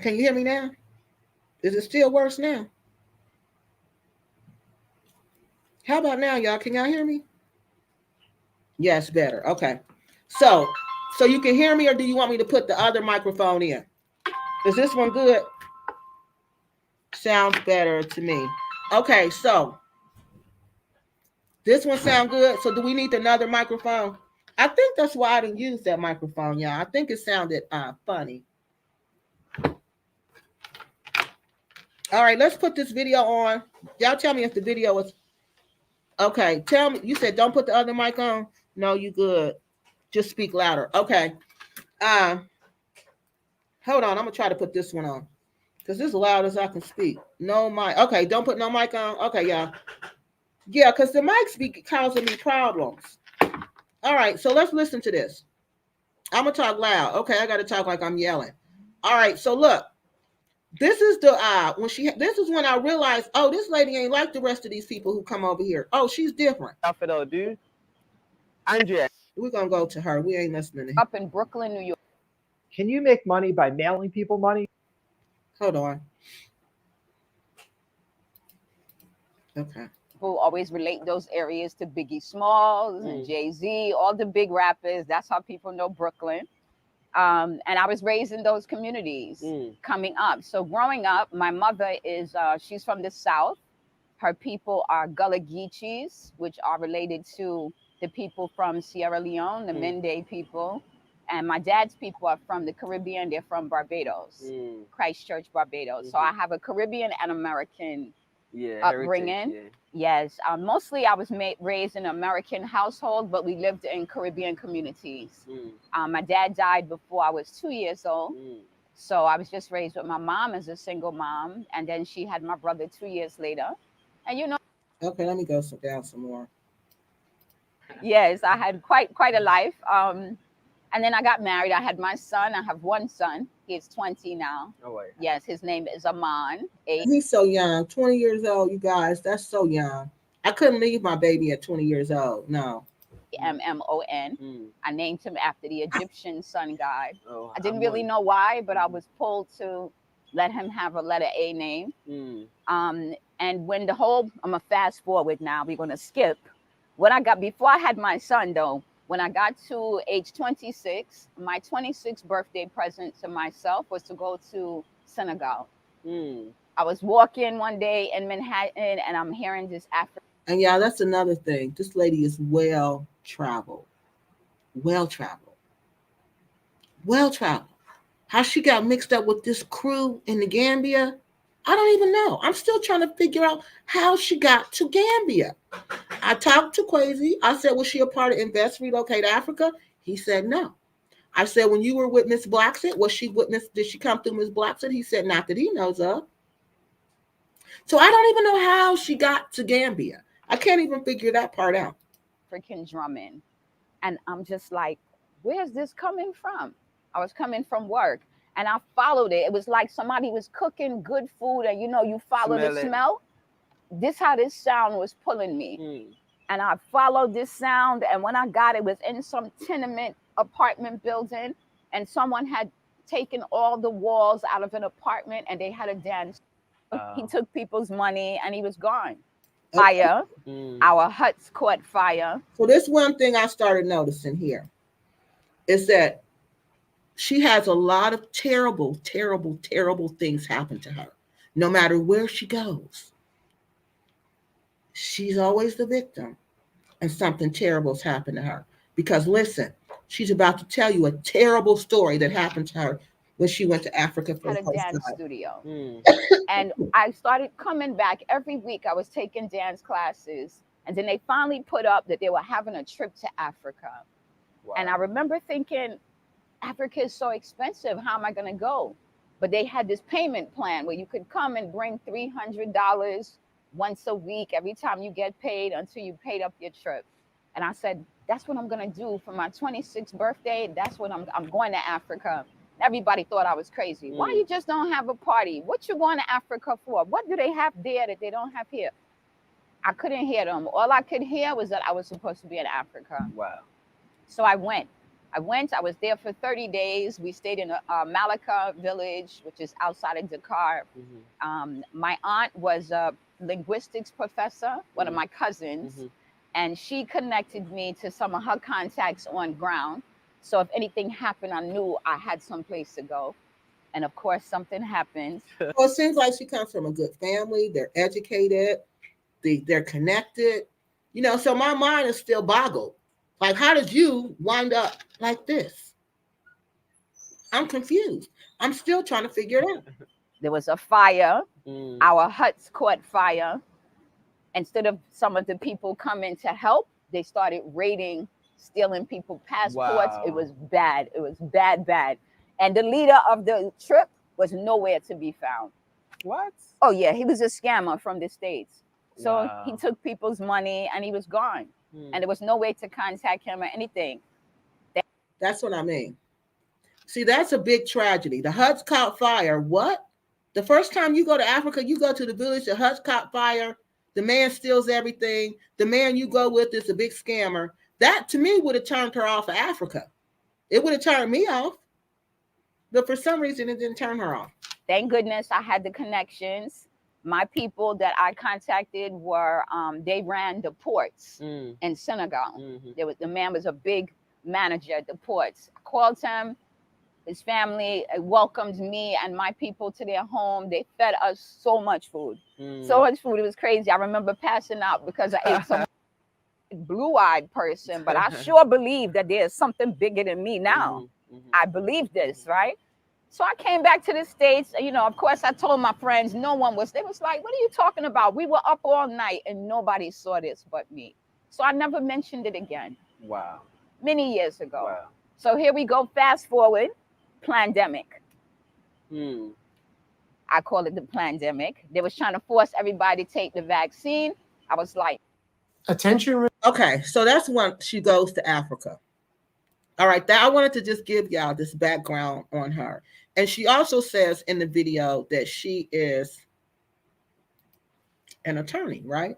Can you hear me now? Is it still worse now? How about now, y'all? Can y'all hear me? Yes, better. Okay. So, so you can hear me, or do you want me to put the other microphone in? Is this one good? Sounds better to me. Okay, so this one sound good. So do we need another microphone? I think that's why I didn't use that microphone, y'all. I think it sounded funny. All right, let's put this video on. Y'all tell me if the video is okay. Tell me. You said don't put the other mic on. No, you good. Just speak louder. Okay. Uh, hold on. I'm gonna try to put this one on because this is loud as I can speak. No mic. Okay, don't put no mic on. Okay, y'all. Yeah, because the mics be causing me problems. All right, so let's listen to this. I'm gonna talk loud. Okay, I gotta talk like I'm yelling. All right, so look. This is the this is when I realized, oh, this lady ain't like the rest of these people who come over here. Oh, she's different. Though, dude. Anja. We're gonna go to her. We ain't listening to him. Up in Brooklyn, New York. Can you make money by mailing people money? Hold on. Okay. People always relate those areas to Biggie Smalls and Jay-Z, all the big rappers. That's how people know Brooklyn. And I was raised in those communities coming up. So growing up, my mother is, she's from the South. Her people are Gullah Geechees, which are related to the people from Sierra Leone, the Mende people. And my dad's people are from the Caribbean. They're from Barbados, Christchurch, Barbados. So I have a Caribbean and American upbringing. Yes. Mostly I was raised in an American household, but we lived in Caribbean communities. My dad died before I was 2 years old. So I was just raised with my mom as a single mom. And then she had my brother 2 years later. And you know. Okay, let me go down some more. Yes, I had quite a life. And then I got married. I had my son. I have one son. He's 20 now. Oh, wait. Yes, his name is Aman. He's so young. 20 years old, you guys. That's so young. I couldn't leave my baby at 20 years old. No. Mmon. I named him after the Egyptian sun god. I didn't really know why, but I was pulled to let him have a letter A name. And when I'm going to fast forward now. We're going to skip. Before I had my son, though, when I got to age 26, my 26th birthday present to myself was to go to Senegal. I was walking one day in Manhattan and I'm hearing this African. And yeah, that's another thing. This lady is well traveled. How she got mixed up with this crew in the Gambia, I don't even know. I'm still trying to figure out how she got to Gambia. I talked to Quasi. I said, was she a part of Invest Relocate Africa? He said no. I said, when you were with Miss Blacksett, did she come through Miss Blacksett? He said, not that he knows of. So I don't even know how she got to Gambia. I can't even figure that part out. African drumming. And I'm just like, where's this coming from? I was coming from work and I followed it. It was like somebody was cooking good food and you follow the smell. This how this sound was pulling me. And I followed this sound. And when I got it was in some tenement apartment building. And someone had taken all the walls out of an apartment and they had a dance. He took people's money and he was gone. Fire. Our huts caught fire. So this one thing I started noticing here is that she has a lot of terrible, terrible, terrible things happen to her. No matter where she goes. She's always the victim. And something terrible's happened to her. Because listen, she's about to tell you a terrible story that happened to her when she went to Africa for the first time. At a dance studio. And I started coming back every week. I was taking dance classes. And then they finally put up that they were having a trip to Africa. Wow. And I remember thinking, Africa is so expensive. How am I going to go? But they had this payment plan where you could come and bring $300 once a week, every time you get paid until you paid up your trip. And I said, that's what I'm going to do for my 26th birthday. That's what I'm going to Africa. Everybody thought I was crazy. Why you just don't have a party? What you going to Africa for? What do they have there that they don't have here? I couldn't hear them. All I could hear was that I was supposed to be in Africa. Wow. So I went. I was there for 30 days. We stayed in Malacca village, which is outside of Dakar. My aunt was a linguistics professor, one of my cousins, and she connected me to some of her contacts on ground. So if anything happened, I knew I had someplace to go. And of course, something happened. Well, it seems like she comes from a good family. They're educated. They're connected. You know, so my mind is still boggled. Like, how did you wind up like this? I'm confused. I'm still trying to figure it out. There was a fire. Our huts caught fire. Instead of some of the people coming to help, they started raiding, stealing people's passports. It was bad. It was bad. And the leader of the trip was nowhere to be found. What? Oh, yeah. He was a scammer from the States. So he took people's money and he was gone. And there was no way to contact him or anything. That's what I mean. See, that's a big tragedy. The huts caught fire. What? The first time you go to Africa, you go to the village, the huts caught fire. The man steals everything. The man you go with is a big scammer. That, to me, would have turned her off of Africa. It would have turned me off. But for some reason, it didn't turn her off. Thank goodness I had the connections. My people that I contacted were, they ran the ports in Senegal. The man was a big manager at the ports. I called him. His family welcomed me and my people to their home. They fed us so much food. So much food. It was crazy. I remember passing out because I ate so much. Blue-eyed person, but I sure believe that there's something bigger than me now. I believe this, right? So I came back to the States. You know, of course, I told my friends, they was like, what are you talking about? We were up all night and nobody saw this but me. So I never mentioned it again. Wow. Many years ago. Wow. So here we go, fast forward, pandemic. I call it the pandemic. They was trying to force everybody to take the vaccine. I was like, attention. Okay, so that's when she goes to Africa. All right, I wanted to just give y'all this background on her. And she also says in the video that she is an attorney, right?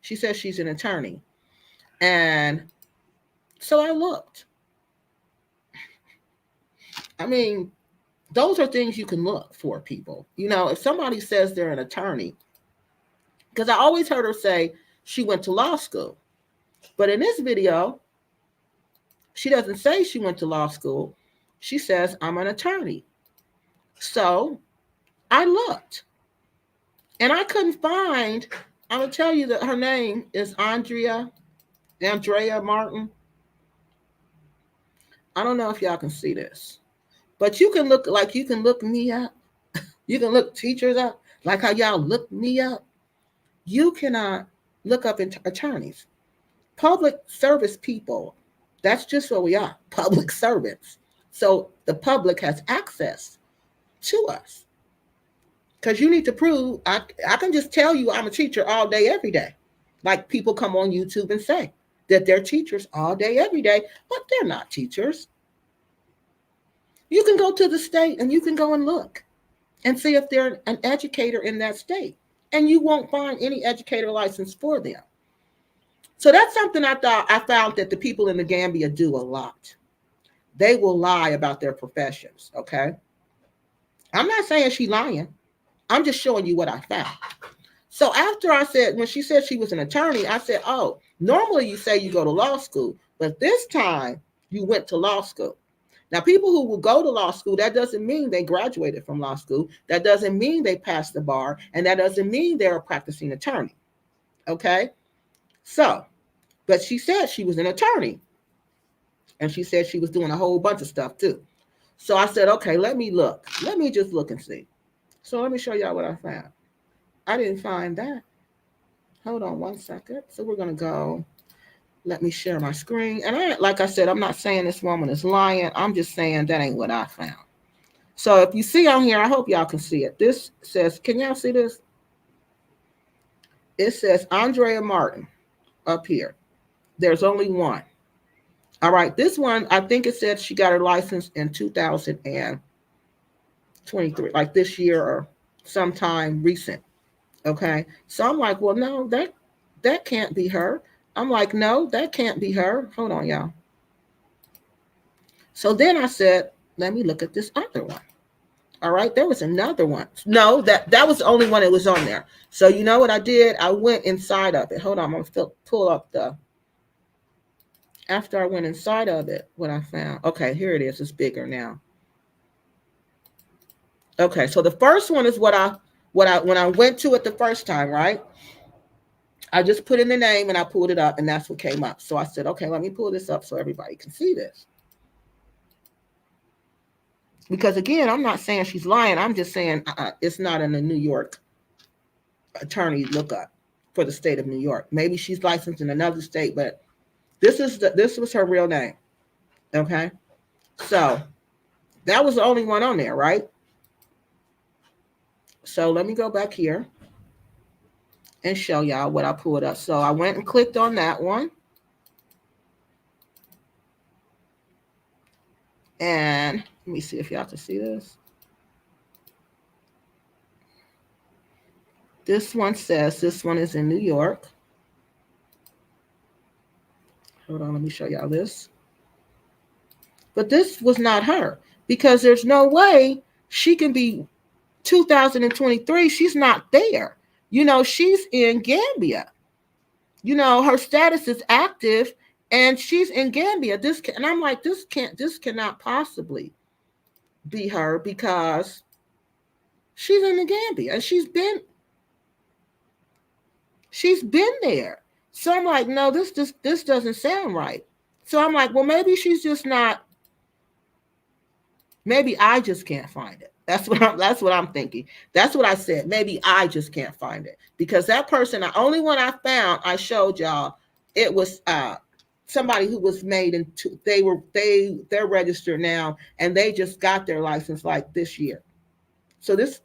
She says she's an attorney. And so I looked. I mean, those are things you can look for, people. You know, if somebody says they're an attorney, because I always heard her say she went to law school. But in this video, she doesn't say she went to law school. She says, I'm an attorney. So I looked and I couldn't find, I'm going to tell you that her name is Andrea Martin. I don't know if y'all can see this, but you can look me up. You can look teachers up, like how y'all look me up. You cannot look up attorneys, public service people. That's just what we are, public servants. So the public has access to us. Because you need to prove, I can just tell you I'm a teacher all day, every day. Like people come on YouTube and say that they're teachers all day, every day, but they're not teachers. You can go to the state and you can go and look and see if they're an educator in that state. And you won't find any educator license for them. So that's something I found that the people in the Gambia do a lot. They will lie about their professions, okay? I'm not saying she's lying. I'm just showing you what I found. So after I said, when she said she was an attorney, I said, oh, normally you say you go to law school, but this time you went to law school. Now, people who will go to law school, that doesn't mean they graduated from law school. That doesn't mean they passed the bar. And that doesn't mean they're a practicing attorney, okay? So, but she said she was an attorney. And she said she was doing a whole bunch of stuff too. So I said, okay, let me look. Let me just look and see. So let me show y'all what I found. I didn't find that. Hold on one second. So we're going to go. Let me share my screen. And like I said, I'm not saying this woman is lying. I'm just saying that ain't what I found. So if you see on here, I hope y'all can see it. This says, can y'all see this? It says Andrea Martin up here. There's only one. All right, this one, I think it said she got her license in 2023, like this year or sometime recent. Okay, so I'm like, well, no, that can't be her. I'm like, no, that can't be her. Hold on, y'all. So then I said, let me look at this other one. All right, there was another one. No, that was the only one that was on there. So you know what I did? I went inside of it. Hold on, I'm gonna still pull up the. After I went inside of it, what I found. Okay, here it is. It's bigger now. Okay, so the first one is what I when I went to it the first time, right? I just put in the name and I pulled it up, and that's what came up. So I said, okay, let me pull this up so everybody can see this. Because again, I'm not saying she's lying. I'm just saying it's not in the New York attorney lookup for the state of New York. Maybe she's licensed in another state, but this was her real name. Okay, so that was the only one on there, right? So let me go back here and show y'all what I pulled up. So I went and clicked on that one. And let me see if y'all can see this. This one says this one is in New York. Hold on, let me show y'all this. But this was not her, because there's no way she can be 2023. She's not there. You know, she's in Gambia. You know, her status is active and she's in Gambia. And I'm like, this cannot possibly be her, because she's in the Gambia and she's been there. So I'm like, no, this doesn't sound right. So I'm like, well, maybe she's just not. Maybe I just can't find it. That's what I'm thinking. That's what I said. Maybe I just can't find it, because that person, the only one I found, I showed y'all, it was somebody who was made into. They're registered now, and they just got their license like this year. So this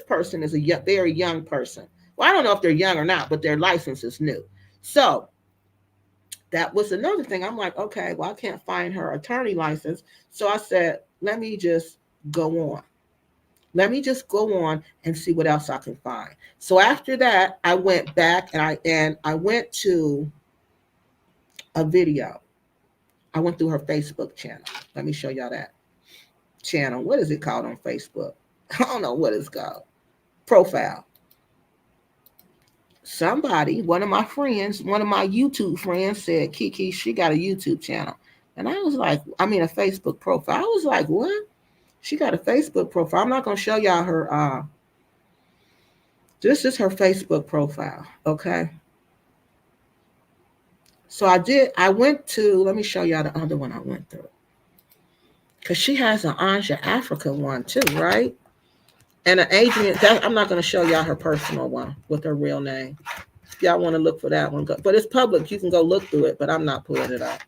person is a very young person. Well, I don't know if they're young or not, but their license is new. So that was another thing. I'm like, okay, well, I can't find her attorney license. So I said, let me just go on. Let me just go on and see what else I can find. So after that, I went back and I went to a video. I went through her Facebook channel. Let me show y'all that channel. What is it called on Facebook? I don't know what it's called. Profile. Somebody, one of my friends, one of my YouTube friends said, Kiki, she got a YouTube channel. And I was like, a Facebook profile. I was like, what? She got a Facebook profile. I'm not going to show y'all her. This is her Facebook profile. Okay. So I went to, let me show y'all the other one I went through. Because she has an Anja Africa one too, right? And an Adrian, I'm not going to show y'all her personal one with her real name. If y'all want to look for that one, but it's public. You can go look through it, but I'm not pulling it up.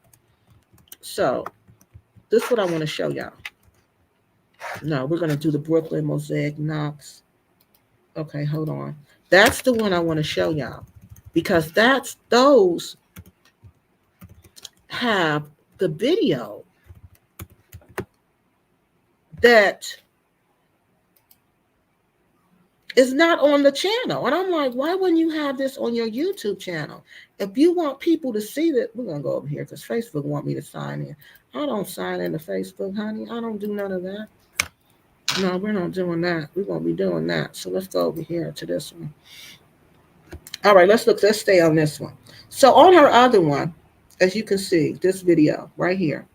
So this is what I want to show y'all. No, we're going to do the Brooklyn Mosaic Knox. Okay, hold on. That's the one I want to show y'all, because those have the video that is not on the channel. And I'm like, why wouldn't you have this on your YouTube channel? If you want people to see that, we're going to go over here because Facebook want me to sign in. I don't sign into Facebook, honey. I don't do none of that. No, we're not doing that. We won't be doing that. So let's go over here to this one. All right, let's stay on this one. So on her other one, as you can see, this video right here,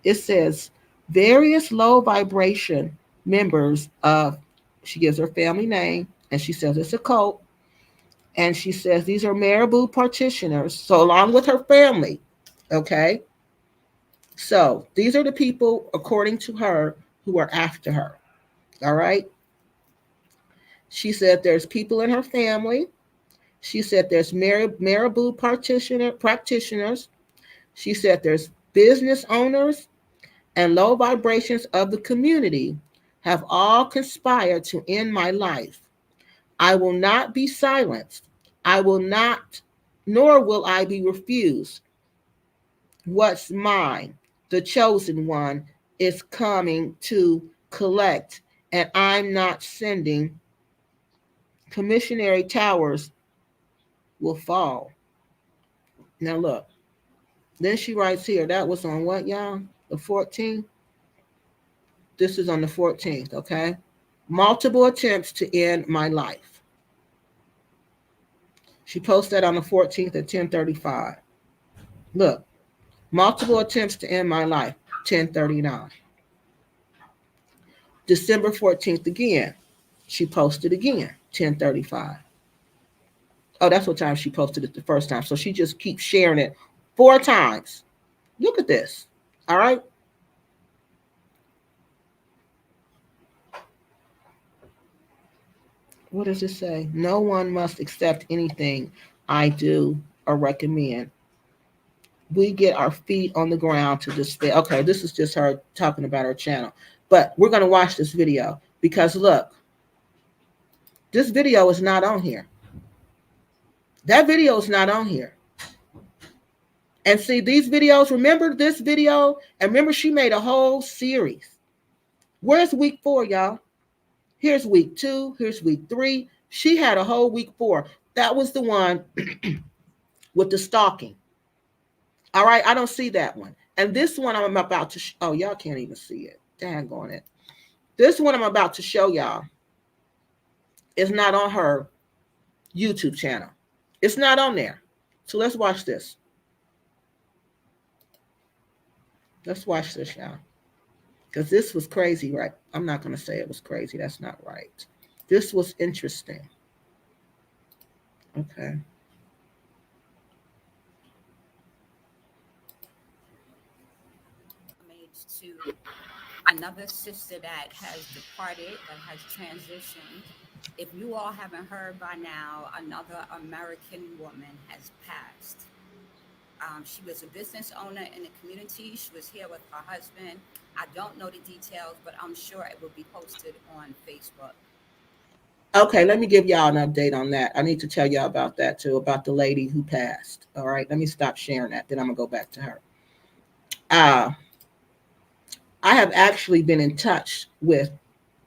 it says various low vibration members of, she gives her family name, and she says it's a cult. And she says these are Marabou practitioners. So along with her family, okay? So these are the people, according to her, who are after her. All right? She said there's people in her family. She said there's Marabou practitioners. She said there's business owners, and low vibrations of the community have all conspired to end my life. I will not be silenced. I will not, nor will I be refused. What's mine, the chosen one, is coming to collect, and I'm not sending. Commissionary towers will fall. Now look, then she writes here, that was on what, y'all? The 14th. This is on the 14th, okay? Multiple attempts to end my life. She posted that on the 14th at 10:35. Look, multiple attempts to end my life, 10:39. December 14th again. She posted again, 10:35. Oh, that's what time she posted it the first time. So she just keeps sharing it 4 times. Look at this. All right. What does it say? No one must accept anything I do or recommend. We get our feet on the ground to despair. Okay, this is just her talking about her channel. But we're going to watch this video because look, this video is not on here. That video is not on here. And see, these videos, remember this video? And remember, she made a whole series. Where's week 4, y'all? Here's week 2. Here's week 3. She had a whole week 4. That was the one with the stalking. All right, I don't see that one. And this one I'm about to, oh, y'all can't even see it. Dang on it. This one I'm about to show y'all is not on her YouTube channel. It's not on there. So let's watch this. Let's watch this, y'all. Because this was crazy, right? I'm not going to say it was crazy. That's not right. This was interesting. Okay. To another sister that has departed, that has transitioned. If you all haven't heard by now, another American woman has passed. She was a business owner in the community. She was here with her husband. I don't know the details, but I'm sure it will be posted on Facebook. Okay, let me give y'all an update on that. I need to tell y'all about that too, about the lady who passed. All right, let me stop sharing that. Then I'm going to go back to her. I have actually been in touch with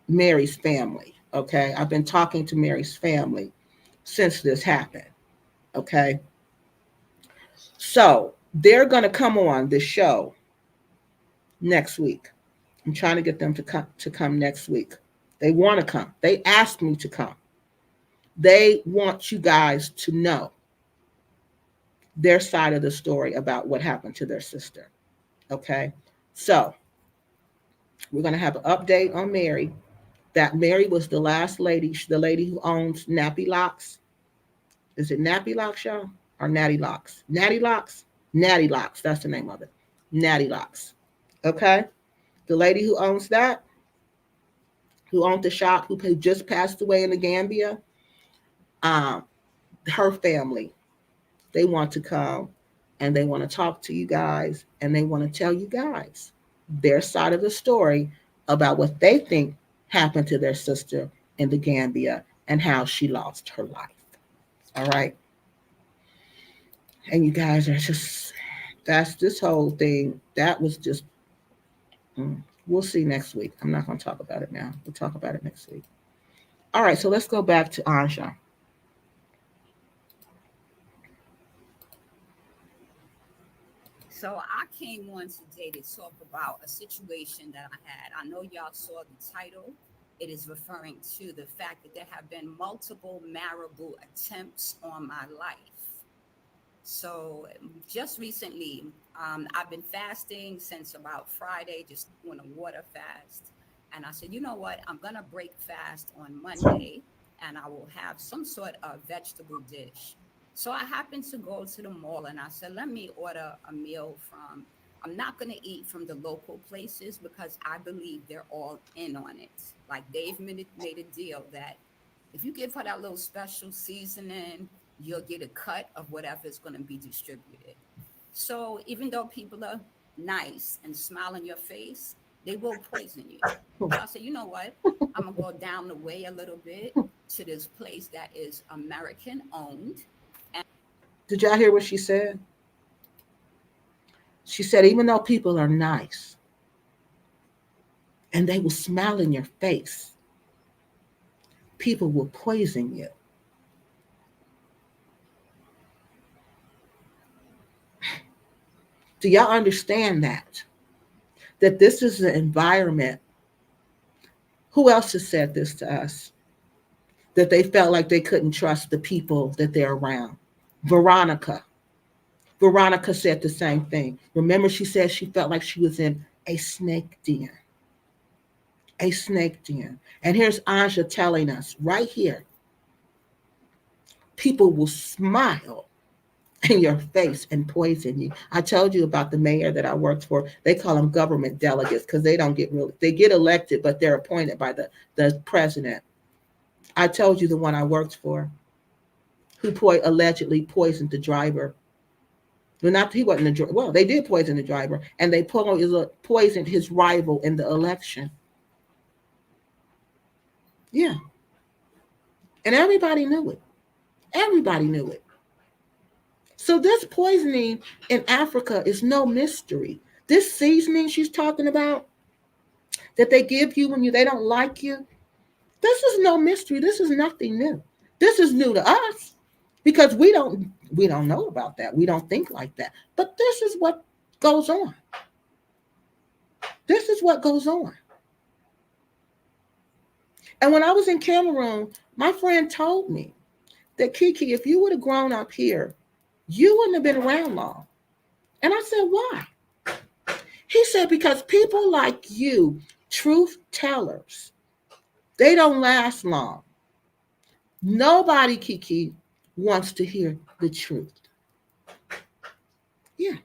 Mary's family. Okay, I've been talking to Mary's family since this happened. Okay, so they're going to come on this show next week. I'm trying to get them to come next week. They want to come. They asked me to come. They want you guys to know their side of the story about what happened to their sister. Okay, so we're going to have an update on Mary. That Mary was the last lady, the lady who owns Nappy Locks. Is it Nappy Locks, y'all? Or Natty Locks? Natty Locks? Natty Locks. That's the name of it. Natty Locks. Okay? The lady who owns that, who owned the shop, who just passed away in the Gambia, her family, they want to come and they want to talk to you guys and they want to tell you guys their side of the story about what they think happened to their sister in the Gambia and how she lost her life. All right. And you guys are just, that's this whole thing. That was just, we'll see next week. I'm not going to talk about it now. We'll talk about it next week. All right. So let's go back to Anja. So I came on today to talk about a situation that I had. I know y'all saw the title. It is referring to the fact that there have been multiple marable attempts on my life. So just recently, I've been fasting since about Friday, just doing a water fast. And I said, you know what? I'm going to break fast on Monday and I will have some sort of vegetable dish. So I happened to go to the mall and I said, let me order a meal from, I'm not going to eat from the local places because I believe they're all in on it. Like they've made a deal that if you give her that little special seasoning, you'll get a cut of whatever is going to be distributed. So even though people are nice and smile in your face, they will poison you. So I said, you know what? I'm going to go down the way a little bit to this place that is American owned. Did y'all hear what she said? She said, even though people are nice and they will smile in your face, people will poison you. Do y'all understand that? that this is an environment. Who else has said this to us? That they felt like they couldn't trust the people that they're around. Veronica. Veronica said the same thing. Remember, she said she felt like she was in a snake den. A snake den. And here's Anja telling us right here, people will smile in your face and poison you. I told you about the mayor that I worked for. They call them government delegates because they don't get really, they get elected, but they're appointed by the president. I told you the one I worked for who allegedly poisoned the driver. Well, not he wasn't the well, they did poison the driver, and they poisoned his rival in the election. Yeah, and everybody knew it. Everybody knew it. So this poisoning in Africa is no mystery. This seasoning she's talking about that they give you when they don't like you, this is no mystery. This is nothing new. This is new to us because we don't know about that. We don't think like that. But this is what goes on. This is what goes on. And when I was in Cameroon, my friend told me that Kiki, if you would have grown up here, you wouldn't have been around long. And I said, why? He said, because people like you, truth tellers, they don't last long. Nobody, Kiki, wants to hear the truth. Yeah.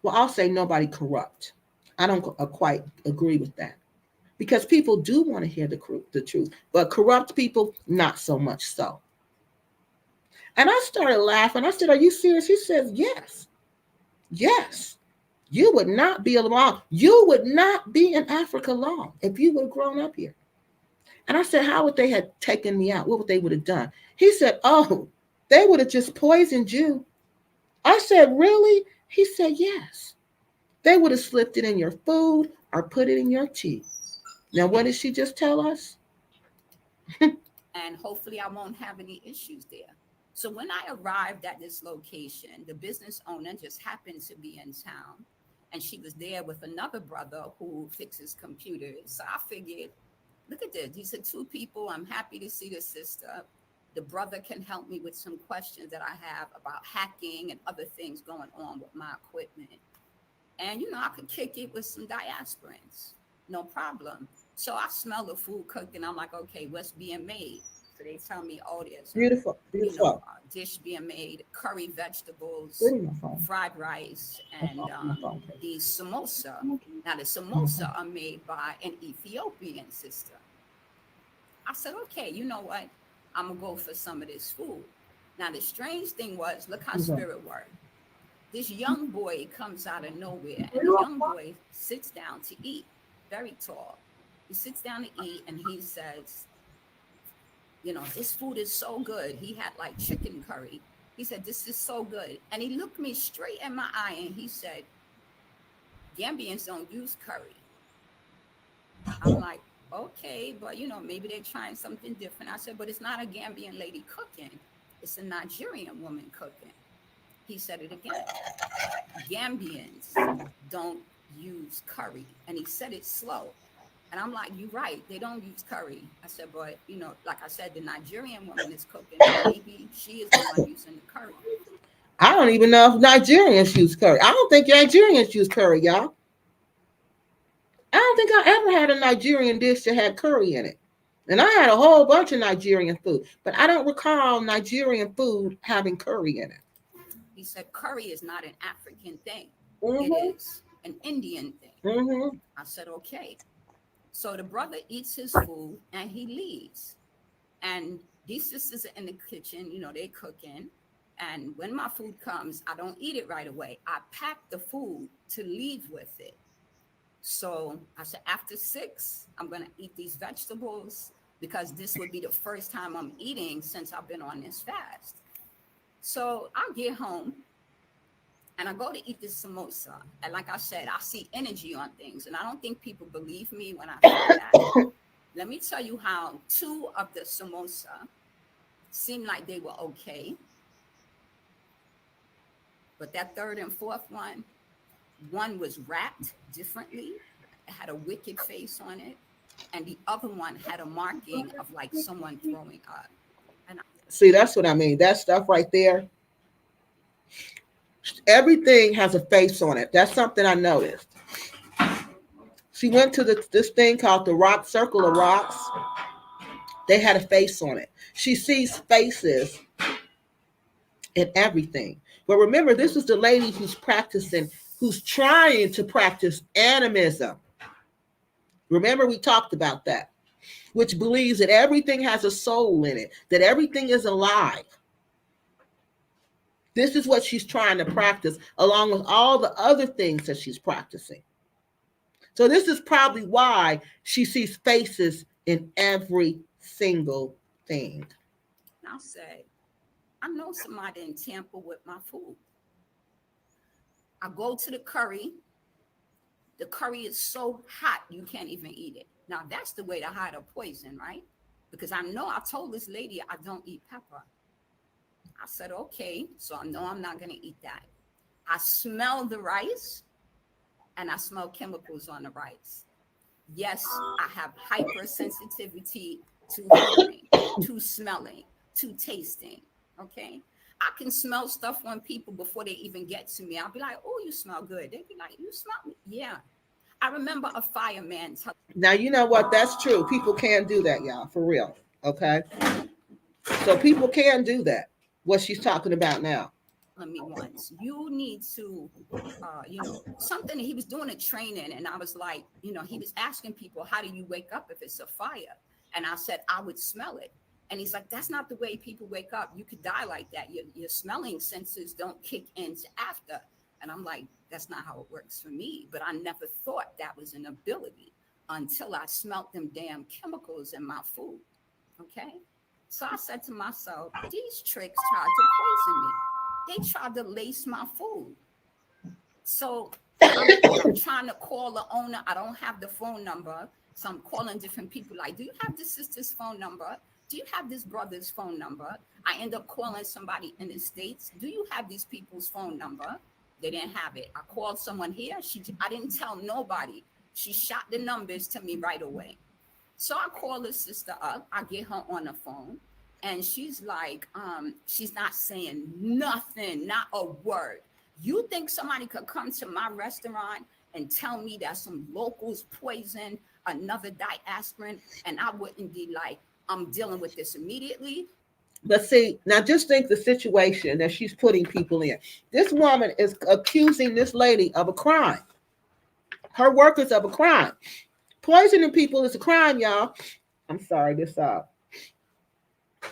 Well, I'll say nobody corrupt. I don't quite agree with that. Because people do want to hear the truth. But corrupt people, not so much so. And I started laughing. I said, are you serious? He says, yes. Yes. You would not be long. You would not be in Africa long if you would have grown up here. And I said, how would they have taken me out? What would they would have done? He said, oh, they would have just poisoned you. I said, really? He said, yes. They would have slipped it in your food or put it in your tea. Now, what did she just tell us? And hopefully I won't have any issues there. So when I arrived at this location, the business owner just happened to be in town. And she was there with another brother who fixes computers. So I figured, look at this. These are two people. I'm happy to see the sister. The brother can help me with some questions that I have about hacking and other things going on with my equipment. And, I could kick it with some diasporans. No problem. So I smell the food cooking. I'm like, okay, what's being made? So they tell me, oh, there's beautiful. Dish being made, curry vegetables, fried rice, and the samosa. Now the samosa are made by an Ethiopian sister. I said, okay, you know what? I'm gonna go for some of this food. Now the strange thing was, look how spirit worked. This young boy comes out of nowhere, and the young boy sits down to eat, very tall. He sits down to eat, and he says, this food is so good. He had like chicken curry. He said, this is so good. And he looked me straight in my eye, and he said, Gambians don't use curry. I'm like, okay, but maybe they're trying something different. I said, but it's not a Gambian lady cooking. It's a Nigerian woman cooking. He said it again. Gambians don't use curry. And he said it slow. And I'm like, you're right. They don't use curry. I said, but, like I said, the Nigerian woman is cooking. Maybe she is the one using the curry. I don't even know if Nigerians use curry. I don't think Nigerians use curry, y'all. I don't think I ever had a Nigerian dish that had curry in it. And I had a whole bunch of Nigerian food, but I don't recall Nigerian food having curry in it. He said curry is not an African thing. Mm-hmm. It is an Indian thing. Mm-hmm. I said, okay. So the brother eats his food and he leaves. And these sisters are in the kitchen, they cooking. And when my food comes, I don't eat it right away. I pack the food to leave with it. So I said, after 6, I'm going to eat these vegetables because this would be the first time I'm eating since I've been on this fast. So I get home and I go to eat this samosa. And like I said, I see energy on things. And I don't think people believe me when I say that. Let me tell you how 2 of the samosa seemed like they were okay. But that 3rd and 4th one, One was wrapped differently, it had a wicked face on it, and the other one had a marking of like someone throwing up. And See, that's what I mean. That stuff right there, everything has a face on it. That's something I noticed. She went to this thing called the Rock Circle of Rocks. They had a face on it. She sees faces in everything. But remember, this is the lady who's trying to practice animism. Remember, we talked about that, which believes that everything has a soul in it, that everything is alive. This is what she's trying to practice, along with all the other things that she's practicing. So this is probably why she sees faces in every single thing. I'll say, I know somebody in Tampa with my food. I go to the curry. The curry is so hot, you can't even eat it. Now, that's the way to hide a poison, right? Because I know I told this lady I don't eat pepper. I said, okay, so I know I'm not going to eat that. I smell the rice and I smell chemicals on the rice. Yes, I have hypersensitivity to hearing, to smelling, to tasting, okay? I can smell stuff on people before they even get to me. I'll be like, oh, you smell good. They'd be like, you smell me? Yeah. I remember a fireman. Now, you know what? That's true. People can do that, y'all, for real, okay? So people can do that, what she's talking about now. Me once, you need to, something. He was doing a training, and I was like, he was asking people, how do you wake up if it's a fire? And I said, I would smell it. And he's like, that's not the way people wake up. You could die like that. Your smelling senses don't kick in after. And I'm like, that's not how it works for me. But I never thought that was an ability until I smelt them damn chemicals in my food. Okay. So I said to myself, these tricks tried to poison me. They tried to lace my food. So I'm trying to call the owner. I don't have the phone number. So I'm calling different people like, do you have this sister's phone number? Do you have this brother's phone number? I end up calling somebody in the States. Do you have these people's phone number? They didn't have it. I called someone here. I didn't tell nobody. She shot the numbers to me right away. So I call the sister up. I get her on the phone. And she's like, she's not saying nothing, not a word. You think somebody could come to my restaurant and tell me that some locals poisoned another diaspirin, and I wouldn't be like, I'm dealing with this immediately? But see, now just think the situation that she's putting people in. This woman is accusing this lady of a crime. Her workers of a crime. Poisoning people is a crime, y'all. I'm sorry, this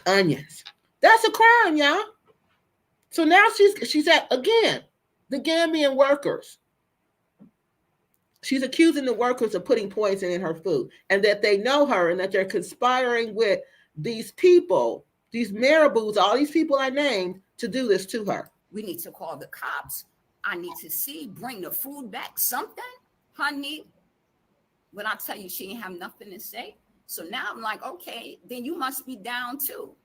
onions. That's a crime, y'all. So now she's at, again, the Gambian workers. She's accusing the workers of putting poison in her food, and that they know her, and that they're conspiring with these people, these marabouts, all these people I named, to do this to her. We need to call the cops. I need to bring the food back, something, honey. When I tell you she ain't have nothing to say. So now I'm like, okay, then you must be down too.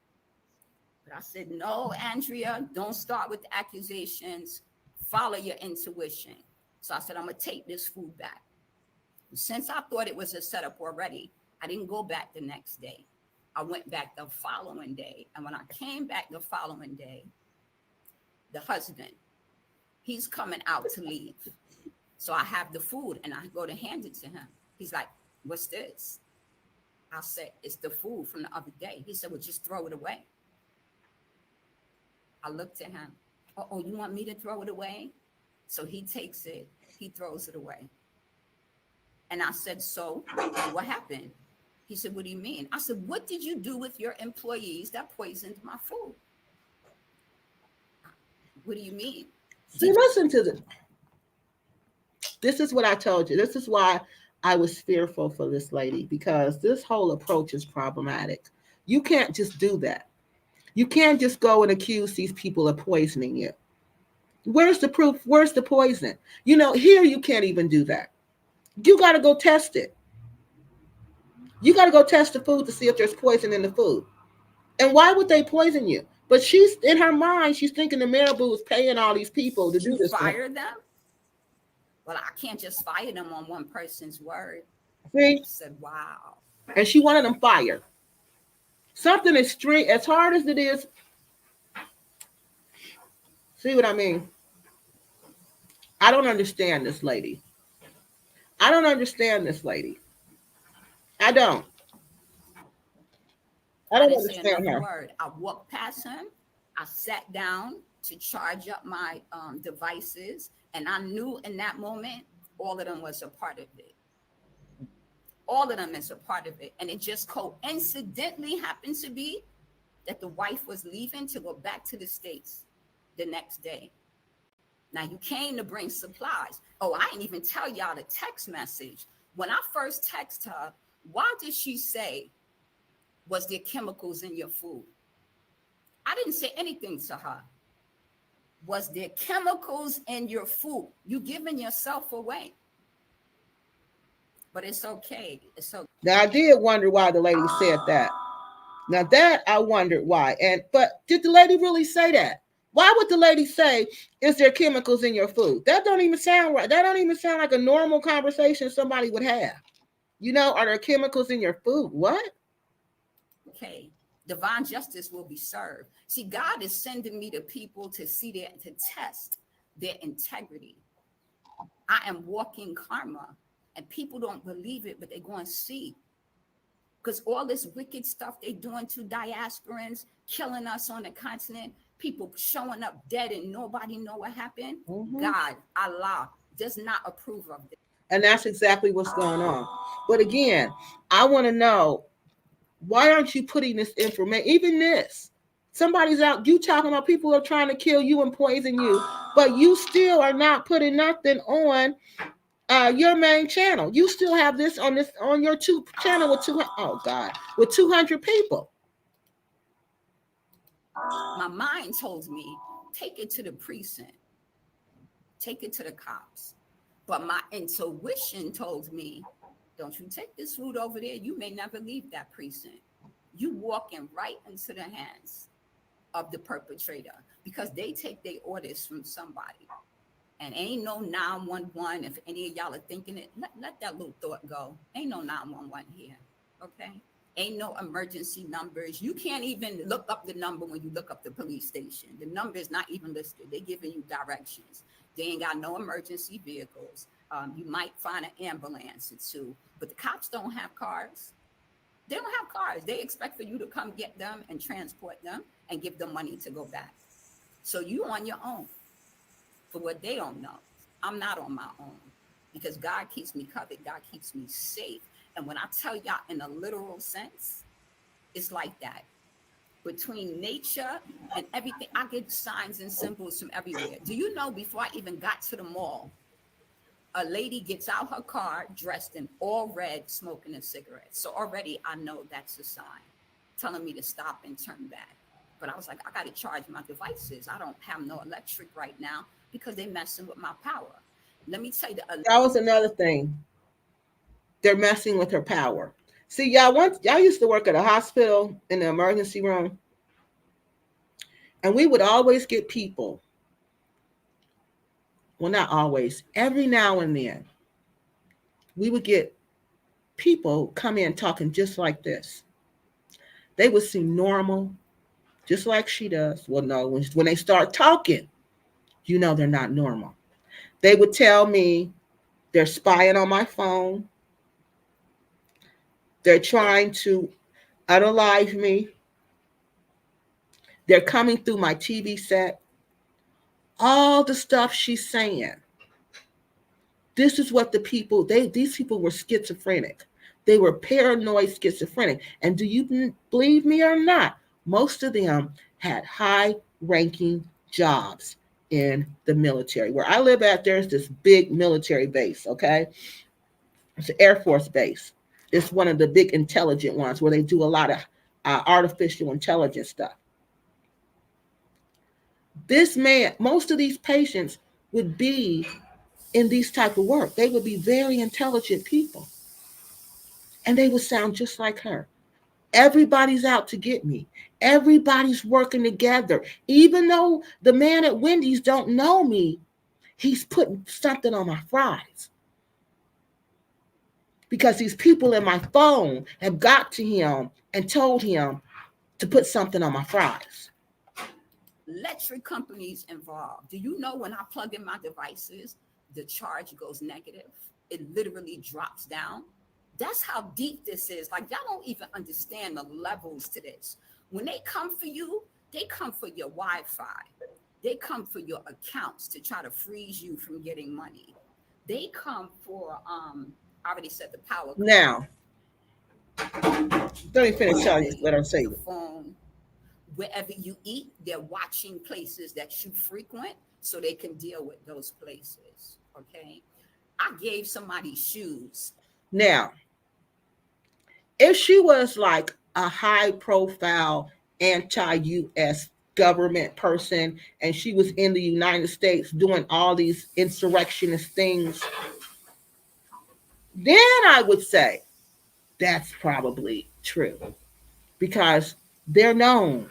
But I said, no, Andrea, don't start with the accusations. Follow your intuition. So I said, I'm going to take this food back. Since I thought it was a setup already, I didn't go back the next day. I went back the following day. And when I came back the following day, the husband, he's coming out to leave. So I have the food and I go to hand it to him. He's like, what's this? I said, it's the food from the other day. He said, well, just throw it away. I looked at him. Oh, you want me to throw it away? So he takes it, he throws it away. And I said, so what happened? He said, what do you mean? I said, what did you do with your employees that poisoned my food? What do you mean? See, listen to this. This is what I told you. This is why I was fearful for this lady, because this whole approach is problematic. You can't just do that. You can't just go and accuse these people of poisoning you. Where's the proof? Where's the poison? Here you can't even do that. You got to go test it. You got to go test the food to see if there's poison in the food. And why would they poison you? But she's, in her mind, she's thinking the marabou is paying all these people to do this. Fire them? But I can't just fire them on one person's word. See? I said, wow. And she wanted them fired. Something extreme, as hard as it is. See what I mean? I don't understand this lady. I don't understand this lady. I don't. I don't didn't say understand another her. word. I walked past him. I sat down to charge up my devices. And I knew in that moment, all of them was a part of it. All of them is a part of it. And it just coincidentally happened to be that the wife was leaving to go back to the States the next day. Now you came to bring supplies. Oh, I didn't even tell y'all the text message. When I first texted her, why did she say, was there chemicals in your food? I didn't say anything to her. Was there chemicals in your food? You giving yourself away. But it's okay. It's okay. Now I did wonder why the lady said that. Now that I wondered why. But did the lady really say that? Why would the lady say, is there chemicals in your food? That don't even sound right. That don't even sound like a normal conversation somebody would have. You know, are there chemicals in your food? What? Okay. Divine justice will be served. See, God is sending me to people to test their integrity. I am walking karma, and people don't believe it, but they're going to see. Because all this wicked stuff they're doing to diasporans, killing us on the continent, people showing up dead and nobody know what happened. Mm-hmm. God, Allah, does not approve of this. And that's exactly what's going on. But again, I want to know, why aren't you putting this information, even this? Somebody's out, you talking about people are trying to kill you and poison you, but you still are not putting nothing on your main channel. You still have this on your channel with 200 people. My mind told me, take it to the precinct, take it to the cops. But my intuition told me, don't you take this food over there. You may never leave that precinct. You walking right into the hands of the perpetrator because they take their orders from somebody. And ain't no 911. If any of y'all are thinking it, let that little thought go. Ain't no 911 here, okay? Ain't no emergency numbers. You can't even look up the number when you look up the police station. The number is not even listed. They're giving you directions. They ain't got no emergency vehicles. You might find an ambulance or two, but the cops don't have cars. They don't have cars. They expect for you to come get them and transport them and give them money to go back. So you on your own. For what they don't know, I'm not on my own because God keeps me covered. God keeps me safe. And when I tell y'all in a literal sense, it's like that. Between nature and everything, I get signs and symbols from everywhere. Do you know, before I even got to the mall, a lady gets out her car dressed in all red, smoking a cigarette. So already I know that's a sign telling me to stop and turn back. But I was like, I got to charge my devices. I don't have no electric right now because they're messing with my power. Let me tell you. That was another thing. They're messing with her power. See, y'all used to work at a hospital in the emergency room. And we would always get people. Well, not always. Every now and then, we would get people come in talking just like this. They would seem normal, just like she does. Well, no, when they start talking, you know they're not normal. They would tell me they're spying on my phone. They're trying to unalive me. They're coming through my TV set. All the stuff she's saying. This is what these people were schizophrenic. They were paranoid schizophrenic. And do you believe me or not? Most of them had high-ranking jobs in the military. Where I live at, there's this big military base, okay? It's an Air Force base. It's one of the big intelligent ones where they do a lot of artificial intelligence stuff. This man, most of these patients would be in these type of work. They would be very intelligent people. And they would sound just like her. Everybody's out to get me. Everybody's working together. Even though the man at Wendy's don't know me, he's putting something on my fries. Because these people in my phone have got to him and told him to put something on my fries. Electric companies involved. Do you know when I plug in my devices, the charge goes negative? It literally drops down. That's how deep this is. Like, y'all don't even understand the levels to this. When they come for you, they come for your Wi-Fi. They come for your accounts to try to freeze you from getting money. They come for, I already said the power. Now, let me finish telling you what I'm saying. The phone, wherever you eat, they're watching places that you frequent so they can deal with those places. Okay. I gave somebody shoes. Now, if she was like a high profile anti-US government person and she was in the United States doing all these insurrectionist things, then I would say that's probably true, because they're known.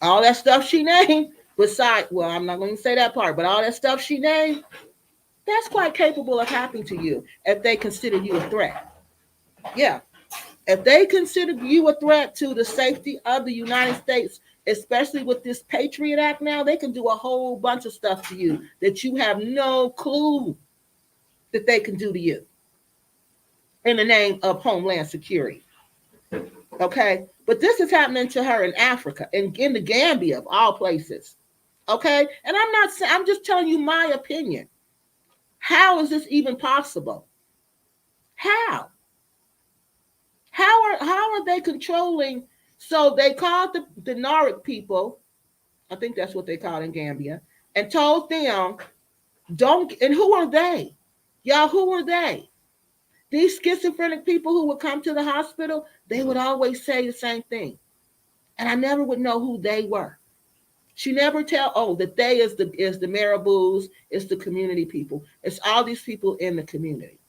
All that stuff she named, besides, well, I'm not going to say that part, but all that stuff she named, that's quite capable of happening to you if they consider you a threat. Yeah. If they consider you a threat to the safety of the United States, especially with this Patriot Act now, they can do a whole bunch of stuff to you that you have no clue that they can do to you in the name of Homeland Security. Okay? But this is happening to her in Africa, in the Gambia of all places. Okay? And I'm just telling you my opinion. How is this even possible? How? How are they controlling? So they called the Noric people, I think that's what they called in Gambia, and told them, don't, and who are they? Y'all, who are they? These schizophrenic people who would come to the hospital, they would always say the same thing. And I never would know who they were. She never tell, that they is the marabouts, it's the community people. It's all these people in the community.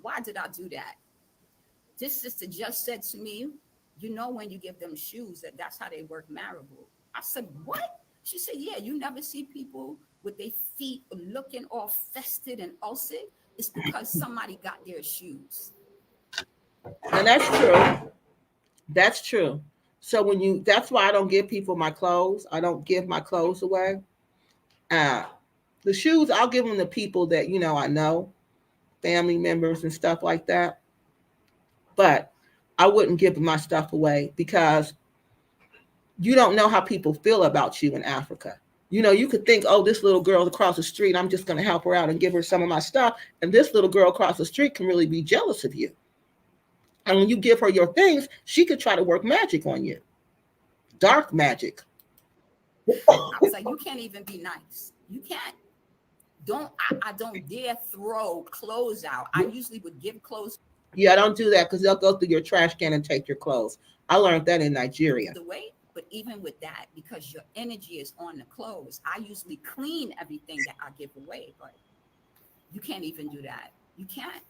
Why did I do that? This sister just said to me, you know, when you give them shoes, that's how they work marabou. I said, what? She said, yeah, you never see people with their feet looking all fested and ulcered. It's because somebody got their shoes. And that's true. That's true. So that's why I don't give people my clothes. I don't give my clothes away. The shoes, I'll give them to people that, I know, family members and stuff like that. But I wouldn't give my stuff away because you don't know how people feel about you in Africa. You could think, this little girl across the street, I'm just going to help her out and give her some of my stuff. And this little girl across the street can really be jealous of you. And when you give her your things, she could try to work magic on you. Dark magic. I was like, you can't even be nice. You can't. I don't dare throw clothes out. I usually would give clothes. Yeah, don't do that because they'll go through your trash can and take your clothes. I learned that in Nigeria. The way, but even with that, because your energy is on the clothes, I usually clean everything that I give away. But you can't even do that. You can't.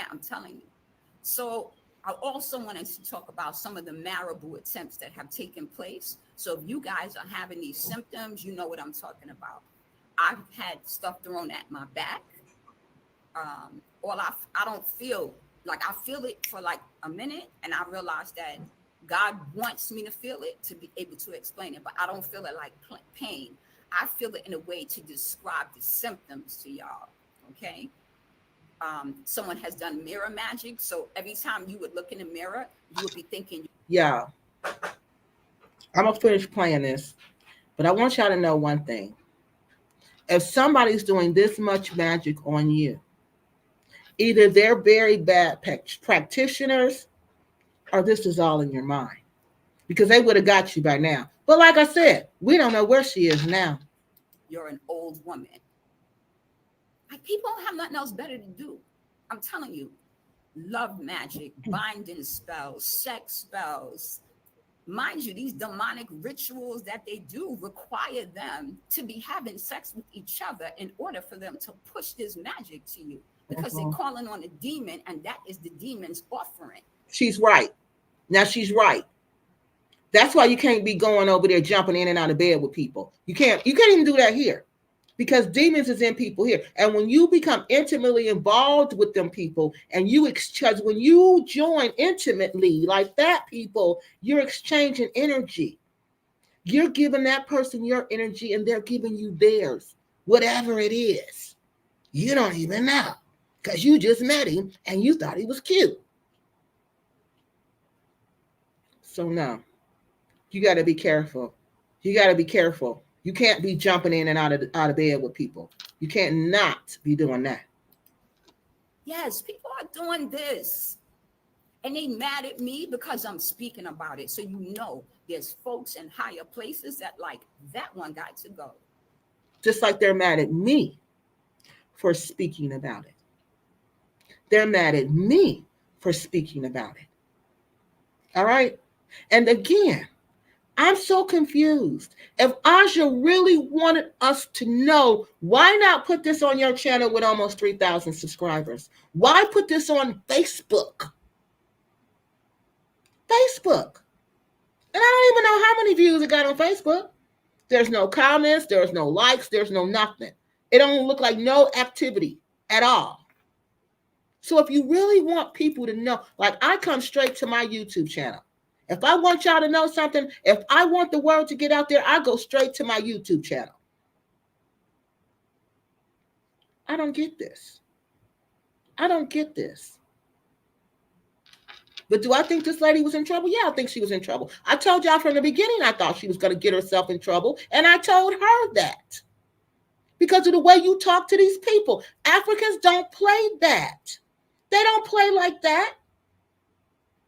I'm telling you. So I also wanted to talk about some of the marabou attempts that have taken place. So if you guys are having these symptoms, you know what I'm talking about. I've had stuff thrown at my back. I don't feel like I feel it for like a minute, and I realized that God wants me to feel it to be able to explain it, but I don't feel it like pain. I feel it in a way to describe the symptoms to y'all. Okay. Someone has done mirror magic. So every time you would look in the mirror, you would be thinking. Yeah. I'm going to finish playing this, but I want y'all to know one thing. If somebody's doing this much magic on you, either they're very bad practitioners or this is all in your mind, because they would have got you by now. But like I said, we don't know where she is now. You're an old woman. Like, people don't have nothing else better to do. I'm telling you, love magic, binding spells, sex spells. Mind you, these demonic rituals that they do require them to be having sex with each other in order for them to push this magic to you, because they're calling on a demon, and that is the demon's offering. She's right. Now she's right. That's why you can't be going over there jumping in and out of bed with people. You can't even do that here. because demons is in people here. And when you become intimately involved with them people, and you exchange, when you join intimately like that, people, you're exchanging energy. You're giving that person your energy and they're giving you theirs, whatever it is. You don't even know because you just met him and you thought he was cute. So no, you got to be careful. You got to be careful. You can't be jumping in and out of bed with people. You can't not be doing that. Yes, people are doing this. And they mad at me because I'm speaking about it. So you know there's folks in higher places that like, that one got to go. Just like they're mad at me for speaking about it. They're mad at me for speaking about it. All right? And again, I'm so confused. If Anja really wanted us to know, why not put this on your channel with almost 3,000 subscribers? Why put this on Facebook? Facebook. And I don't even know how many views it got on Facebook. There's no comments, there's no likes, there's no nothing. It don't look like no activity at all. So if you really want people to know, like I come straight to my YouTube channel. If I want y'all to know something, if I want the word to get out there, I go straight to my YouTube channel. I don't get this. I don't get this. But do I think this lady was in trouble? Yeah, I think she was in trouble. I told y'all from the beginning I thought she was going to get herself in trouble. And I told her that. Because of the way you talk to these people. Africans don't play that. They don't play like that.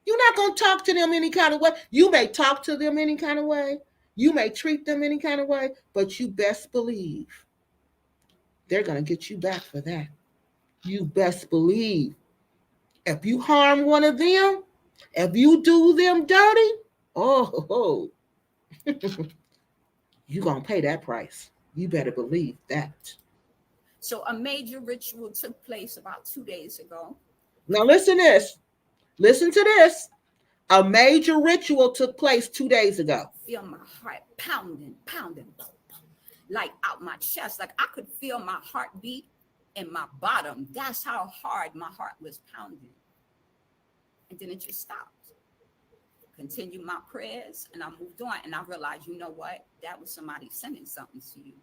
You're not going to talk to them any kind of way. You may talk to them any kind of way. You may treat them any kind of way. But you best believe they're going to get you back for that. You best believe. If you harm one of them, if you do them dirty, oh, you're going to pay that price. You better believe that. So a major ritual took place about 2 days ago. Now listen to this. Listen to this. A major ritual took place 2 days ago. I feel my heart pounding, like out my chest. Like I could feel my heartbeat in my bottom. That's how hard my heart was pounding. And then it just stopped. Continued my prayers and I moved on. And I realized, you know what? That was somebody sending something to you.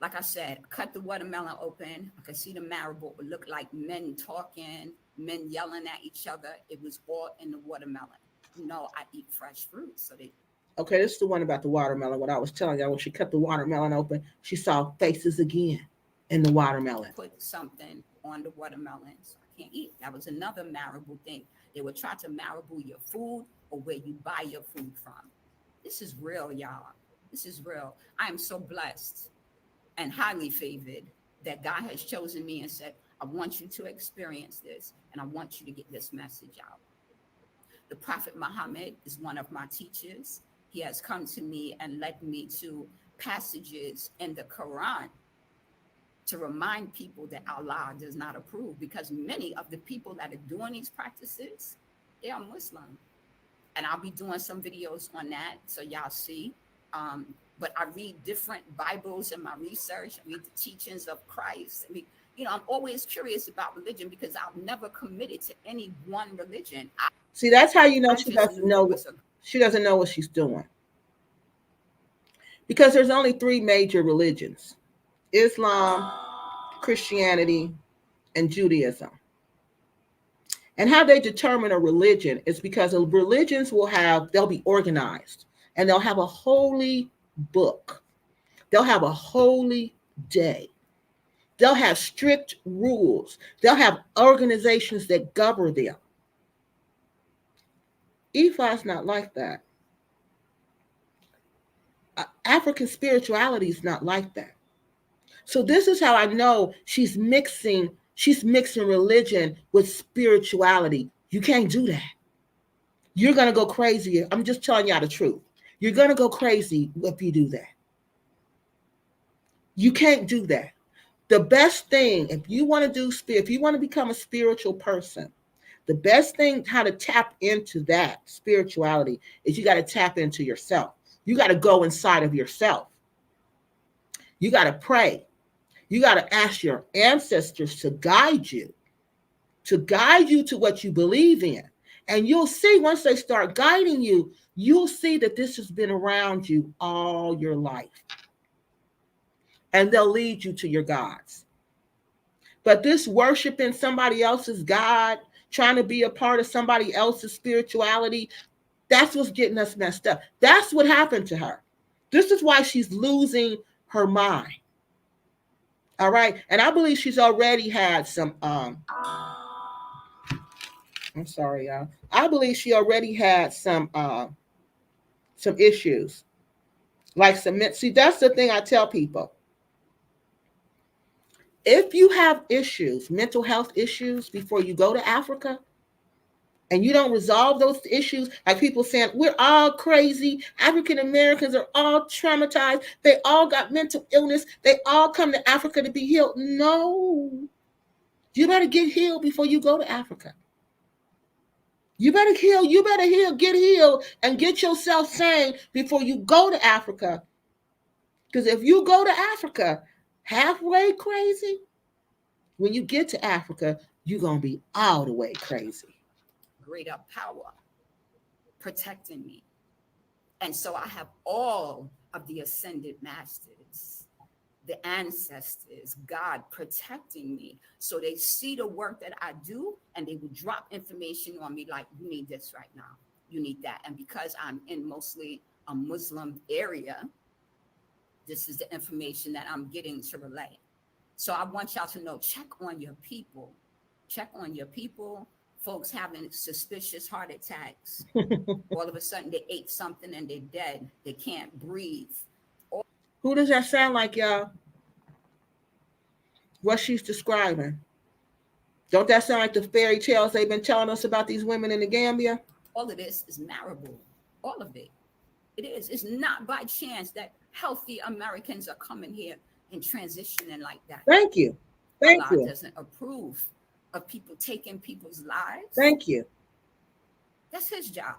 Like I said, cut the watermelon open. I could see the marrow. It looked like men talking, men yelling at each other. It was all in the watermelon. You know, I eat fresh fruit. So they. Okay, this is the one about the watermelon. What I was telling y'all, when she cut the watermelon open, she saw faces again in the watermelon. Put something on the watermelon. So I can't eat. That was another marable thing. They would try to marable your food or where you buy your food from. This is real, y'all. This is real. I am so blessed and highly favored that God has chosen me and said, I want you to experience this and I want you to get this message out. The Prophet Muhammad is one of my teachers. He has come to me and led me to passages in the Quran to remind people that Allah does not approve, because many of the people that are doing these practices, they are Muslim. And I'll be doing some videos on that so y'all see. But I read different Bibles in my research. I read the teachings of Christ. I mean, you know, I'm always curious about religion because I've never committed to any one religion. See, that's how you know she doesn't know. She doesn't know what she's doing. Because there's only 3 major religions: Islam, Christianity, and Judaism. And how they determine a religion is because religions they'll be organized and they'll have a holy book. They'll have a holy day. They'll have strict rules. They'll have organizations that govern them. Ifa's not like that. African spirituality is not like that. So this is how I know she's mixing religion with spirituality. You can't do that. You're going to go crazy. I'm just telling y'all the truth. You're going to go crazy if you do that. You can't do that. The best thing, if you want to become a spiritual person, the best thing how to tap into that spirituality is you got to tap into yourself. You got to go inside of yourself. You got to pray. You got to ask your ancestors to guide you to what you believe in. And you'll see once they start guiding you, you'll see that this has been around you all your life. And they'll lead you to your gods. But this worshiping somebody else's God, trying to be a part of somebody else's spirituality, that's what's getting us messed up. That's what happened to her. This is why she's losing her mind. All right. And I believe she's already had some, I'm sorry, y'all. I believe she already had some issues. Like see, that's the thing I tell people. If you have issues, mental health issues, before you go to Africa, and you don't resolve those issues, like people saying, we're all crazy, African Americans are all traumatized, they all got mental illness, they all come to Africa to be healed. No. You better get healed before you go to Africa. You better heal, get healed, and get yourself sane before you go to Africa. Because if you go to Africa halfway crazy, when you get to Africa, you're going to be all the way crazy. Greater power protecting me. And so I have all of the ascended masters, the ancestors, God protecting me. So they see the work that I do and they will drop information on me like, you need this right now. You need that. And because I'm in mostly a Muslim area, this is the information that I'm getting to relay. So I want y'all to know, check on your people. Check on your people. Folks having suspicious heart attacks. All of a sudden they ate something and they're dead. They can't breathe. Who does that sound like, y'all? What she's describing. Don't that sound like the fairy tales they've been telling us about these women in the Gambia? All of this is marable. All of it. It is. It's not by chance that healthy Americans are coming here and transitioning like that. Thank you. Thank Allah you. doesn't approve of people taking people's lives. Thank you. That's his job.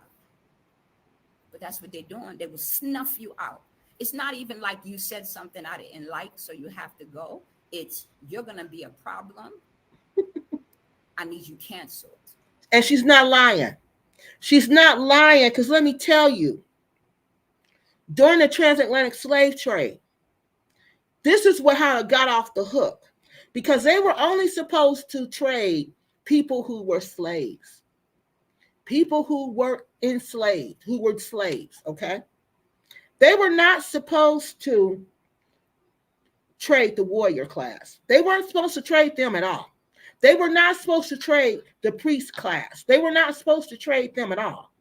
But that's what they're doing. They will snuff you out. It's not even like you said something I didn't like, so you have to go. It's, you're going to be a problem. I need you canceled. And she's not lying. She's not lying, because let me tell you, during the transatlantic slave trade, this is how it got off the hook, because they were only supposed to trade people who were slaves, people who were enslaved, who were slaves, okay? They were not supposed to trade the warrior class. They weren't supposed to trade them at all. They were not supposed to trade the priest class. They were not supposed to trade them at all.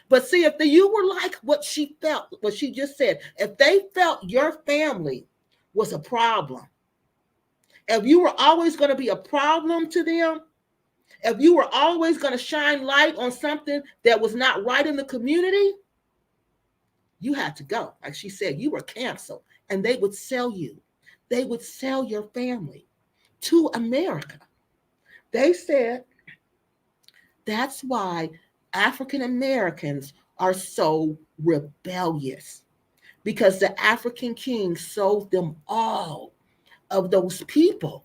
But see, if you were like what she felt, what she just said, if they felt your family was a problem, if you were always going to be a problem to them, if you were always going to shine light on something that was not right in the community, you had to go. Like she said, you were canceled, and they would sell you. They would sell your family to America. They said that's why African Americans are so rebellious, because the African king sold them all of those people,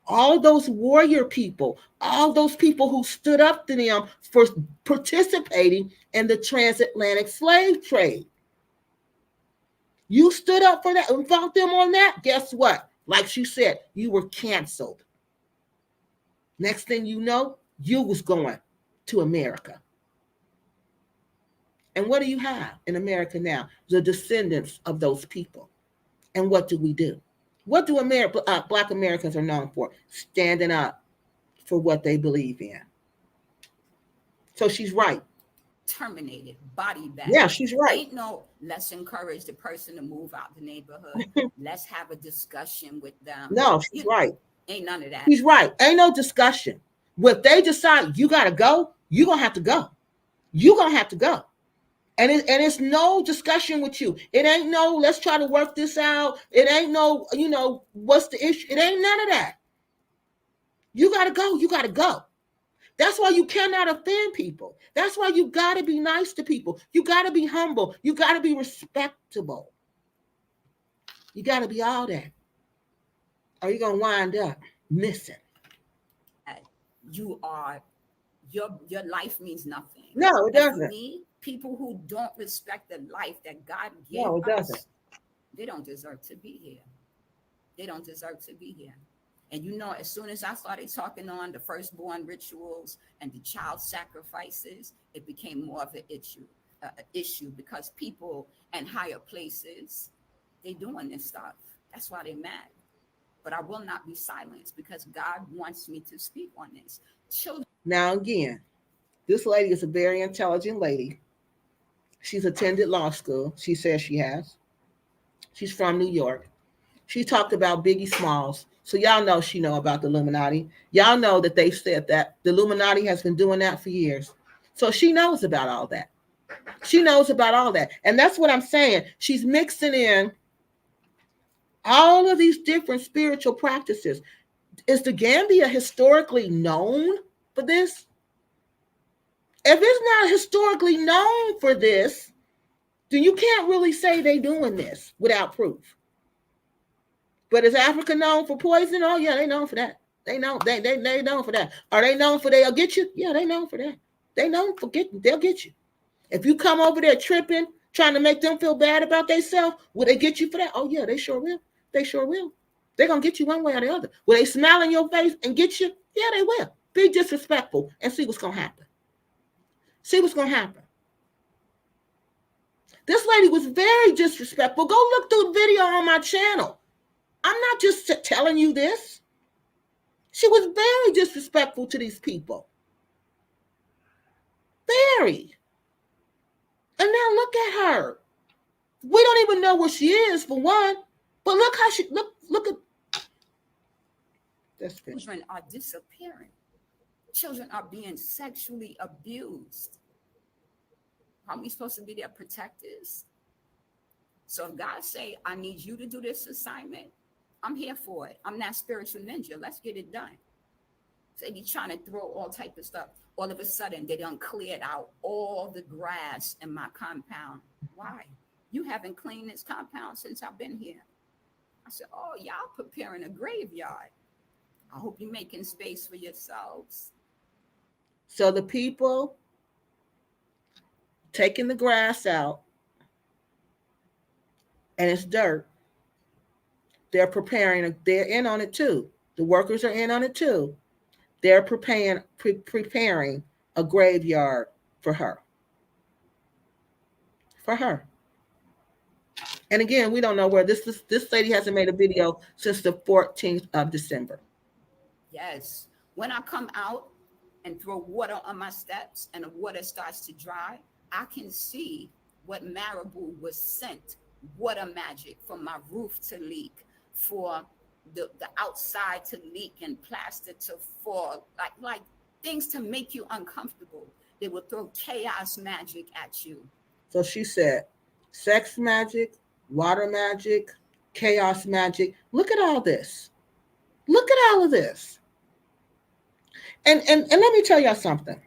all those warrior people, all those people who stood up to them for participating in the transatlantic slave trade. You stood up for that and fought them on that. Guess what? Like she said, you were canceled. Next thing you know, you was going to America. And what do you have in America now? The descendants of those people. And what do we do? What do Black Americans are known for? Standing up for what they believe in. So she's right. Terminated, body bag. Yeah, she's right. Ain't no, let's encourage the person to move out the neighborhood. Let's have a discussion with them. No, she's right. Ain't none of that. She's right. Ain't no discussion. If they decide you got to go, you're going to have to go. You're going to have to go. And it's no discussion with you. It ain't no, let's try to work this out. It ain't no, what's the issue? It ain't none of that. You got to go. You got to go. That's why you cannot offend people. That's why you got to be nice to people. You got to be humble. You got to be respectable. You got to be all that. Or you're going to wind up missing. You are, your life means nothing. No, it And for doesn't. me, people who don't respect the life that God gave No, it doesn't. us, they don't deserve to be here. They don't deserve to be here. And you know, as soon as I started talking on the firstborn rituals and the child sacrifices, it became more of an issue because people in higher places, they doing this stuff. That's why they're mad. But I will not be silenced because God wants me to speak on this. Children. Now, again, this lady is a very intelligent lady. She's attended law school. She says she has. She's from New York. She talked about Biggie Smalls. So y'all know she know about the Illuminati. Y'all know that they said that the Illuminati has been doing that for years. So she knows about all that. She knows about all that. And that's what I'm saying. She's mixing in all of these different spiritual practices. Is the Gambia historically known for this? If it's not historically known for this, then you can't really say they doing this without proof. But is Africa known for poison? Oh yeah, they known for that. They know they known for that. Are they known for they'll get you? Yeah, they known for that. They known for they'll get you. If you come over there tripping, trying to make them feel bad about themselves, will they get you for that? Oh yeah, they sure will. They sure will. They're gonna get you one way or the other. Will they smile in your face and get you? Yeah, they will. Be disrespectful and see what's gonna happen. See what's gonna happen. This lady was very disrespectful. Go look through the video on my channel. I'm not just telling you this. She was very disrespectful to these people. Very. And now look at her. We don't even know where she is, for one. But look how she look at this picture. Children are disappearing. Children are being sexually abused. Are we supposed to be their protectors? So if God say, I need you to do this assignment, I'm here for it. I'm that spiritual ninja. Let's get it done. So they be trying to throw all type of stuff. All of a sudden, they done cleared out all the grass in my compound. Why? You haven't cleaned this compound since I've been here. I said, oh, y'all preparing a graveyard. I hope you're making space for yourselves. So the people taking the grass out, and it's dirt. They're preparing, they're in on it too. The workers are in on it too. They're preparing a graveyard for her. For her. And again, we don't know where this lady hasn't made a video since the 14th of December. Yes. When I come out and throw water on my steps and the water starts to dry, I can see what marabou was sent, water magic for my roof to leak, for the outside to leak and plaster to fall, like things to make you uncomfortable. They will throw chaos magic at you. So she said, sex magic, water magic, chaos magic. Look at all this. Look at all of this. And let me tell y'all something.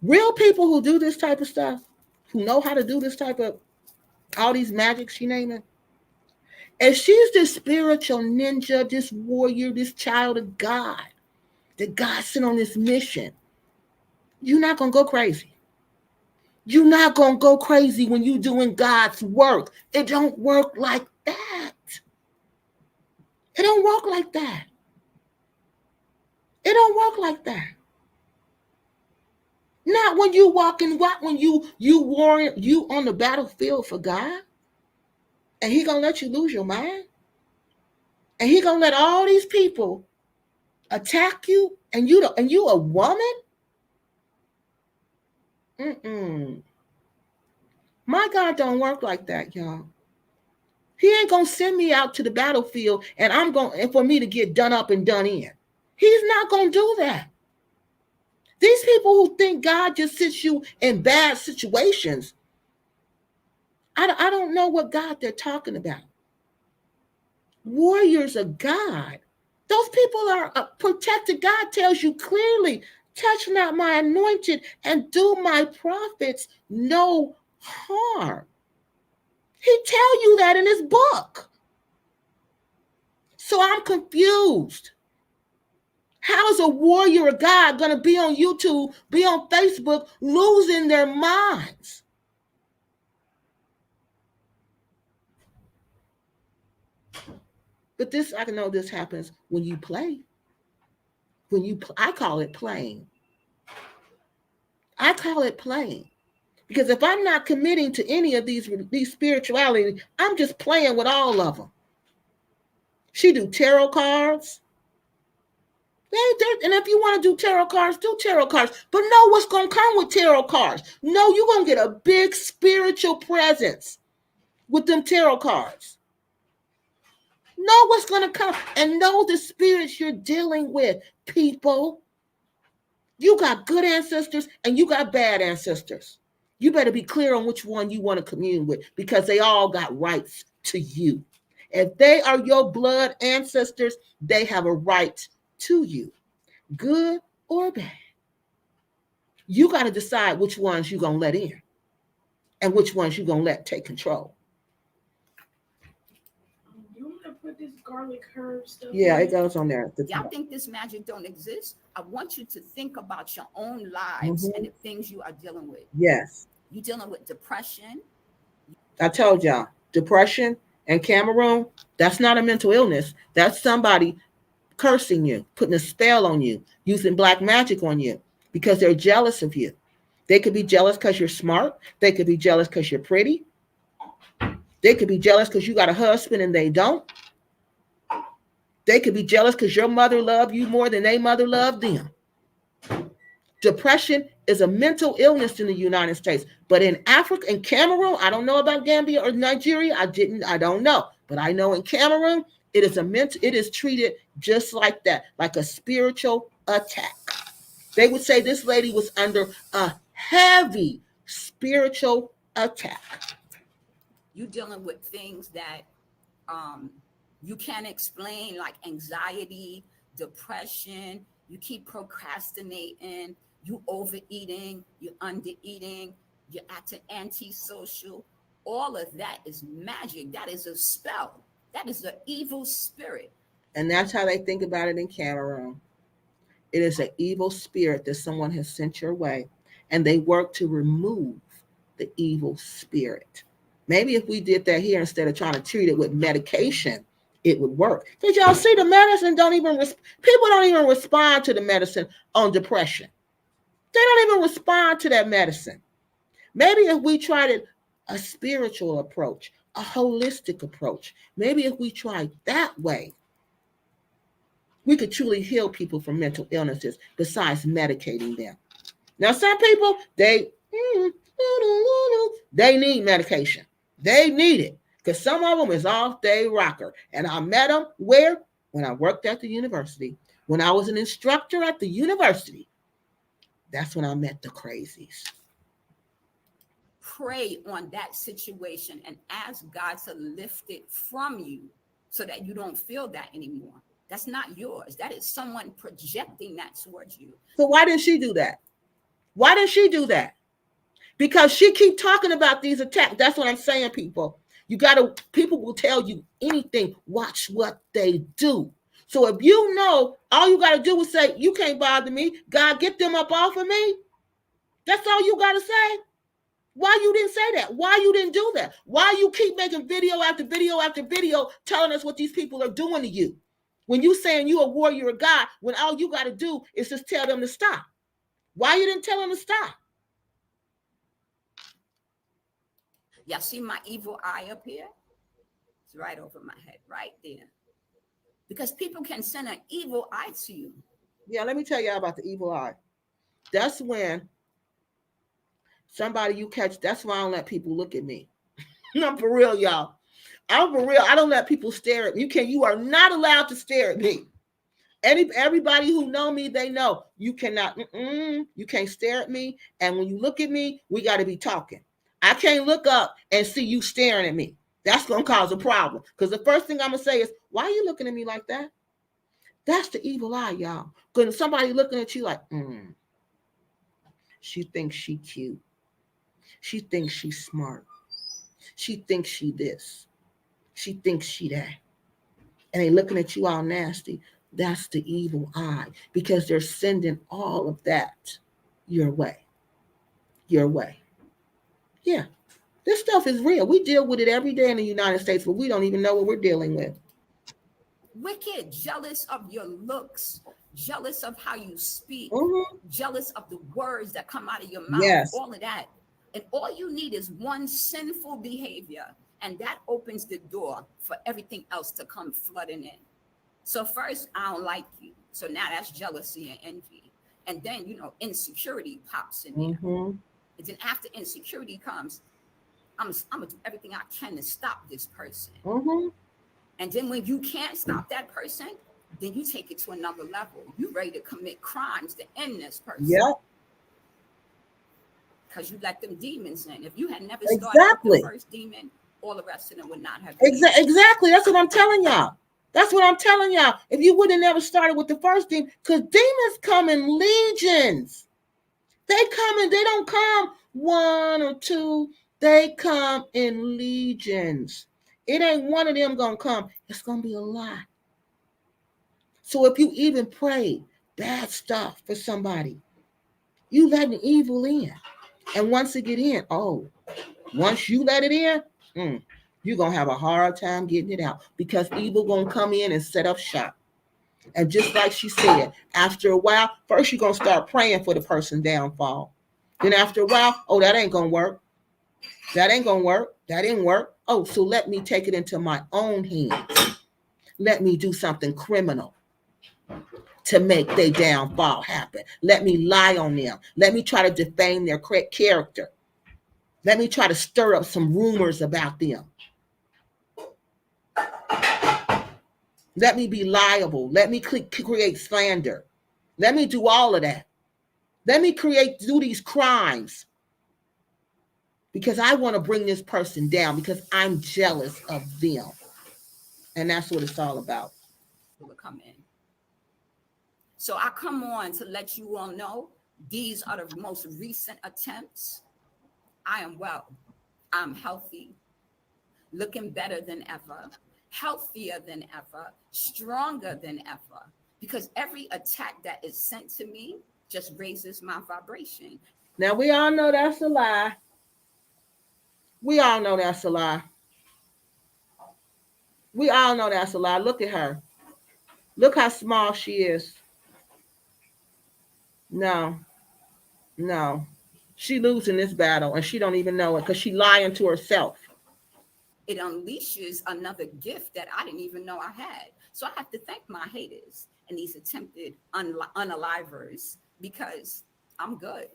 Real people who do this type of stuff, who know how to do this type of, all these magic she naming, if she's this spiritual ninja, this warrior, this child of God, that God sent on this mission, you're not going to go crazy. You're not going to go crazy when you're doing God's work. It don't work like that. It don't work like that. It don't work like that. Not when you walking, when you warring, you on the battlefield for God, and He gonna let you lose your mind, and He gonna let all these people attack you, and you a woman. My God don't work like that, y'all. He ain't gonna send me out to the battlefield, and for me to get done up and done in. He's not gonna do that. These people who think God just sits you in bad situations, I don't know what God they're talking about. Warriors of God. Those people are protected. God tells you clearly, touch not my anointed and do my prophets no harm. He tell you that in his book. So I'm confused. How is a warrior of God going to be on YouTube, be on Facebook, losing their minds? But this, I know this happens when you play. I call it playing. I call it playing. Because if I'm not committing to any of these spirituality, I'm just playing with all of them. She do tarot cards. And if you want to do tarot cards, do tarot cards. But know what's going to come with tarot cards. No, you're going to get a big spiritual presence with them tarot cards. Know what's going to come and know the spirits you're dealing with, people. You got good ancestors and you got bad ancestors. You better be clear on which one you want to commune with because they all got rights to you. If they are your blood ancestors, they have a right to you, good or bad. You got to decide which ones you're going to let in and which ones you're going to let take control. You want to put this garlic herb stuff? Yeah, it goes on there. Y'all think this magic don't exist? I want you to think about your own lives and the things you are dealing with. Yes. You're dealing with depression. I told y'all, depression and Cameroon, that's not a mental illness. That's somebody cursing you, putting a spell on you, using black magic on you because they're jealous of you. They could be jealous because you're smart. They could be jealous because you're pretty. They could be jealous because you got a husband and they don't. They could be jealous because your mother loved you more than their mother loved them. Depression is a mental illness in the United States. But in Africa and Cameroon, I don't know about Gambia or Nigeria. I don't know. But I know in Cameroon, it is treated just like that, like a spiritual attack. They would say this lady was under a heavy spiritual attack. You're dealing with things that you can't explain, like anxiety, depression. You keep procrastinating. You overeating. You're undereating. You're acting antisocial. All of that is magic. That is a spell. That is an evil spirit. And that's how they think about it in Cameroon. It is an evil spirit that someone has sent your way, and they work to remove the evil spirit. Maybe if we did that here instead of trying to treat it with medication, it would work. Did y'all see the medicine people don't even respond to the medicine on depression. They don't even respond to that medicine. Maybe if we tried a spiritual approach, a holistic approach, maybe if we tried that way, we could truly heal people from mental illnesses besides medicating them. Now, some people, they need medication. They need it because some of them is off their rocker. And I met them where? When I worked at the university. When I was an instructor at the university. That's when I met the crazies. Pray on that situation and ask God to lift it from you so that you don't feel that anymore. That's not yours. That is someone projecting that towards you. So why didn't she do that? Why didn't she do that? Because she keep talking about these attacks. That's what I'm saying, people. People will tell you anything. Watch what they do. So if you know, all you got to do is say, you can't bother me. God, get them up off of me. That's all you got to say. Why you didn't say that? Why you didn't do that? Why you keep making video after video after video telling us what these people are doing to you? When you saying you a warrior of God, when all you got to do is just tell them to stop. Why you didn't tell them to stop? Y'all see my evil eye up here? It's right over my head, right there. Because people can send an evil eye to you. Yeah, let me tell y'all about the evil eye. That's when somebody you catch, that's why I don't let people look at me. I'm for real, y'all. I'm for real. I don't let people stare at me. You are not allowed to stare at me. Everybody who know me, they know you cannot, you can't stare at me. And when you look at me, we got to be talking. I can't look up and see you staring at me. That's going to cause a problem. Because the first thing I'm going to say is, why are you looking at me like that? That's the evil eye, y'all. Because somebody looking at you like, she thinks she cute. She thinks she's smart. She thinks she this. She thinks she that. And they looking at you all nasty. That's the evil eye, because they're sending all of that your way. Your way. Yeah. This stuff is real. We deal with it every day in the United States, but we don't even know what we're dealing with. Wicked, jealous of your looks, jealous of how you speak, jealous of the words that come out of your mouth, Yes. all of that. And all you need is one sinful behavior, and that opens the door for everything else to come flooding in. So first, I don't like you. So now that's jealousy and envy. And then, insecurity pops in there. And then after insecurity comes, I'm going to do everything I can to stop this person. And then when you can't stop that person, then you take it to another level. You ready to commit crimes to end this person. Yeah. Because you let them demons in. If you had never started with the first demon, all the rest of them would not have. Exactly. That's what I'm telling y'all. That's what I'm telling y'all. If you would have never started with the first demon, because demons come in legions. They come in, they don't come one or two. They come in legions. It ain't one of them gonna come. It's gonna be a lot. So if you even pray bad stuff for somebody, you letting evil in. And once it get in, once you let it in, you're gonna have a hard time getting it out, because evil gonna come in and set up shop. And just like she said, after a while, first you're gonna start praying for the person's downfall. Then after a while, that ain't gonna work. That ain't gonna work. That didn't work. So let me take it into my own hands. Let me do something criminal to make their downfall happen. Let me lie on them. Let me try to defame their character. Let me try to stir up some rumors about them. Let me be liable. Let me create slander. Let me do all of that. Let me do these crimes, because I want to bring this person down, because I'm jealous of them. And that's what it's all about. Will come in. So I come on to let you all know these are the most recent attempts. I am well. I'm healthy, looking better than ever, healthier than ever, stronger than ever, because every attack that is sent to me just raises my vibration. Now, we all know that's a lie. We all know that's a lie. We all know that's a lie. Look at her. Look how small she is. No. She losing this battle, and she don't even know it, because she lying to herself. It unleashes another gift that I didn't even know I had. So I have to thank my haters and these attempted unalivers, because I'm good.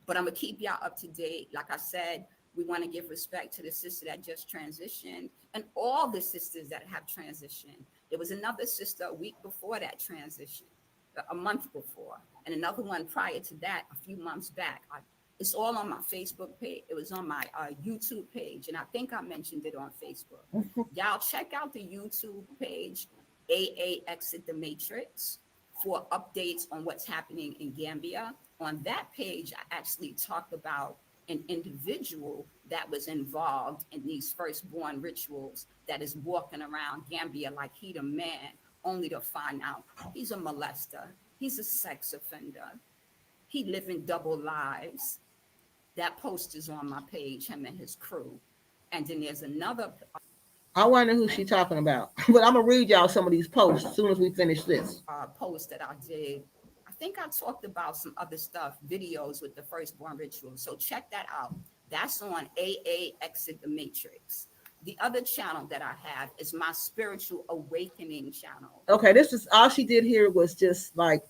But I'm going to keep y'all up to date. Like I said, we want to give respect to the sister that just transitioned and all the sisters that have transitioned. There was another sister a week before that transition, a month before, and another one prior to that, a few months back. It's all on my Facebook page. It was on my YouTube page, and I think I mentioned it on Facebook. Y'all check out the YouTube page, AA Exit the Matrix, for updates on what's happening in Gambia. On that page, I actually talked about an individual that was involved in these firstborn rituals that is walking around Gambia like he the man, only to find out he's a molester. He's a sex offender. He living double lives. That post is on my page, him and his crew. And then there's another. I wonder who she's talking about. But I'm going to read y'all some of these posts as soon as we finish this. Post that I did. I think I talked about some other stuff, videos with the firstborn ritual. So check that out. That's on AA Exit the Matrix. The other channel that I have is my Spiritual Awakening channel. Okay, this is all she did here was just like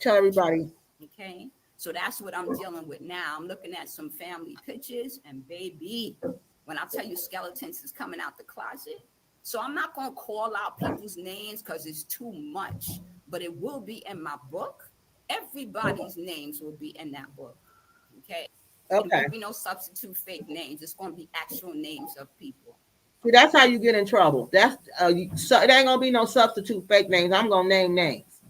tell everybody. Okay, so that's what I'm dealing with now. I'm looking at some family pictures, and baby, when I tell you skeletons is coming out the closet. So I'm not going to call out people's names because it's too much, but it will be in my book. Everybody's names will be in that book. Okay. There won't be no substitute fake names. It's going to be actual names of people. See, that's how you get in trouble. That's so it ain't gonna be no substitute fake names. I'm gonna name names.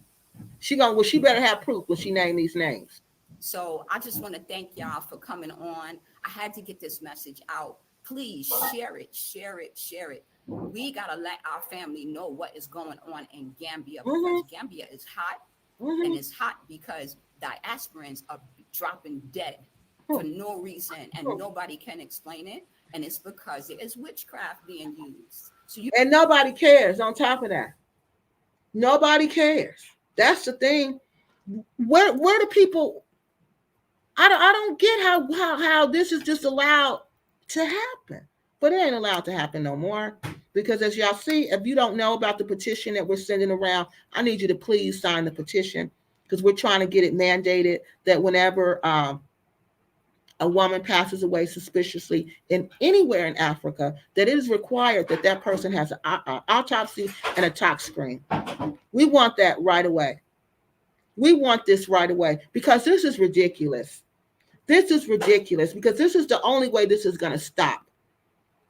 She better have proof when she name these names. So I just want to thank y'all for coming on. I had to get this message out. Please share it, share it, share it. We got to let our family know what is going on in Gambia, because Gambia is hot, and it's hot because diasporans are dropping dead for no reason, and nobody can explain it. And it's because there is witchcraft being used. So and nobody cares. On top of that, nobody cares. That's the thing. Where do people? I don't get how this is just allowed to happen. But it ain't allowed to happen no more. Because as y'all see, if you don't know about the petition that we're sending around, I need you to please sign the petition, because we're trying to get it mandated that whenever a woman passes away suspiciously in anywhere in Africa, that it is required that that person has an autopsy and a tox screen. We want that right away. We want this right away, because this is ridiculous. This is ridiculous, because this is the only way this is going to stop.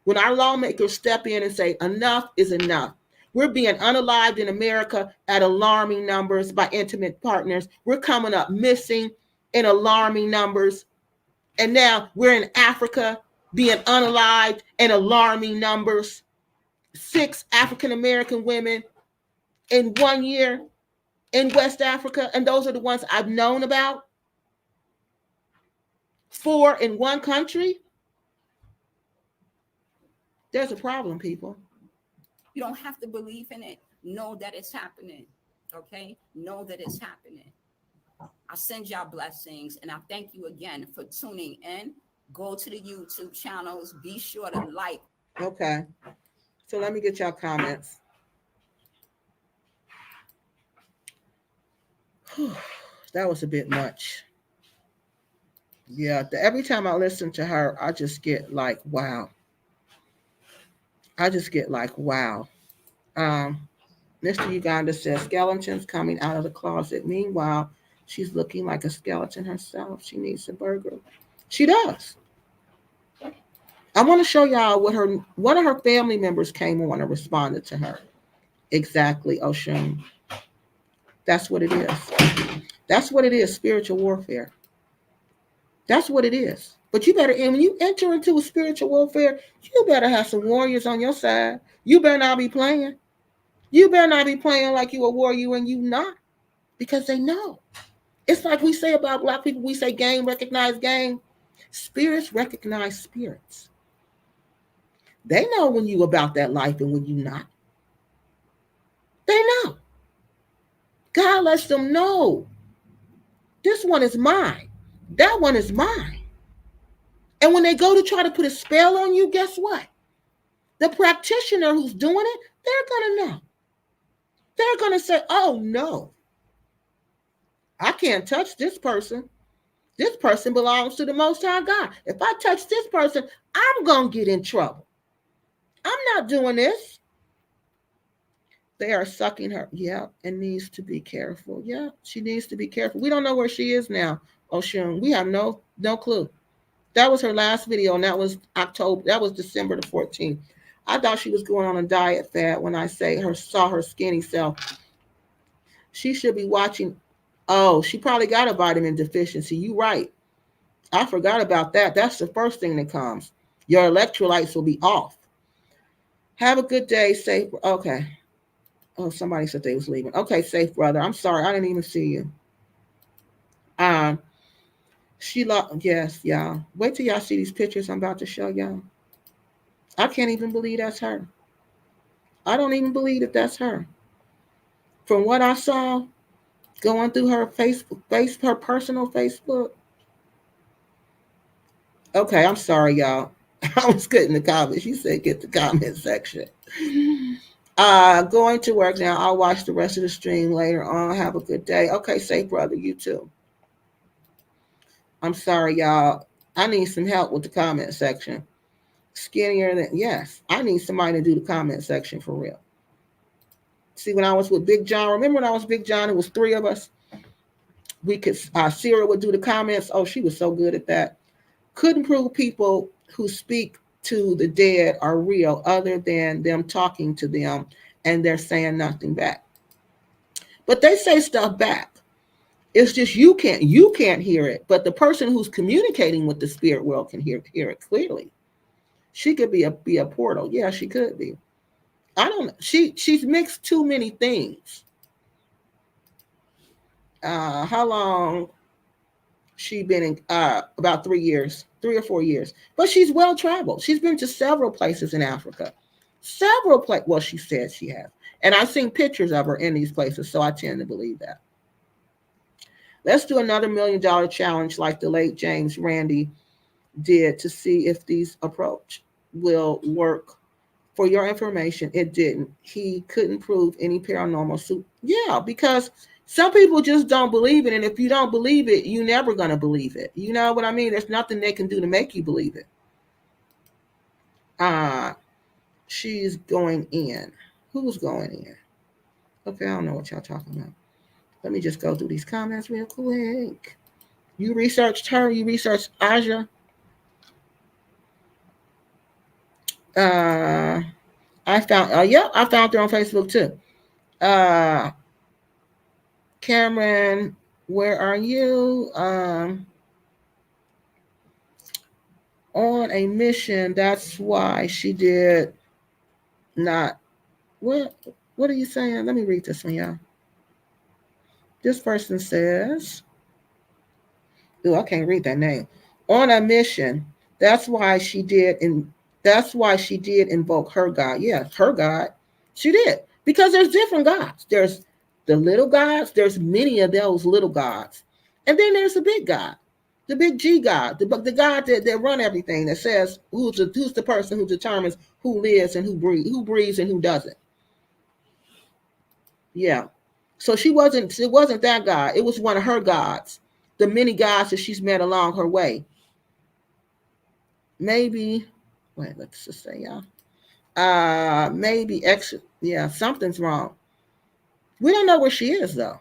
When our lawmakers step in and say enough is enough. We're being unalived in America at alarming numbers by intimate partners. We're coming up missing in alarming numbers. And now we're in Africa being unalived in alarming numbers. 6 African-American women in 1 year in West Africa. And those are the ones I've known about. 4 in one country. There's a problem, people. You don't have to believe in it. Know that it's happening. Okay? Know that it's happening. I send y'all blessings, and I thank you again for tuning in. Go to the YouTube channels. Be sure to like. Okay. So let me get y'all comments. That was a bit much. Yeah, every time I listen to her, I just get like, wow. I just get like, wow. Mr. Uganda says skeletons coming out of the closet. Meanwhile, she's looking like a skeleton herself. She needs a burger. She does. I want to show y'all what one of her family members came on and responded to her. Exactly, Oshun. That's what it is. That's what it is, spiritual warfare. That's what it is. But you better, and when you enter into a spiritual warfare, you better have some warriors on your side. You better not be playing. You better not be playing like you a warrior and you not. Because they know. It's like we say about Black people, we say game recognize game. Spirits recognize spirits. They know when you about that life and when you not. They know. God lets them know. This one is mine. That one is mine. And when they go to try to put a spell on you, guess what? The practitioner who's doing it, they're going to know. They're going to say, oh, no. I can't touch this person. This person belongs to the Most High God. If I touch this person, I'm going to get in trouble. I'm not doing this. They are sucking her. Yeah, and needs to be careful. Yeah, she needs to be careful. We don't know where she is now, Oshun. We have no clue. That was her last video, and that was December the 14th. I thought she was going on a diet fad when I saw her skinny self. She should be watching. Oh, she probably got a vitamin deficiency. You right. I forgot about that. That's the first thing that comes. Your electrolytes will be off. Have a good day. Safe. Okay. Oh, somebody said they was leaving. Okay, safe brother. I'm sorry. I didn't even see you. Yes, y'all. Wait till y'all see these pictures I'm about to show y'all. I can't even believe that's her. I don't even believe that that's her. From what I saw, going through her her personal Facebook. Okay, I'm sorry, y'all. I was getting the comments. She said get the comment section. Going to work now. I'll watch the rest of the stream later on. Have a good day. Okay, safe brother. You too. I'm sorry, y'all. I need some help with the comment section. Skinnier than, yes. I need somebody to do the comment section for real. See, when I was with Big John, remember when I was Big John, it was 3 of us. We could, Sarah would do the comments. Oh, she was so good at that. Couldn't prove people who speak to the dead are real other than them talking to them and they're saying nothing back. But they say stuff back. It's just you can't hear it, but the person who's communicating with the spirit world can hear it clearly. She could be a portal. Yeah, she could be. I don't know. She's mixed too many things. How long she been in? About 3 years, 3 or 4 years. But she's well traveled. She's been to several places in Africa. Several places. Well, she said she has. And I've seen pictures of her in these places, so I tend to believe that. Let's do another $1 million challenge like the late James Randi did to see if these approach will work. For your information, it didn't. He couldn't prove any paranormal suit. Yeah, because some people just don't believe it. And if you don't believe it, you're never going to believe it. You know what I mean? There's nothing they can do to make you believe it. She's going in. Who's going in? Okay, I don't know what y'all talking about. Let me just go through these comments real quick. You researched her. You researched Aja. I found I found her on Facebook too. Cameron, where are you? On a mission. That's why she did not. What are you saying? Let me read this one, y'all. This person says, "Oh, I can't read that name." On a mission. That's why she did invoke her God. Yes, her God. She did. Because there's different gods. There's the little gods. There's many of those little gods. And then there's the big God. The big G God. The God that run everything, that says who's the person who determines who lives and who breathes and who doesn't. Yeah. So it wasn't that God. It was one of her gods. The many gods that she's met along her way. Maybe, wait, let's just say, y'all. Maybe extra. Yeah, something's wrong. We don't know where she is, though.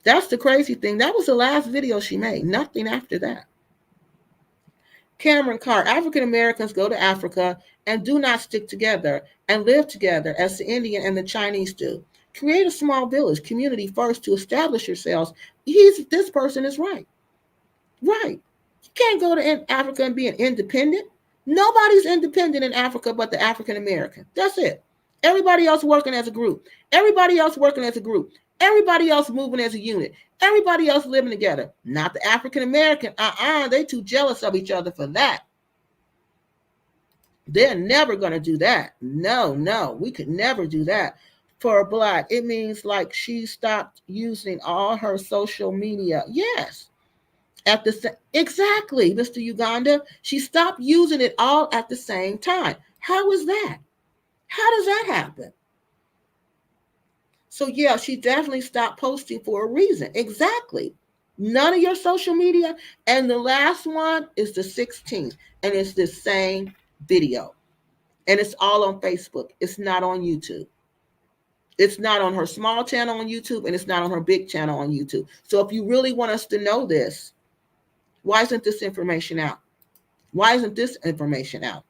That's the crazy thing. That was the last video she made. Nothing after that. Cameron Carr, African Americans go to Africa and do not stick together and live together as the Indian and the Chinese do. Create a small village, community first to establish yourselves. This person is right. Right. You can't go to Africa and be an independent. Nobody's independent in Africa but the African American. That's it. Everybody else working as a group. Everybody else working as a group. Everybody else moving as a unit. Everybody else living together. Not the African American. They too jealous of each other for that. They're never going to do that. No, we could never do that. For a Black, it means like she stopped using all her social media. Yes. Exactly, Mr. Uganda. She stopped using it all at the same time. How is that? How does that happen? So yeah, she definitely stopped posting for a reason. Exactly. None of your social media. And the last one is the 16th. And it's the same video. And it's all on Facebook. It's not on YouTube. It's not on her small channel on YouTube. And it's not on her big channel on YouTube. So if you really want us to know this, why isn't this information out? Why isn't this information out?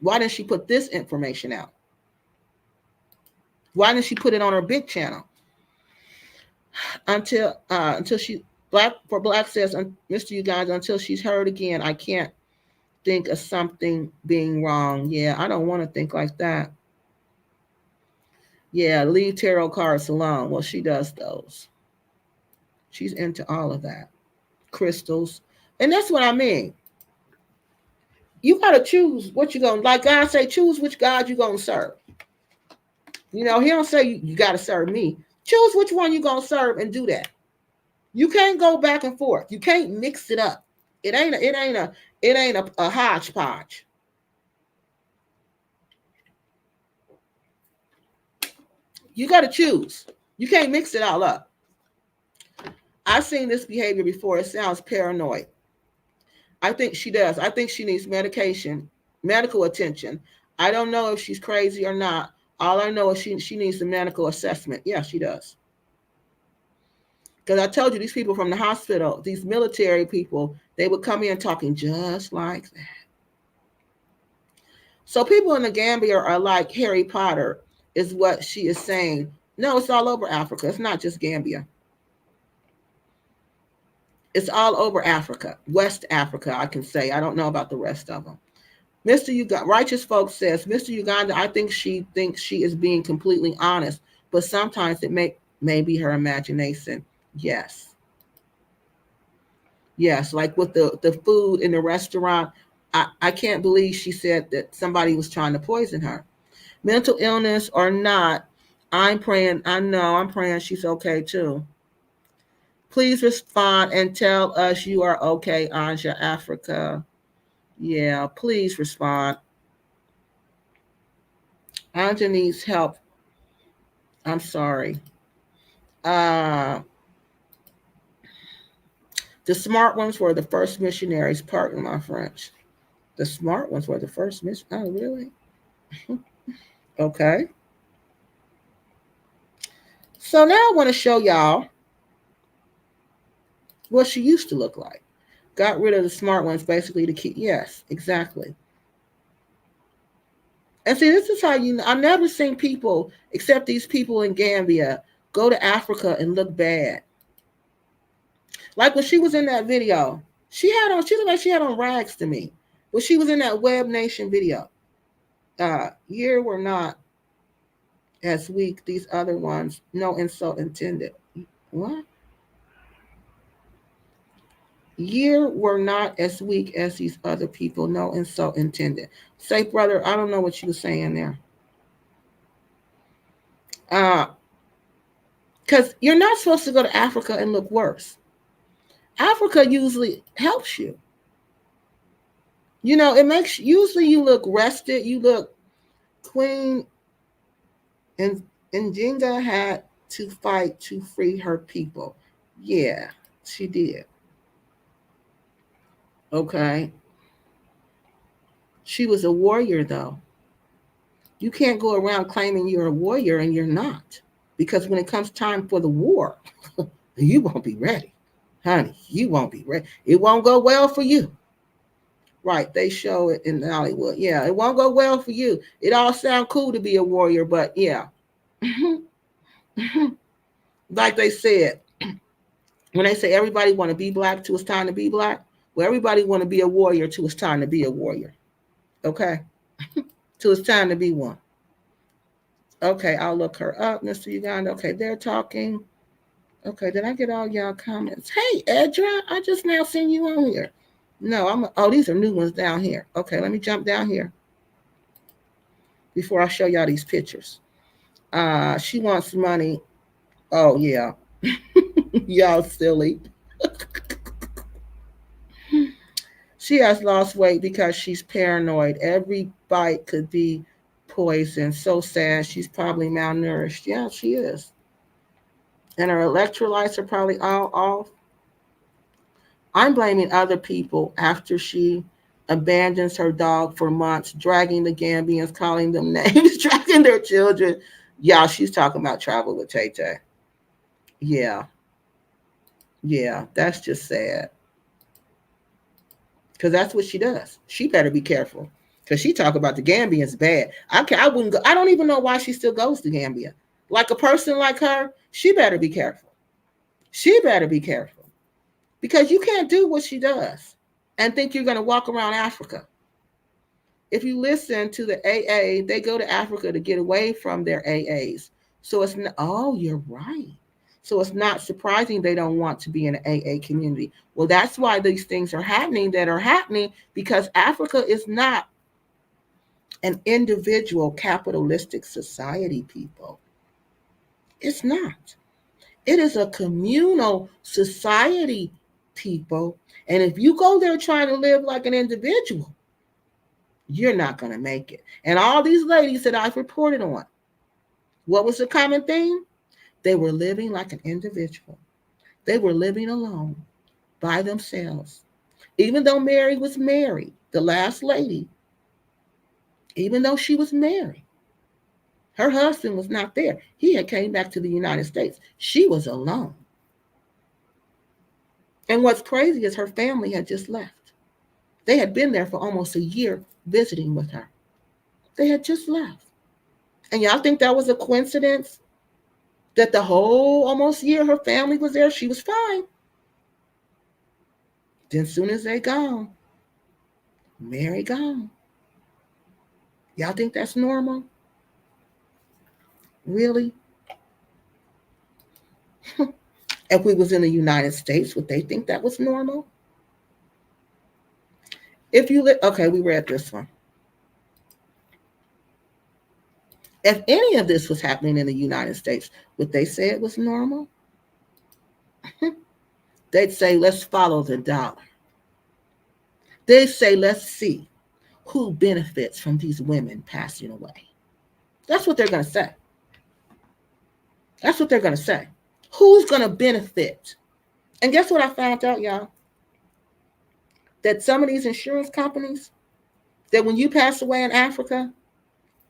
Why didn't she put this information out? Why didn't she put it on her big channel? Until she Black says, Mr. Uganda, until she's heard again, I can't think of something being wrong. Yeah, I don't want to think like that. Yeah, leave tarot cards alone. Well, she does those. She's into all of that. Crystals. And that's what I mean. You got to choose what you're going to, like God say, choose which God you're going to serve. You know, he don't say you got to serve me. Choose which one you're going to serve and do that. You can't go back and forth. You can't mix it up. It ain't a hodgepodge. You got to choose. You can't mix it all up. I've seen this behavior before. It sounds paranoid. I think she does. I think she needs medical attention. I don't know if she's crazy or not. All I know is she needs the medical assessment. Yeah, she does. Because I told you, these people from the hospital, these military people, they would come in talking just like that. So people in the Gambia are like Harry Potter, is what she is saying. No, it's all over Africa. It's not just Gambia. It's all over Africa, West Africa, I can say. I don't know about the rest of them. Mr. Uganda, Righteous Folks says, Mr. Uganda, I think she thinks she is being completely honest, but sometimes it may be her imagination. Yes. Yes, like with the food in the restaurant, I can't believe she said that somebody was trying to poison her. Mental illness or not, I'm praying, I'm praying she's okay too. Please respond and tell us you are okay, Anja Africa. Yeah, please respond. Anja needs help. I'm sorry. Uh, the smart ones were the first missionaries, pardon my French. The smart ones were the first missionaries. Oh, really? Okay. So now I want to show y'all what she used to look like. Got rid of the smart ones basically to keep, yes, exactly. And see, this is how I've never seen people, except these people in Gambia, go to Africa and look bad. Like when she was in that video, she looked like she had on rags to me. When she was in that Web Nation video. Year were not as weak, these other ones, no insult intended. What? Year were not as weak as these other people, no insult intended. Say, brother, I don't know what you were saying there. Because you're not supposed to go to Africa and look worse. Africa usually helps you. It makes, usually you look rested, you look Queen and Njinga had to fight to free her people. Yeah, she did. Okay. She was a warrior, though. You can't go around claiming you're a warrior and you're not. Because when it comes time for the war, you won't be ready. Honey, you won't be ready. It won't go well for you. Right, they show it in Hollywood. Yeah, it won't go well for you. It all sounds cool to be a warrior, but yeah. Like they said, when they say everybody want to be black till it's time to be black, well, everybody want to be a warrior till it's time to be a warrior. Okay? Till it's time to be one. Okay, I'll look her up, Mr. Uganda. Okay, they're talking. Okay, did I get all y'all comments? Hey, Edra, I just now seen you on here. No, these are new ones down here. Okay, let me jump down here before I show y'all these pictures. She wants money. Oh, yeah. Y'all silly. She has lost weight because she's paranoid. Every bite could be poison. So sad. She's probably malnourished. Yeah, she is. And her electrolytes are probably all off. I'm blaming other people after she abandons her dog for months, dragging the Gambians, calling them names, dragging their children. Yeah, she's talking about travel with Tay Tay. Yeah. Yeah, that's just sad. Because that's what she does. She better be careful. Because she talk about the Gambians bad. I wouldn't go. I don't even know why she still goes to Gambia. Like a person like her, she better be careful. She better be careful. Because you can't do what she does and think you're going to walk around Africa. If you listen to the AA, they go to Africa to get away from their AAs. So it's not, oh, you're right. So it's not surprising they don't want to be in an AA community. Well, that's why these things are happening because Africa is not an individual capitalistic society, people. It's not. It is a communal society, people. And if you go there trying to live like an individual, you're not going to make it. And all these ladies that I've reported on, what was the common theme? They were living like an individual. They were living alone by themselves. Even though Mary was married, the last lady, even though she was married, her husband was not there. He had came back to the United States. She was alone. And what's crazy is her family had just left. They had been there for almost a year visiting with her. They had just left. And y'all think that was a coincidence? that the whole almost year her family was there, she was fine. Then soon as they gone, Mary gone. Y'all think that's normal? Really? If we was in the United States, would they think that was normal? If you okay, we read this one. If any of this was happening in the United States, would they say it was normal? They'd say, let's follow the dollar. They'd say, let's see who benefits from these women passing away. That's what they're going to say. That's what they're going to say. Who's going to benefit? And guess what I found out, y'all? That some of these insurance companies, that when you pass away in Africa,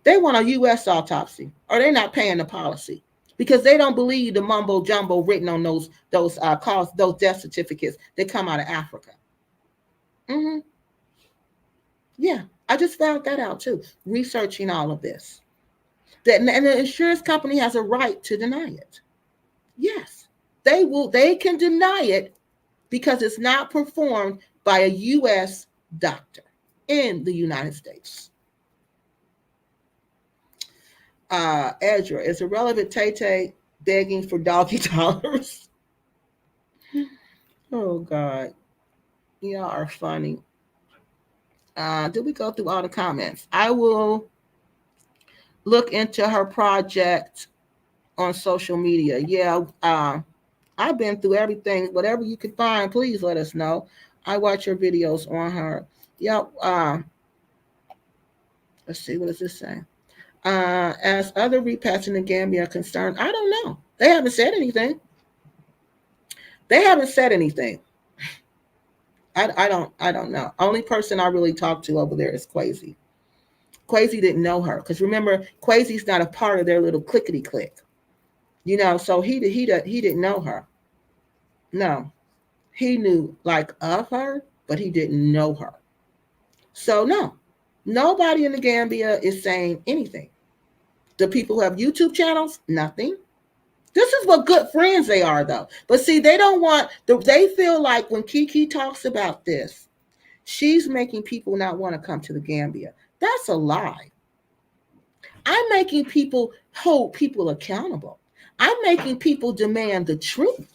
they want a U.S. autopsy, or they're not paying the policy because they don't believe the mumbo jumbo written on those death certificates that come out of Africa. Mm-hmm. Yeah, I just found that out too, researching all of this. And the insurance company has a right to deny it. Yes, they can deny it because it's not performed by a U.S. doctor in the United States. Edra, is irrelevant Tay begging for doggy dollars? Oh God, y'all are funny. Did we go through all the comments? I will look into her project on social media. Yeah, I've been through everything. Whatever you can find, please let us know. I watch your videos on her. Yep. Let's see, what does this say? As other repats in the Gambia are concerned, I don't know. They haven't said anything. They haven't said anything. I don't know. Only person I really talked to over there is Quasi. Quasi didn't know her because remember, Quasi's not a part of their little clickety click, you know. So he didn't know her. No, he knew like of her, but he didn't know her. So no, nobody in the Gambia is saying anything. The people who have YouTube channels, nothing. This is what good friends they are, though. But see, they don't want, they feel like when Kiki talks about this, she's making people not want to come to the Gambia. That's a lie. I'm making people hold people accountable. I'm making people demand the truth.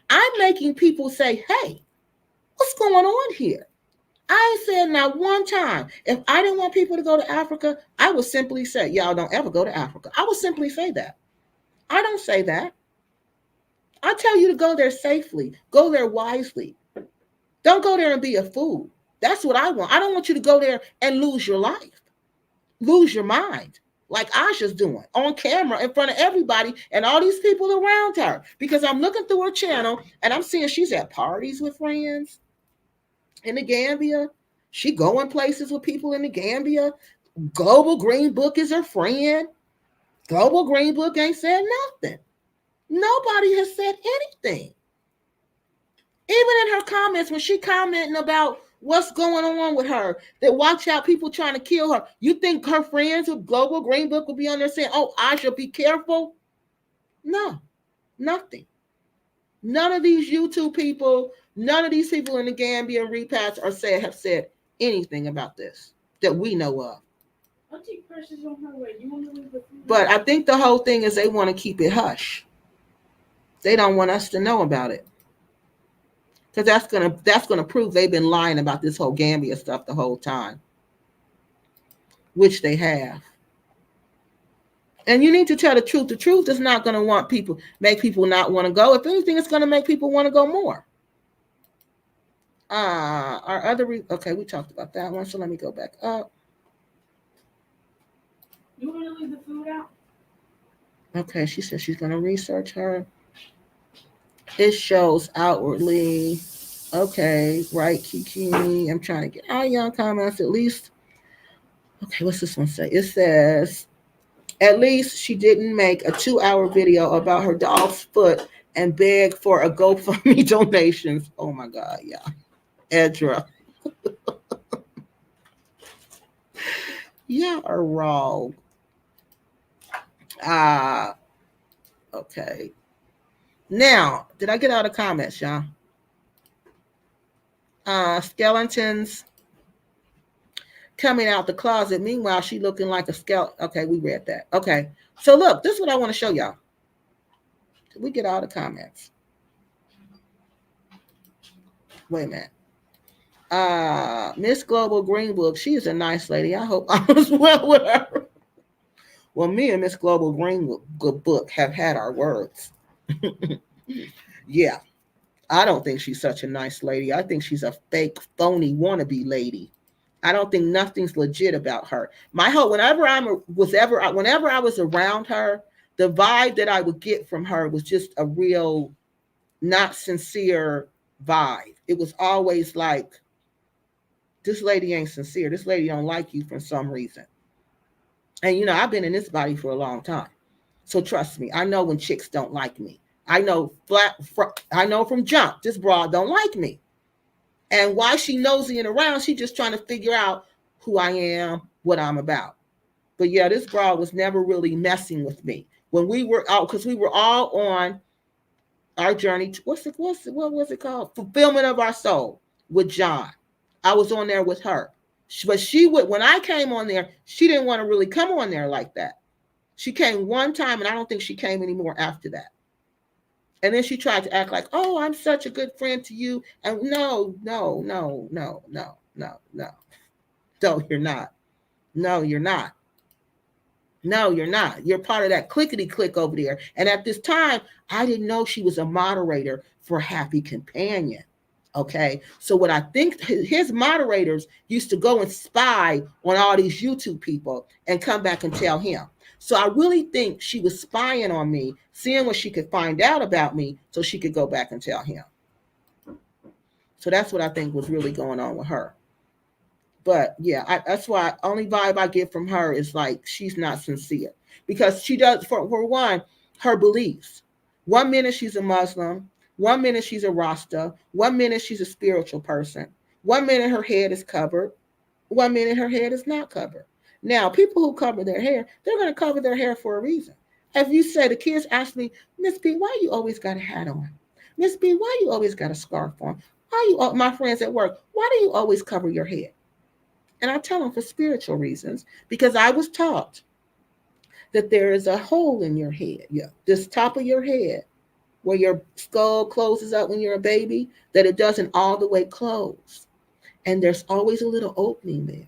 I'm making people say, hey, what's going on here? I said not one time, if I didn't want people to go to Africa, I would simply say, y'all don't ever go to Africa. I would simply say that. I don't say that. I tell you to go there safely. Go there wisely. Don't go there and be a fool. That's what I want. I don't want you to go there and lose your life, lose your mind, like Asha's doing on camera in front of everybody and all these people around her. Because I'm looking through her channel and I'm seeing she's at parties with friends in the Gambia. She going places with people in the Gambia. Global Green Book is her friend. Global Green Book ain't said nothing. Nobody has said anything. Even in her comments, when she commenting about what's going on with her, that watch out, people trying to kill her. You think her friends with Global Green Book will be on there saying, oh, I should be careful? No, nothing. None of these YouTube people, none of these people in the Gambia repats have said anything about this that we know of. Auntie Precious on her way. You want to leave the food? But I think the whole thing is they want to keep it hush. They don't want us to know about it. Because that's gonna prove they've been lying about this whole Gambia stuff the whole time. Which they have. And you need to tell the truth. The truth is not gonna make people not want to go. If anything, it's gonna make people want to go more. Okay, we talked about that one, so let me go back up. You want to leave the food out? Okay, she said she's gonna research her. It shows outwardly. Okay, right, Kiki. I'm trying to get all y'all comments at least. Okay, what's this one say? It says, at least she didn't make a 2-hour video about her dog's foot and beg for a GoFundMe donations. Oh my God, yeah. Edra. Yeah, are wrong. Okay. Now, did I get all the comments, y'all? Skeletons coming out the closet. Meanwhile, she looking like a skeleton. Okay, we read that. Okay. So look, this is what I want to show y'all. Did we get all the comments? Wait a minute. Miss Global Green Book, she is a nice lady. I hope I was well with her. Well, me and Miss Global Green Book have had our words. Yeah, I don't think she's such a nice lady. I think she's a fake, phony, wannabe lady. I don't think nothing's legit about her. My hope, whenever I was around her, the vibe that I would get from her was just a real, not sincere vibe. It was always like, this lady ain't sincere. This lady don't like you for some reason. And you know, I've been in this body for a long time, so trust me, I know when chicks don't like me. I know I know from jump, this broad don't like me. And why she nosying around, she just trying to figure out who I am, what I'm about. But yeah, this broad was never really messing with me. When we were out, because we were all on our journey to, what was it called? Fulfillment of Our Soul with John. I was on there with her. But she would, when I came on there, she didn't want to really come on there like that. She came one time, and I don't think she came anymore after that. And then she tried to act like, oh, I'm such a good friend to you. And no, you're not. No, you're not. No, you're not. You're part of that clickety click over there. And at this time, I didn't know she was a moderator for Happy Companion. Okay. So what I think his moderators used to go and spy on all these YouTube people and come back and tell him. So I really think she was spying on me, seeing what she could find out about me so she could go back and tell him. So that's what I think was really going on with her. But yeah, that's why only vibe I get from her is like she's not sincere, because she does, for one, her beliefs. 1 minute she's a Muslim, 1 minute she's a Rasta, 1 minute she's a spiritual person, 1 minute her head is covered, 1 minute her head is not covered. Now, people who cover their hair, they're going to cover their hair for a reason. If you say, the kids ask me, Miss B, why you always got a hat on? Miss B, why you always got a scarf on? My friends at work, why do you always cover your head? And I tell them for spiritual reasons, because I was taught that there is a hole in your head, this top of your head, where your skull closes up when you're a baby, that it doesn't all the way close. And there's always a little opening there.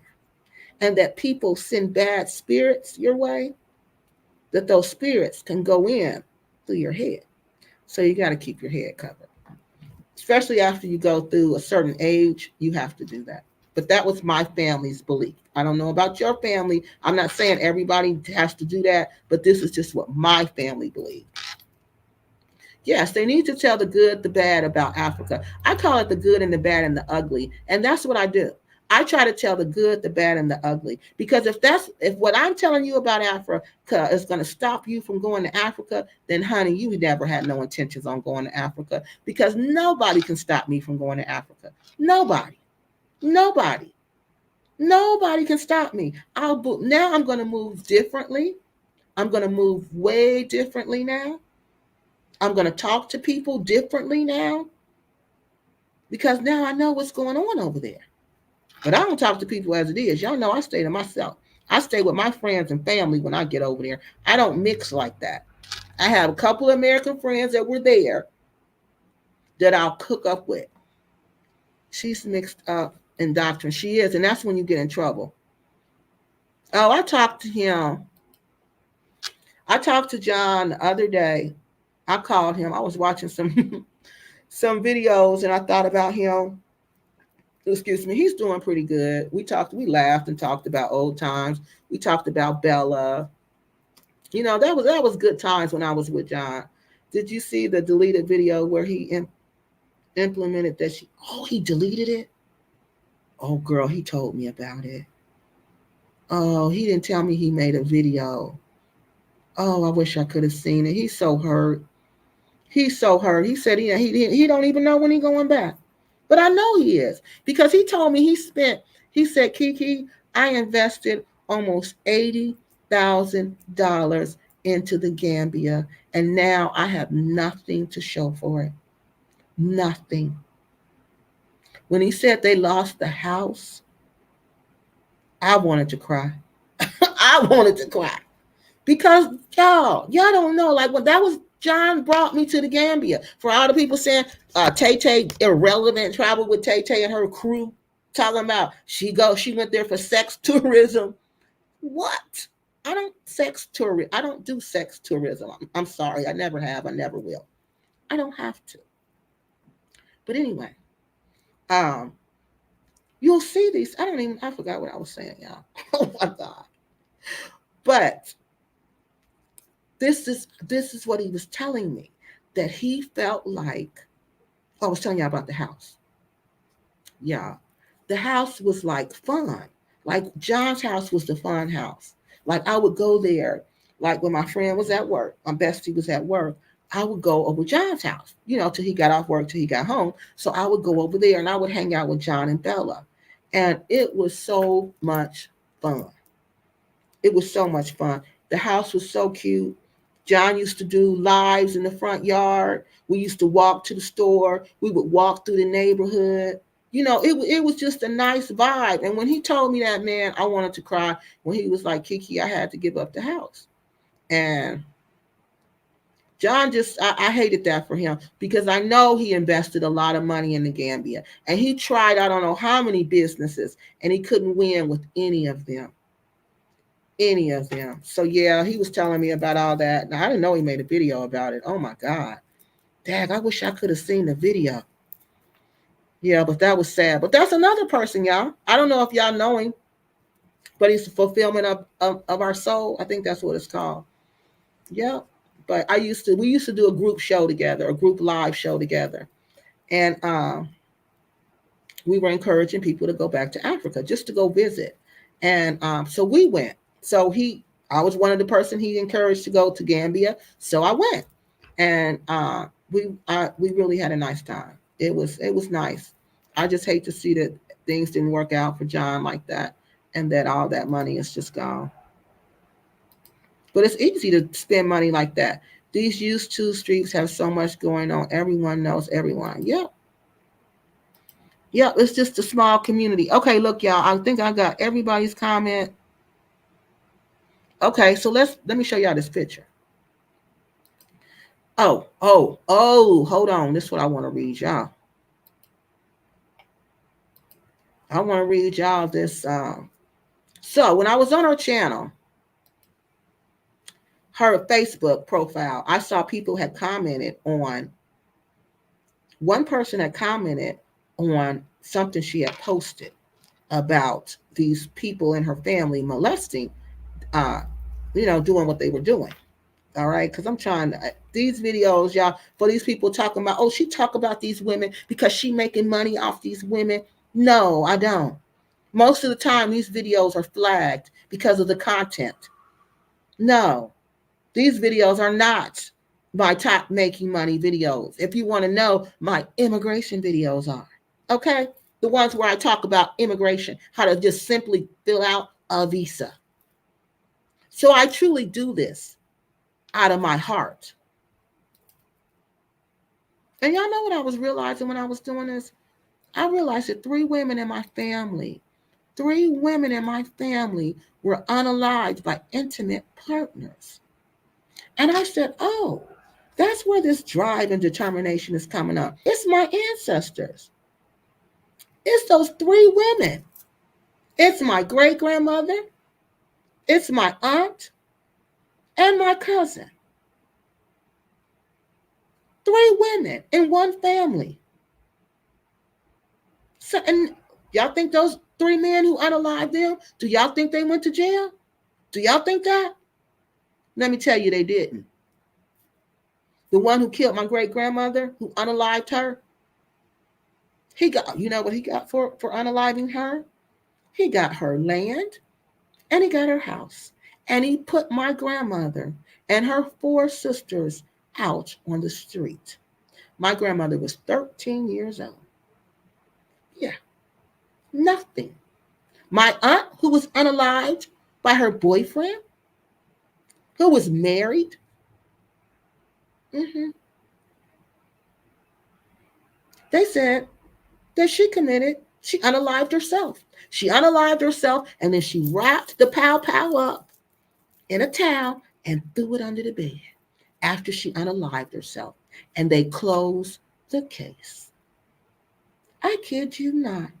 And that people send bad spirits your way, that those spirits can go in through your head. So you got to keep your head covered. Especially after you go through a certain age, you have to do that. But that was my family's belief. I don't know about your family. I'm not saying everybody has to do that, but this is just what my family believed. Yes, they need to tell the good, the bad about Africa. I call it the good and the bad and the ugly. And that's what I do. I try to tell the good, the bad, and the ugly. Because if what I'm telling you about Africa is going to stop you from going to Africa, then honey, you never had no intentions on going to Africa, because nobody can stop me from going to Africa. Nobody can stop me. Now I'm going to move differently. I'm going to move way differently now. I'm going to talk to people differently now, because now I know what's going on over there. But I don't talk to people as it is. Y'all know I stay to myself. I stay with my friends and family when I get over there. I don't mix like that. I have a couple of American friends that were there that I'll cook up with. She's mixed up in doctrine. She is, and that's when you get in trouble. Oh, I talked to him. I talked to John the other day. I called him. I was watching some videos, and I thought about him. Excuse me, he's doing pretty good. We laughed and talked about old times. We talked about Bella. You know, that was good times when I was with John. Did you see the deleted video where he implemented that? He deleted it? Oh, girl, he told me about it. Oh, he didn't tell me he made a video. Oh, I wish I could have seen it. He's so hurt. He said he don't even know when he's going back. But I know he is, because he told me he said, Kiki, I invested almost $80,000 into the Gambia, and now I have nothing to show for it. Nothing. When he said they lost the house, I wanted to cry. I wanted to cry because y'all don't know. Like when that was John brought me to the Gambia. For all the people saying Tay Tay irrelevant, travel with Tay Tay and her crew, talking about she went there for sex tourism. What? I don't do sex tourism. I'm sorry. I never have. I never will. I don't have to. But anyway, um, you'll see these. I forgot what I was saying, y'all. Oh my God. But this is what he was telling me, that he felt like, I was telling y'all about the house. Yeah. The house was like fun. Like John's house was the fun house. Like I would go there, like when my friend was at work, my bestie was at work, I would go over John's house, till he got off work, till he got home. So I would go over there and I would hang out with John and Bella. And it was so much fun. It was so much fun. The house was so cute. John used to do lives in the front yard. We used to walk to the store. We would walk through the neighborhood. It was just a nice vibe. And when he told me that, man, I wanted to cry. When he was like, Kiki, I had to give up the house. And John I hated that for him, because I know he invested a lot of money in the Gambia. And he tried, I don't know how many businesses, and he couldn't win with any of them. So yeah, he was telling me about all that. Now I didn't know he made a video about it. Oh my God. Dag, I wish I could have seen the video. Yeah, but that was sad. But that's another person, y'all. I don't know if y'all know him, but he's the fulfillment of our soul. I think that's what it's called. Yeah. But we used to do a group show together, a group live show together. And we were encouraging people to go back to Africa just to go visit. And so we went. So I was one of the person he encouraged to go to Gambia. So I went, and we really had a nice time. It was nice. I just hate to see that things didn't work out for John like that, and that all that money is just gone. But it's easy to spend money like that. These YouTube streets have so much going on. Everyone knows everyone. Yep. Yep, it's just a small community. Okay, look, y'all. I think I got everybody's comment. Okay, so let me show y'all this picture. Oh, hold on. This is what I want to read y'all. I want to read y'all this. So when I was on her channel, her Facebook profile, I saw people had commented on, one person had commented on something she had posted about these people in her family molesting, doing what they were doing. All right, because I'm trying to, these videos, y'all, for these people talking about, oh, she talk about these women because she making money off these women. No, I don't. Most of the time, these videos are flagged because of the content. No, these videos are not my top making money videos. If you want to know, my immigration videos are. Okay? The ones where I talk about immigration, how to just simply fill out a visa. So I truly do this out of my heart. And y'all know what I was realizing when I was doing this? I realized that three women in my family were unalived by intimate partners. And I said, oh, that's where this drive and determination is coming up. It's my ancestors. It's those three women. It's my great-grandmother, it's my aunt, and my cousin. Three women in one family. So, and y'all think those three men who unalived them, do y'all think they went to jail? Do y'all think that? Let me tell you, they didn't. The one who killed my great-grandmother, who unalived her, he got, you know what he got for unaliving her? He got her land and he got her house. And he put my grandmother and her four sisters out on the street. My grandmother was 13 years old. Yeah, nothing. My aunt, who was unalived by her boyfriend, who was married. They said that she unalived herself. She unalived herself, and then she wrapped the pow pow up in a towel and threw it under the bed after she unalived herself. And they closed the case. I kid you not.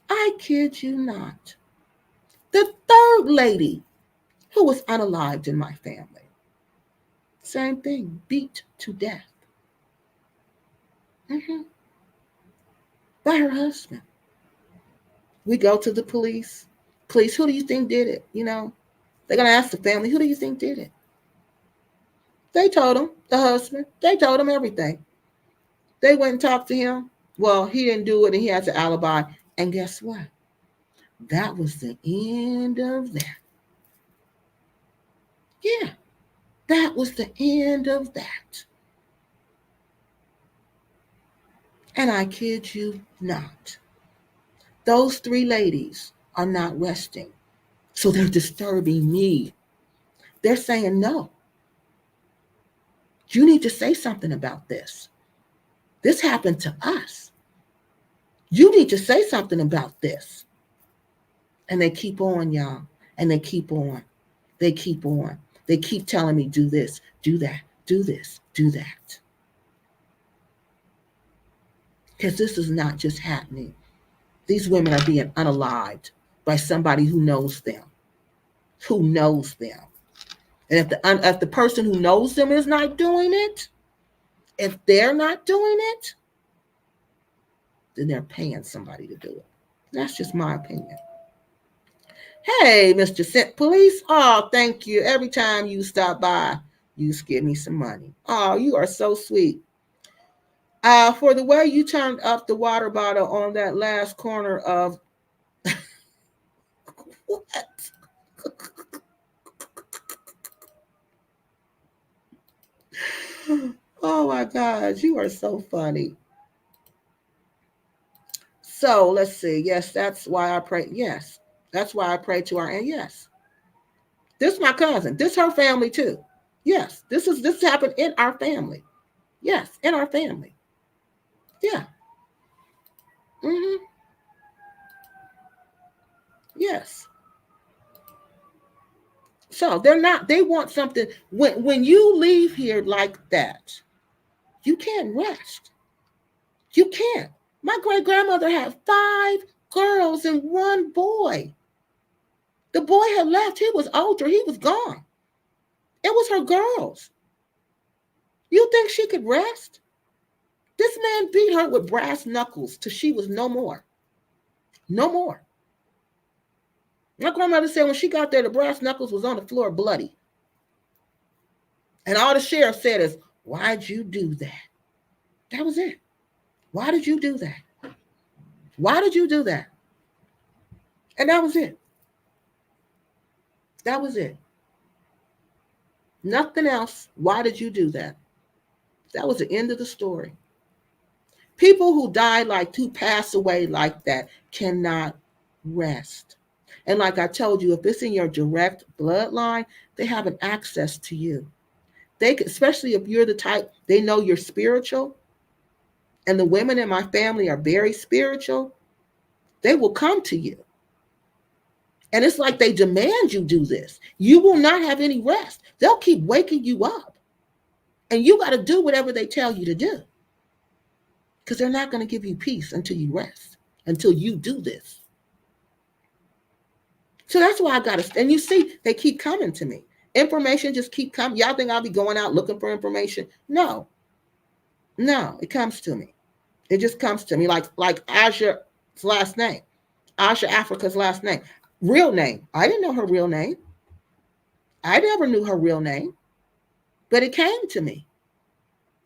I kid you not. The third lady who was unalived in my family, same thing, beat to death. By her husband. We go to the police. Police, who do you think did it? You know, they're going to ask the family, who do you think did it? They told him, the husband. They told him everything. They went and talked to him. Well, he didn't do it, and he has an alibi. And guess what? That was the end of that. Yeah, that was the end of that. And I kid you not. Those three ladies are not resting. So they're disturbing me. They're saying, no. You need to say something about this. This happened to us. You need to say something about this. And they keep on, y'all. And they keep on. They keep on. They keep telling me, do this, do that, do this, do that. Because this is not just happening. These women are being unalived by somebody who knows them. Who knows them. And if the person who knows them is not doing it, if they're not doing it, then they're paying somebody to do it. That's just my opinion. Hey, Mr. Scent Police. Oh, thank you. Every time you stop by, you give me some money. Oh, you are so sweet. For the way you turned up the water bottle on that last corner of what? Oh my gosh, you are so funny. So let's see. Yes, that's why I pray. Yes, that's why I pray to our. And yes, this is my cousin. This is her family too. Yes, this happened in our family. Yes, in our family. Yeah. Yes. So they want something. When you leave here like that, you can't rest. You can't. My great-grandmother had 5 girls and 1 boy. The boy had left. He was older. He was gone. It was her girls. You think she could rest? This man beat her with brass knuckles till she was no more. No more. My grandmother said when she got there, the brass knuckles was on the floor bloody. And all the sheriff said is, why'd you do that? That was it. Why did you do that? Why did you do that? And that was it. That was it. Nothing else. Why did you do that? That was the end of the story. People who die who pass away like that cannot rest. And like I told you, if it's in your direct bloodline, they have an access to you. They could, especially if you're the type, they know you're spiritual. And the women in my family are very spiritual. They will come to you. And it's like they demand you do this. You will not have any rest. They'll keep waking you up. And you got to do whatever they tell you to do. Because they're not going to give you peace until you rest, until you do this. So that's why I got to, and you see, they keep coming to me. Information just keep coming. Y'all think I'll be going out looking for information? No, it comes to me. It just comes to me like Aja's last name, Anja Africa's last name, real name. I didn't know her real name. I never knew her real name, but it came to me.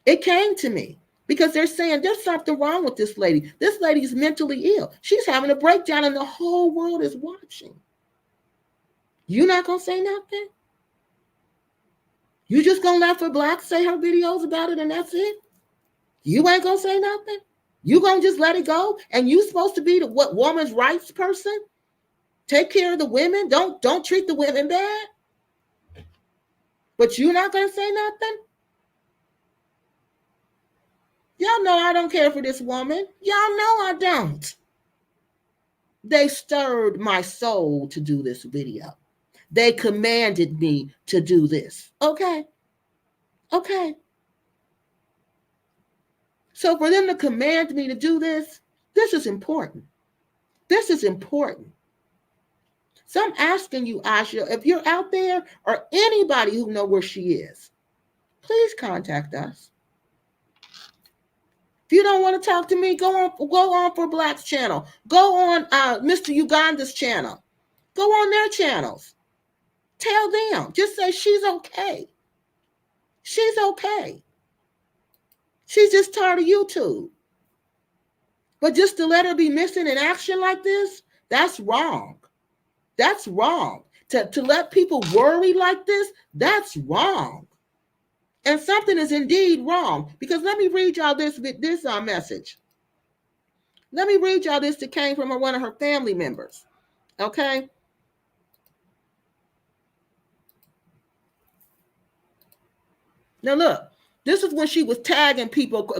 It came to me because they're saying there's something wrong with this lady. This lady's mentally ill. She's having a breakdown and the whole world is watching. You not going to say nothing? You just going to let For Black say her videos about it and that's it? You ain't going to say nothing? You going to just let it go? And you supposed to be the woman's rights person? Take care of the women? Don't treat the women bad? But you're not going to say nothing? Y'all know I don't care for this woman. Y'all know I don't. They stirred my soul to do this video. They commanded me to do this. Okay. Okay. So for them to command me to do this is important. This is important. So I'm asking you, Asha, if you're out there or anybody who know where she is, please contact us. If you don't want to talk to me, go on for Black's channel. Go on Mr. Uganda's channel. Go on their channels. Tell them. Just say she's okay. She's okay. She's just tired of YouTube. But just to let her be missing in action like this, that's wrong. That's wrong. To let people worry like this, that's wrong. And something is indeed wrong. Because let me read y'all this message. Let me read y'all this that came from one of her family members. Okay? Now look, this is when she was tagging people,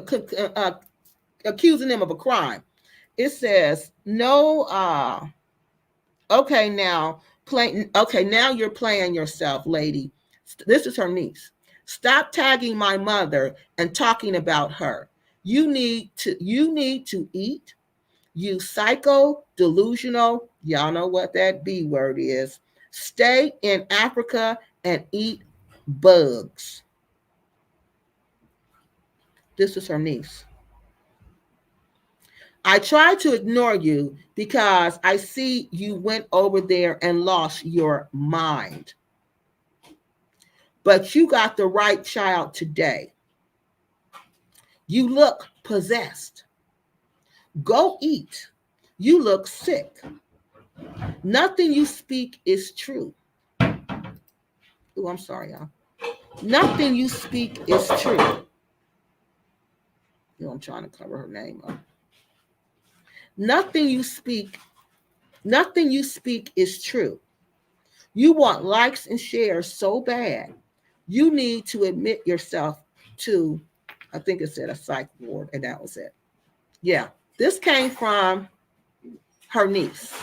accusing them of a crime. It says, no, okay, now you're playing yourself, lady. This is her niece. Stop tagging my mother and talking about her. You need to eat. You psycho delusional. Y'all know what that B word is. Stay in Africa and eat bugs. This is her niece. I tried to ignore you because I see you went over there and lost your mind. But you got the right child today. You look possessed. Go eat. You look sick. Nothing you speak is true. Oh, I'm sorry, y'all. Nothing you speak is true. I'm trying to cover her name up. Nothing you speak is true. You want likes and shares so bad. You need to admit yourself to, I think it said a psych ward, and that was it. Yeah, this came from her niece.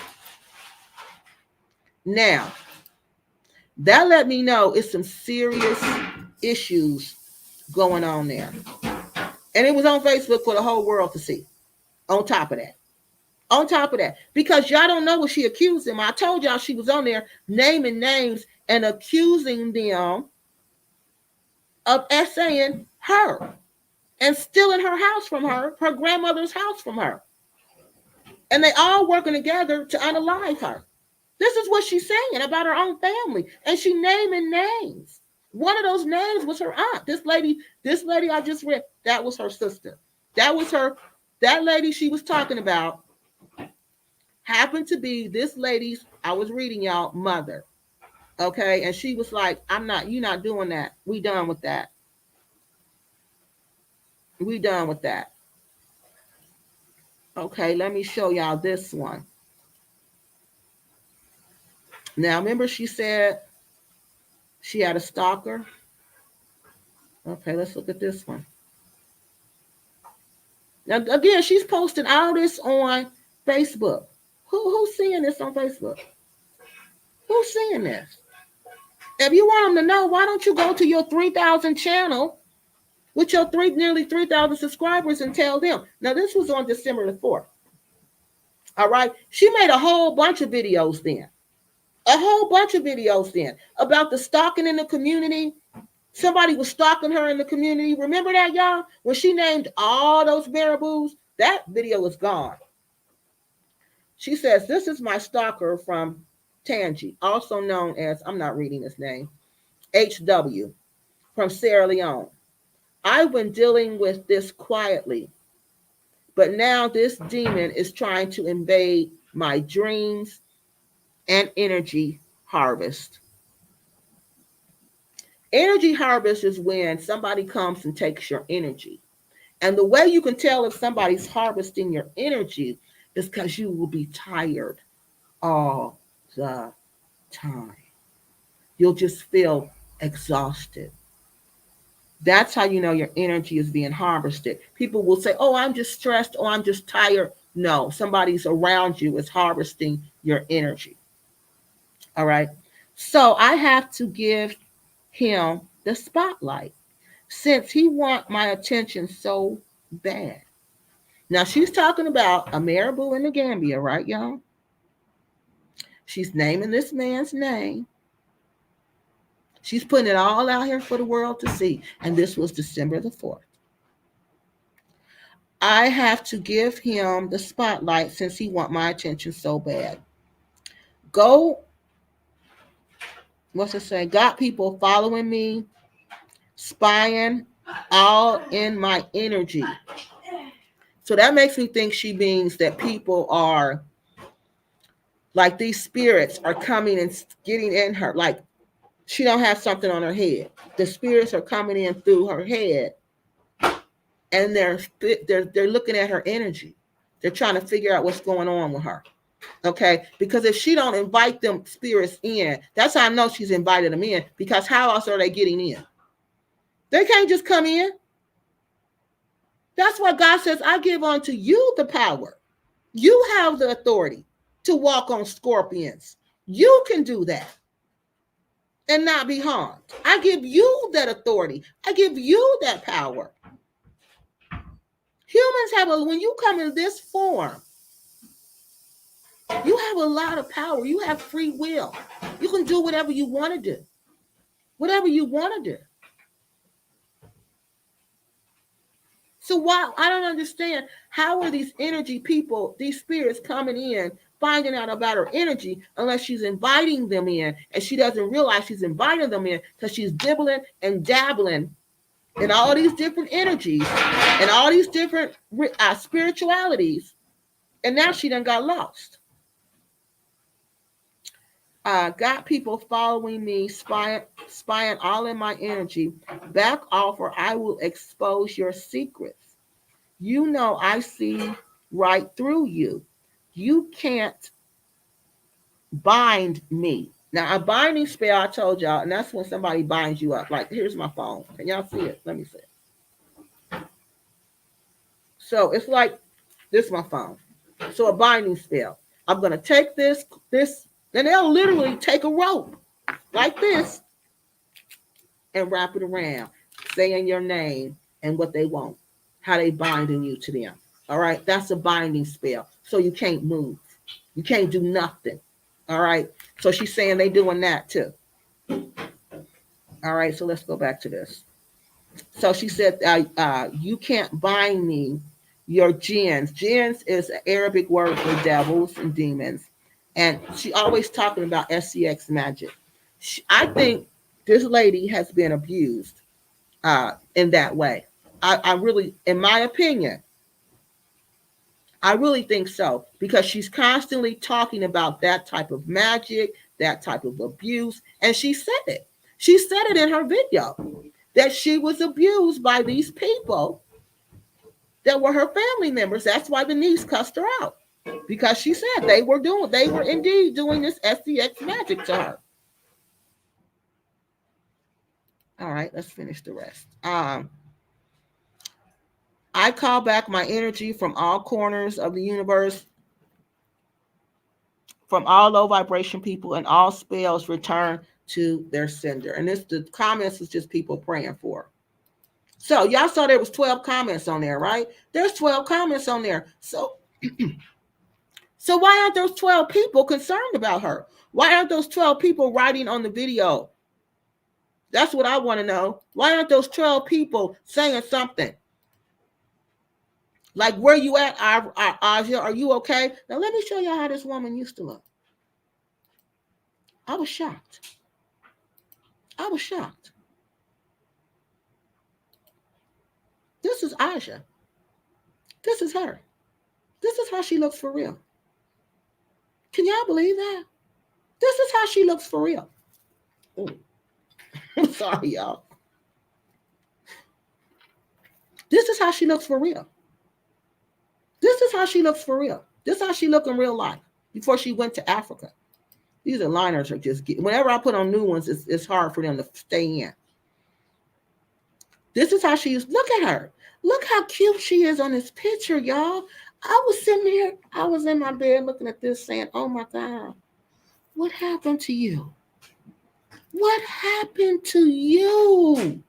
Now, that let me know it's some serious issues going on there. And it was on Facebook for the whole world to see. On top of that, because y'all don't know what she accused them. I told y'all she was on there naming names and accusing them of essaying her and stealing her house from her grandmother's house from her. And they all working together to unalive her. This is what she's saying about her own family. And she naming names. One of those names was her aunt. This lady I just read, that was her sister. That lady she was talking about happened to be this lady's, I was reading y'all, mother. Okay. And she was like, you're not doing that. We done with that. Okay. Let me show y'all this one. Now, remember she said she had a stalker. Okay. Let's look at this one. Now, again, she's posting all this on Facebook. Who's seeing this on Facebook? Who's seeing this? If you want them to know, why don't you go to your 3,000 channel with your nearly 3,000 subscribers and tell them? Now, this was on December the 4th. All right. She made a whole bunch of videos then. About the stalking in the community. Somebody was stalking her in the community. Remember that, y'all? When she named all those marabous, that video is gone. She says, this is my stalker from Tangi, also known as, I'm not reading his name, HW, from Sierra Leone. I've been dealing with this quietly, but now this demon is trying to invade my dreams and energy harvest. Energy harvest is when somebody comes and takes your energy. And the way you can tell if somebody's harvesting your energy is because you will be tired all the time. You'll just feel exhausted. That's how you know your energy is being harvested. People will say, oh, I'm just stressed, or I'm just tired. No, somebody's around you is harvesting your energy. All right. So I have to give him the spotlight since he want my attention so bad. Now she's talking about a marabou in the Gambia, right, y'all? She's naming this man's name. She's putting it all out here for the world to see. And this was December the 4th. I have to give him the spotlight since he want my attention so bad. Go, what's it say? Got people following me, spying all in my energy. So that makes me think she means that people are like these spirits are coming and getting in her. Like she don't have something on her head. The spirits are coming in through her head, and they're looking at her energy. They're trying to figure out what's going on with her. Okay, because if she don't invite them spirits in, that's how I know she's invited them in. Because how else are they getting in? They can't just come in. That's why God says, I give unto you the power. You have the authority to walk on scorpions. You can do that and not be harmed. I give you that authority. I give you that power. Humans have when you come in this form, you have a lot of power. You have free will. You can do whatever you want to do. Whatever you want to do. So why I don't understand how are these energy people, these spirits coming in, finding out about her energy unless she's inviting them in, and she doesn't realize she's inviting them in because she's dibbling and dabbling in all these different energies and all these different spiritualities, and now she done got lost. Got people following me, spying all in my energy. Back off or I will expose your secrets. You know I see right through you. You can't bind me. Now, a binding spell, I told y'all, and that's when somebody binds you up. Like, here's my phone. Can y'all see it? Let me see it. So it's like, this is my phone. So a binding spell. I'm going to take this, then they'll literally take a rope like this and wrap it around, saying your name and what they want, how they binding you to them. All right, that's a binding spell. So you can't move. You can't do nothing. All right, so she's saying they doing that too. All right, so let's go back to this. So she said, you can't bind me, your jinns. Jinns is an Arabic word for devils and demons. And she always talking about SCX magic. I think this lady has been abused in that way. I really, in my opinion, I really think so, because she's constantly talking about that type of magic, that type of abuse, and she said it. She said it in her video that she was abused by these people that were her family members. That's why the niece cussed her out, because she said they were indeed doing this SCX magic to her. All right, let's finish the rest. I call back my energy from all corners of the universe, from all low vibration people, and all spells return to their sender. And the comments is just people praying for her. So y'all saw there was 12 comments on there, right? There's 12 comments on there. So why aren't those 12 people concerned about her? Why aren't those 12 people writing on the video? That's what I want to know. Why aren't those 12 people saying something? Like, where you at, Aja? Are you okay? Now, let me show y'all how this woman used to look. I was shocked. This is Aja. This is her. This is how she looks for real. Can y'all believe that? This is how she looks for real. I'm sorry, y'all. This is how she looks for real. This is how she looks for real. This is how she looked in real life before she went to Africa. These aligners are just whenever I put on new ones, it's hard for them to stay in. This is how she used. Look at her. Look how cute she is on this picture, y'all. I was sitting there. I was in my bed looking at this, saying, "Oh my God, what happened to you? What happened to you?"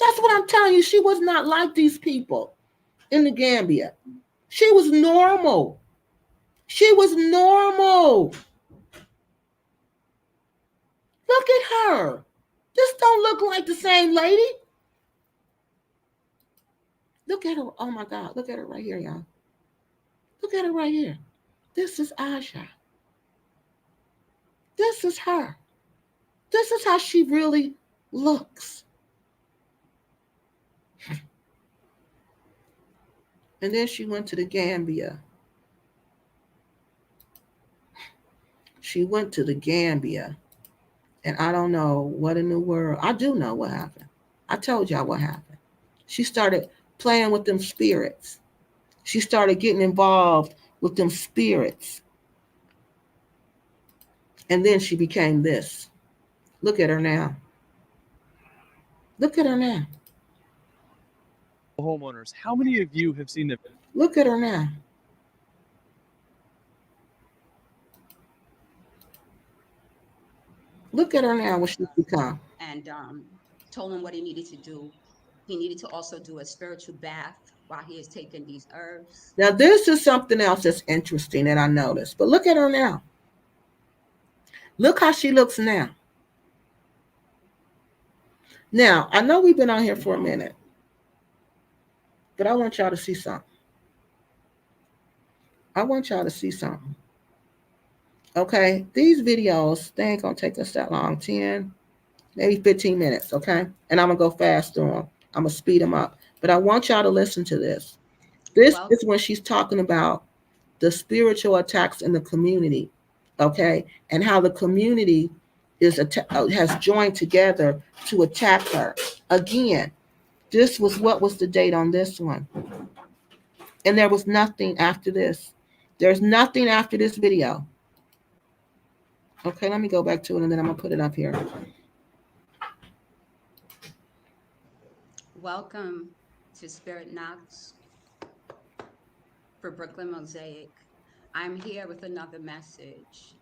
That's what I'm telling you. She was not like these people in the Gambia. She was normal. She was normal. Look at her. This don't look like the same lady. Look at her. Oh my God. Look at her right here, y'all. Look at her right here. This is Aja. This is her. This is how she really looks. And then she went to the Gambia. She went to the Gambia. And I don't know what in the world. I do know what happened. I told y'all what happened. She started playing with them spirits. She started getting involved with them spirits. And then she became this. Look at her now. Look at her now. Homeowners, how many of you have seen the Look at her now. Look at her now, what she's become. And told him what he needed to do. He needed to also do a spiritual bath while he is taking these herbs. Now, this is something else that's interesting that I noticed. But look at her now. Look how she looks now. Now, I know we've been on here for a minute, but I want y'all to see something. I want y'all to see something. Okay, these videos, they ain't gonna take us that long, 10, maybe 15 minutes, okay? And I'm gonna go fast through them. I'm gonna speed them up. But I want y'all to listen to this. This is when she's talking about the spiritual attacks in the community, okay? And how the community has joined together to attack her. Again, this was what was the date on this one? And there was nothing after this. There's nothing after this video. Okay, let me go back to it and then I'm gonna put it up here. Welcome to Spirit Knocks for Brooklyn Mosaic. I'm here with another message.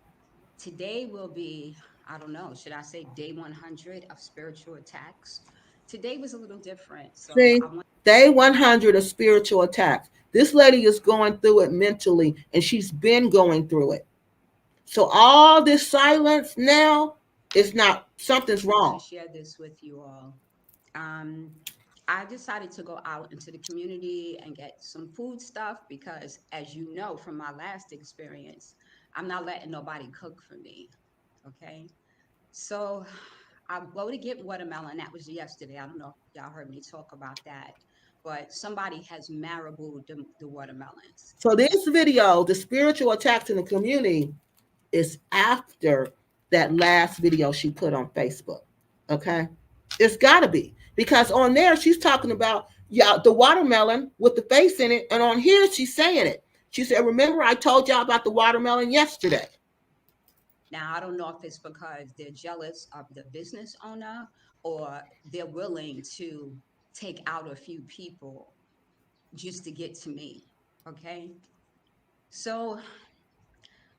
Today will be, I don't know, should I say day 100 of spiritual attacks? Today was a little different. So see, day 100 of spiritual attacks. This lady is going through it mentally and she's been going through it. So all this silence now is not, something's wrong. To share this with you all. I decided to go out into the community and get some food stuff because, as you know from my last experience, I'm not letting nobody cook for me. Okay. So I go to get watermelon. That was yesterday. I don't know if y'all heard me talk about that, but somebody has maraboued the watermelons. So this video, the spiritual attacks in the community, is after that last video she put on Facebook. Okay. It's gotta be. Because on there she's talking about the watermelon with the face in it, and on here she's saying it. She said, "Remember, I told y'all about the watermelon yesterday." Now I don't know if it's because they're jealous of the business owner or they're willing to take out a few people just to get to me. Okay. So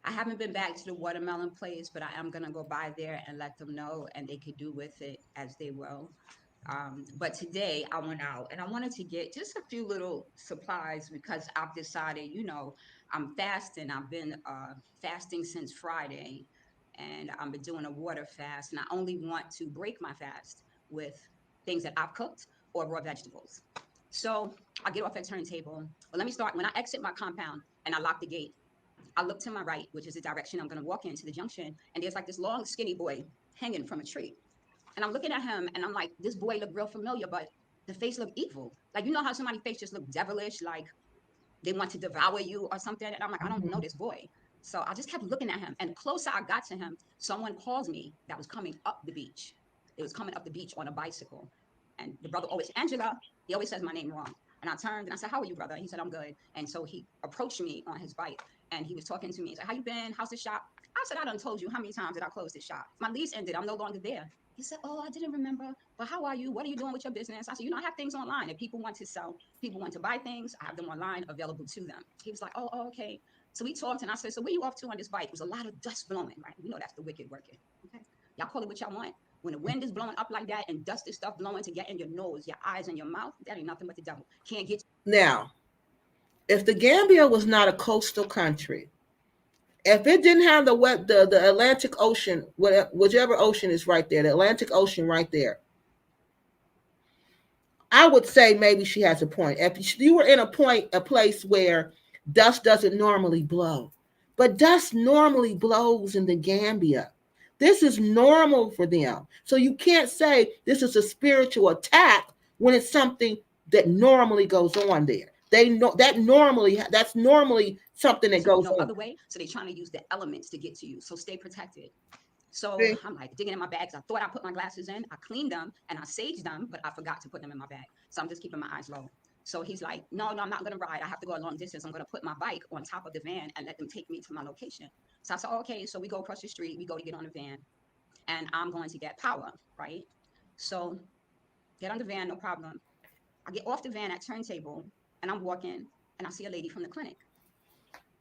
I haven't been back to the watermelon place, but I am gonna go by there and let them know, and they could do with it as they will. But today I went out and I wanted to get just a few little supplies because I've decided, I'm fasting. I've been fasting since Friday, and I've been doing a water fast. And I only want to break my fast with things that I've cooked or raw vegetables. So I get off at turntable. But let me start. When I exit my compound and I lock the gate, I look to my right, which is the direction I'm going to walk into the junction. And there's like this long, skinny boy hanging from a tree. And I'm looking at him and I'm like, this boy looked real familiar, but the face looked evil. Like, you know how somebody's face just looked devilish, like they want to devour you or something? And I'm like, I don't know this boy. So I just kept looking at him. And closer I got to him, someone calls me that was coming up the beach. It was coming up the beach on a bicycle. And the brother always, Angela, he always says my name wrong. And I turned and I said, how are you, brother? He said, I'm good. And so he approached me on his bike and he was talking to me. He said, how you been? How's the shop? I said, I done told you how many times did I close this shop? My lease ended. I'm no longer there. He said, oh, I didn't remember. But how are you? What are you doing with your business? I said, I have things online. If people want to sell, people want to buy things, I have them online available to them. He was like, oh, okay. So we talked and I said, so where you off to on this bike? It was a lot of dust blowing, right? That's the wicked working. Okay. Y'all call it what y'all want. When the wind is blowing up like that and dust is stuff blowing to get in your nose, your eyes, and your mouth, that ain't nothing but the devil. Can't get you. Now, if the Gambia was not a coastal country, if it didn't have the Atlantic Ocean, whichever ocean is right there, the Atlantic Ocean right there, I would say maybe she has a point. If you were in a place where dust doesn't normally blow, but dust normally blows in the Gambia. This is normal for them. So you can't say this is a spiritual attack when it's something that normally goes on there. They know that's normally something that goes no on. other way. So they're trying to use the elements to get to you. So stay protected. So See? I'm like digging in my bags. I thought I put my glasses in. I cleaned them and I saged them, but I forgot to put them in my bag. So I'm just keeping my eyes low. So he's like, no, I'm not going to ride. I have to go a long distance. I'm going to put my bike on top of the van and let them take me to my location. So I said, okay. So we go across the street. We go to get on the van and I'm going to get power, right? So get on the van, no problem. I get off the van at turntable and I'm walking and I see a lady from the clinic.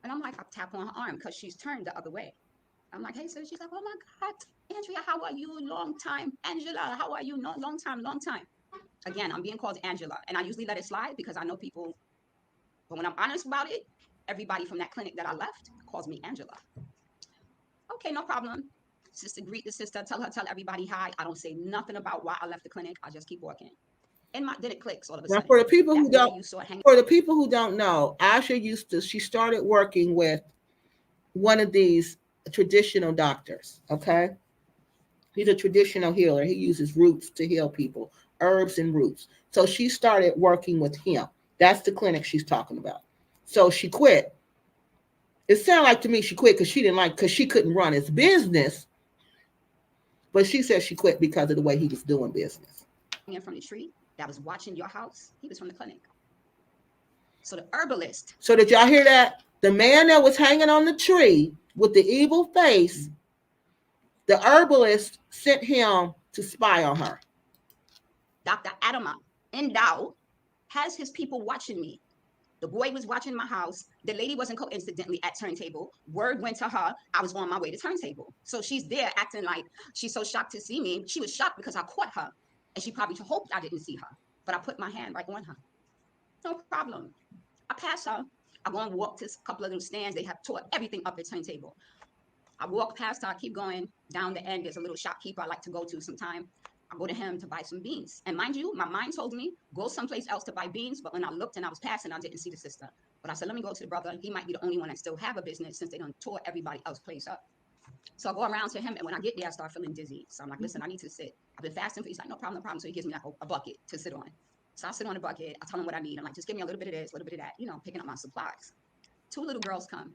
And I'm like, I tap on her arm because she's turned the other way. I'm like, hey, so she's like, oh my God, Andrea, how are you? Long time. Angela, how are you? No, long time, long time. Again, I'm being called Angela. And I usually let it slide because I know people, but when I'm honest about it, everybody from that clinic that I left calls me Angela. Okay, no problem. Sister, greet the sister, tell everybody hi. I don't say nothing about why I left the clinic. I just keep walking. And then it clicks all of a Now, sudden. for the people who That boy don't, you saw hanging for the people who don't know, Asha she started working with one of these traditional doctors. Okay, he's a traditional healer. He uses roots to heal people, herbs and roots. So she started working with him. That's the clinic she's talking about. So she quit. It sounded like to me she quit because she couldn't run his business. But she said she quit because of the way he was doing business. from the tree that was watching your house, he was from the clinic. So the herbalist. So did y'all hear that? The man that was hanging on the tree with the evil face, the herbalist sent him to spy on her. Dr. Adama Endow has his people watching me. The boy was watching my house. The lady wasn't coincidentally at turntable. Word went to her. I was on my way to turntable. So she's there acting like she's so shocked to see me. She was shocked because I caught her. And she probably hoped I didn't see her. But I put my hand right on her. No problem. I pass her. I go and walk to a couple of them stands. They have taught everything up at turntable. I walk past her. I keep going down the end. There's a little shopkeeper I like to go to sometime. I go to him to buy some beans. And mind you, my mind told me, go someplace else to buy beans. But when I looked and I was passing, I didn't see the sister. But I said, let me go to the brother. He might be the only one that still have a business since they done tore everybody else's place up. So I go around to him. And when I get there, I start feeling dizzy. So I'm like, listen, I need to sit. I've been fasting for, he's like, no problem, no problem. So he gives me like a bucket to sit on. So I sit on the bucket. I tell him what I need. I'm like, just give me a little bit of this, a little bit of that, picking up my supplies. Two little girls come.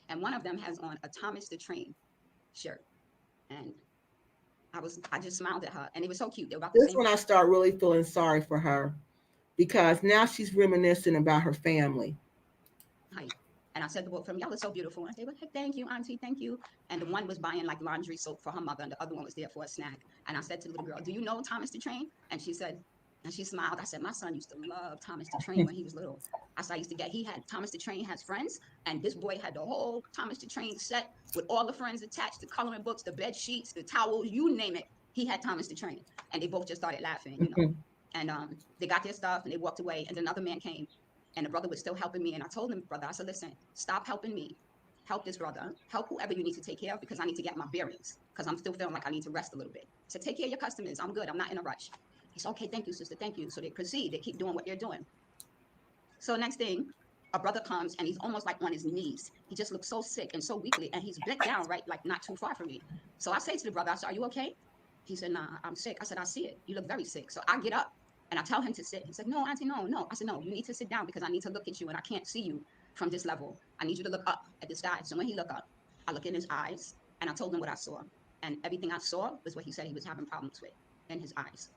And one of them has on a Thomas the Train shirt. And I just smiled at her, and it was so cute. They were about the This same. when I start really feeling sorry for her, because now she's reminiscing about her family. Height. And I said the book for them, y'all are so beautiful. And they were like, thank you, auntie, thank you. And the one was buying like laundry soap for her mother, and the other one was there for a snack. And I said to the little girl, do you know Thomas the Train? And she said, and she smiled. I said, my son used to love Thomas the Train when he was little. I said, he had Thomas the Train has friends, and this boy had the whole Thomas the Train set with all the friends attached, the coloring books, the bed sheets, the towels, you name it. He had Thomas the Train. And they both just started laughing, And they got their stuff and they walked away. And then another man came, and the brother was still helping me. And I told him, brother, I said, listen, stop helping me. Help this brother. Help whoever you need to take care of, because I need to get my bearings, because I'm still feeling like I need to rest a little bit. So take care of your customers. I'm good. I'm not in a rush. He said, okay, thank you, sister. Thank you. So they proceed. They keep doing what they're doing. So next thing, a brother comes and he's almost like on his knees. He just looks so sick and so weakly, and he's bent down right, like not too far from me. So I say to the brother, I said, are you okay? He said, nah, I'm sick. I said, I see it. You look very sick. So I get up and I tell him to sit. He said, no, auntie, no. I said, no, you need to sit down because I need to look at you and I can't see you from this level. I need you to look up at the sky. So when he looked up, I look in his eyes and I told him what I saw. And everything I saw was what he said he was having problems with in his eyes.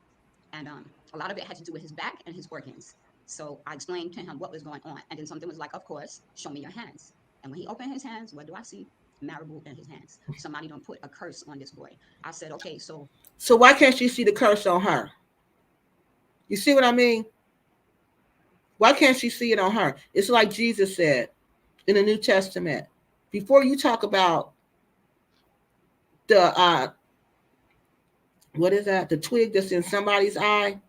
And a lot of it had to do with his back and his organs. So I explained to him what was going on. And then something was like, of course, show me your hands. And when he opened his hands, what do I see? Marabou in his hands. Somebody don't put a curse on this boy. I said, okay, so why can't you see the curse on her? You see what I mean? Why can't she see it on her? It's like Jesus said in the New Testament. Before you talk about the what is that? The twig that's in somebody's eye,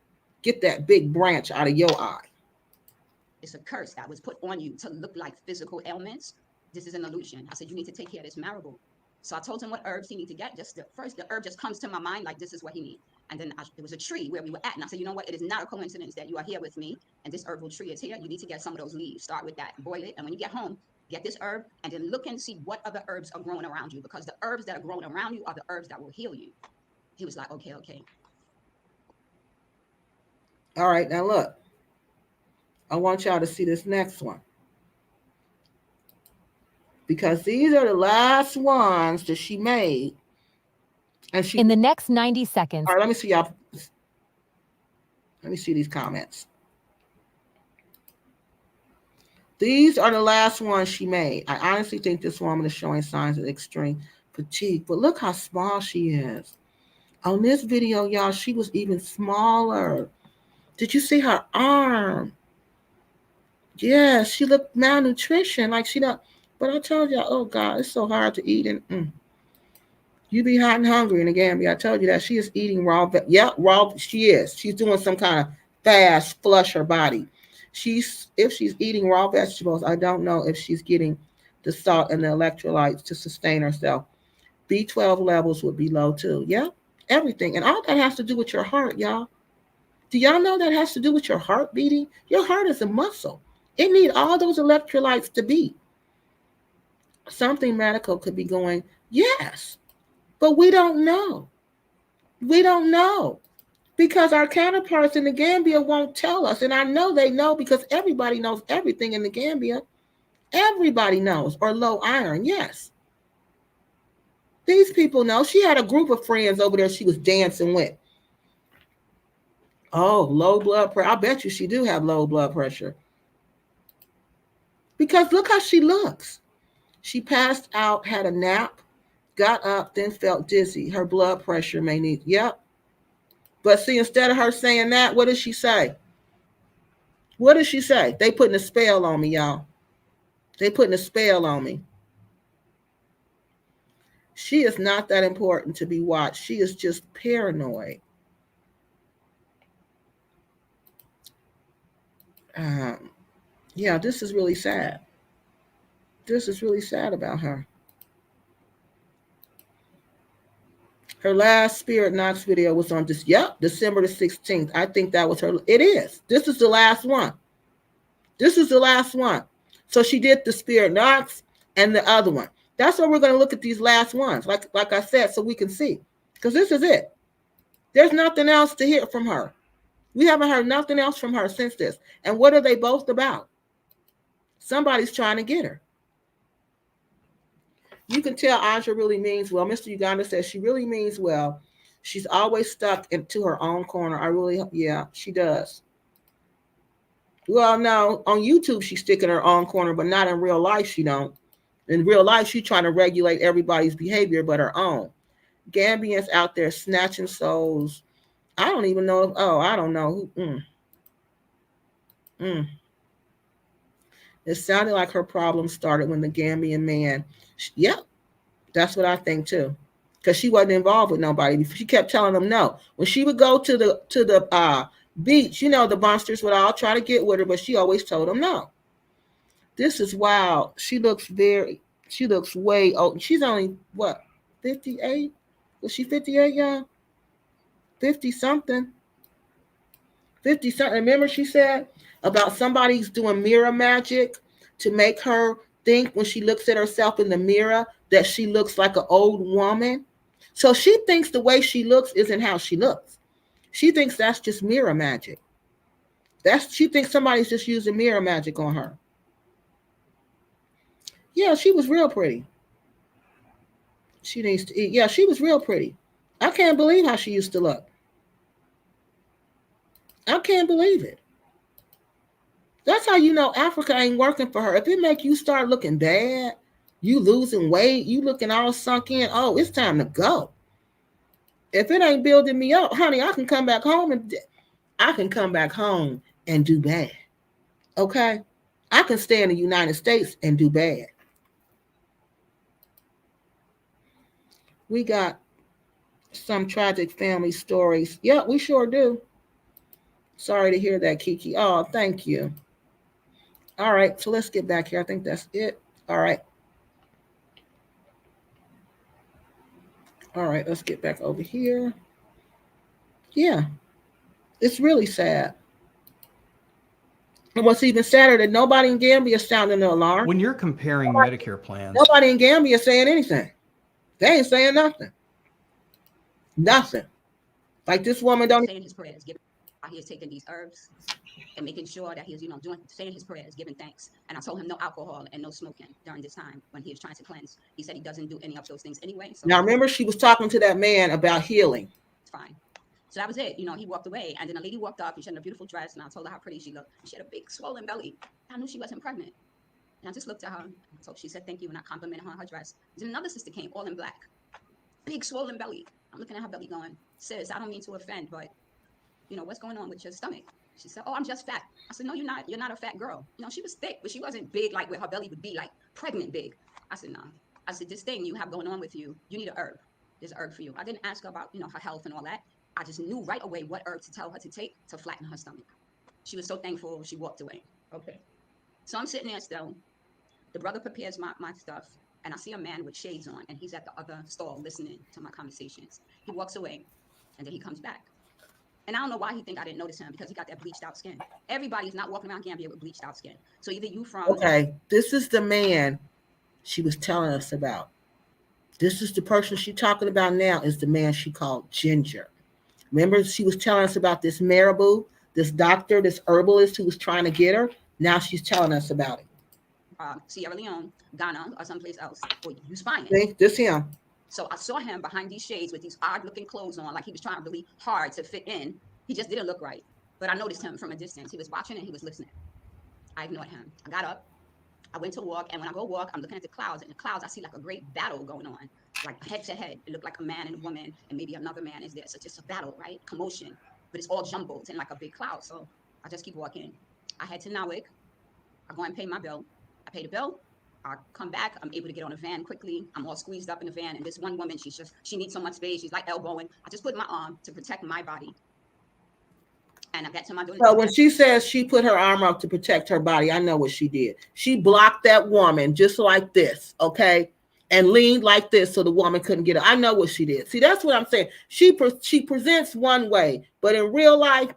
get that big branch out of your eye. it's a curse that was put on you to look like physical ailments. This is an illusion. I said, you need to take care of this Marabou. So I told him what herbs he need to get. Just the herb just comes to my mind like this is what he needs. And then there was a tree where we were at. And I said, you know what? It is not a coincidence that you are here with me. And this herbal tree is here. You need to get some of those leaves. Start with that. Boil it. And when you get home, get this herb and then look and see what other herbs are growing around you. Because the herbs that are growing around you are the herbs that will heal you. He was like, okay. All right, now look. I want y'all to see this next one. Because these are the last ones that she made. And she In the next 90 seconds. All right, let me see y'all. Let me see these comments. These are the last ones she made. I honestly think this woman is showing signs of extreme fatigue. But look how small she is. On this video, y'all, she was even smaller. Did you see her arm? Yeah, she looked malnutrition. Like she don't. But I told y'all, oh God, it's so hard to eat. And you be hot and hungry in the Gambia. I told you that she is eating raw. Raw. She is. She's doing some kind of fast flush her body. If she's eating raw vegetables, I don't know if she's getting the salt and the electrolytes to sustain herself. B12 levels would be low too. Yeah, everything. And all that has to do with your heart, y'all. Do y'all know that has to do with your heart beating? Your heart is a muscle. It needs all those electrolytes to beat. Something medical could be going, yes, but we don't know. We don't know because our counterparts in the Gambia won't tell us. And I know they know because everybody knows everything in the Gambia. Everybody knows, or low iron, yes. These people know. She had a group of friends over there she was dancing with. Oh, low blood pressure. I bet you she do have low blood pressure. Because look how she looks. She passed out, had a nap, got up, then felt dizzy. Her blood pressure may need, yep. But see, instead of her saying that, what does she say? What does she say? They putting a spell on me, y'all. They putting a spell on me. She is not that important to be watched. She is just paranoid. Yeah, this is really sad. This is really sad about her. Her last Spirit Knox video was on this, December the 16th. I think that was her. It is. This is the last one. This is the last one. So she did the Spirit Knox and the other one. That's why we're going to look at these last ones, like I said, so we can see. Because this is it. There's nothing else to hear from her. We haven't heard nothing else from her since this. And what are they both about? Somebody's trying to get her. You can tell Anja really means well. Mr. Uganda says she really means well. She's always stuck into her own corner. Yeah, she does. Well, no, on YouTube she's sticking her own corner, but not in real life she don't. In real life, she's trying to regulate everybody's behavior but her own. Gambians out there snatching souls. I don't even know I don't know. It sounded like her problem started when the Gambian man. Yep, that's what I think too. Because she wasn't involved with nobody. She kept telling them no. When she would go to the beach, the monsters would all try to get with her, but she always told them no. This is wild. She looks way old. She's only, 58? Was she 58, y'all? 50 something. 50 something. Remember she said about somebody's doing mirror magic to make her think when she looks at herself in the mirror that she looks like an old woman. So she thinks the way she looks isn't how she looks. She thinks that's just mirror magic. She thinks somebody's just using mirror magic on her. Yeah, she was real pretty. She needs to eat. Yeah, she was real pretty. I can't believe how she used to look. I can't believe it. That's how you know Africa ain't working for her. If it make you start looking bad, you losing weight, you looking all sunk in, oh, it's time to go. If it ain't building me up, honey, I can come back home and do bad. Okay? I can stay in the United States and do bad. We got some tragic family stories. Yeah, we sure do. Sorry to hear that, Kiki. Oh, thank you. All right, so let's get back here. I think that's it. All right. All right, let's get back over here. Yeah, it's really sad. And what's even sadder that nobody in Gambia is sounding the alarm. When you're comparing Medicare plans, Nobody in Gambia is saying anything. They ain't saying nothing. Nothing. Like this woman don't saying his prayers, giving he is taking these herbs and making sure that he's, doing saying his prayers, giving thanks. And I told him no alcohol and no smoking during this time when he was trying to cleanse. He said he doesn't do any of those things anyway. So now remember she was talking to that man about healing. It's fine. So that was it. He walked away, and then a lady walked up and she had a beautiful dress, and I told her how pretty she looked. She had a big swollen belly. I knew she wasn't pregnant. And I just looked at her. So she said thank you, and I complimented her on her dress. Then another sister came, all in black. Big swollen belly. I'm looking at her belly going, sis, I don't mean to offend, but what's going on with your stomach? She said, oh, I'm just fat. I said, no, you're not. You're not a fat girl. She was thick, but she wasn't big like where her belly would be, like pregnant big. I said, no. I said, this thing you have going on with you, you need a herb. There's an herb for you. I didn't ask her about, her health and all that. I just knew right away what herb to tell her to take to flatten her stomach. She was so thankful. She walked away. Okay. So I'm sitting there still. The brother prepares my stuff, and I see a man with shades on, and he's at the other stall listening to my conversations. He walks away, and then he comes back. And I don't know why he think I didn't notice him, because he got that bleached out skin. Everybody is not walking around Gambia with bleached out skin. So either you from... Okay, this is the man she was telling us about. This is the person she's talking about now, is the man she called Ginger. Remember she was telling us about this Marabou, this doctor, this herbalist who was trying to get her? Now she's telling us about it. Sierra Leone, Ghana, or someplace else. Or you spying. See, this him. So I saw him behind these shades with these odd-looking clothes on, like he was trying really hard to fit in. He just didn't look right. But I noticed him from a distance. He was watching and he was listening. I ignored him. I got up. I went to walk, and when I go walk, I'm looking at the clouds. And the clouds, I see like a great battle going on, like head to head. It looked like a man and a woman, and maybe another man is there. So just a battle, right? Commotion. But it's all jumbled in like a big cloud. So I just keep walking. I head to Nawick. I go and pay my bill. I pay the bill. I come back, I'm able to get on a van quickly. I'm all squeezed up in the van, and this one woman, she needs so much space. She's like elbowing. I just put my arm to protect my body. And I got to my door. So when she says she put her arm up to protect her body, I know what she did. She blocked that woman just like this, okay? And leaned like this so the woman couldn't get her. I know what she did. See, that's what I'm saying. She presents one way, but in real life,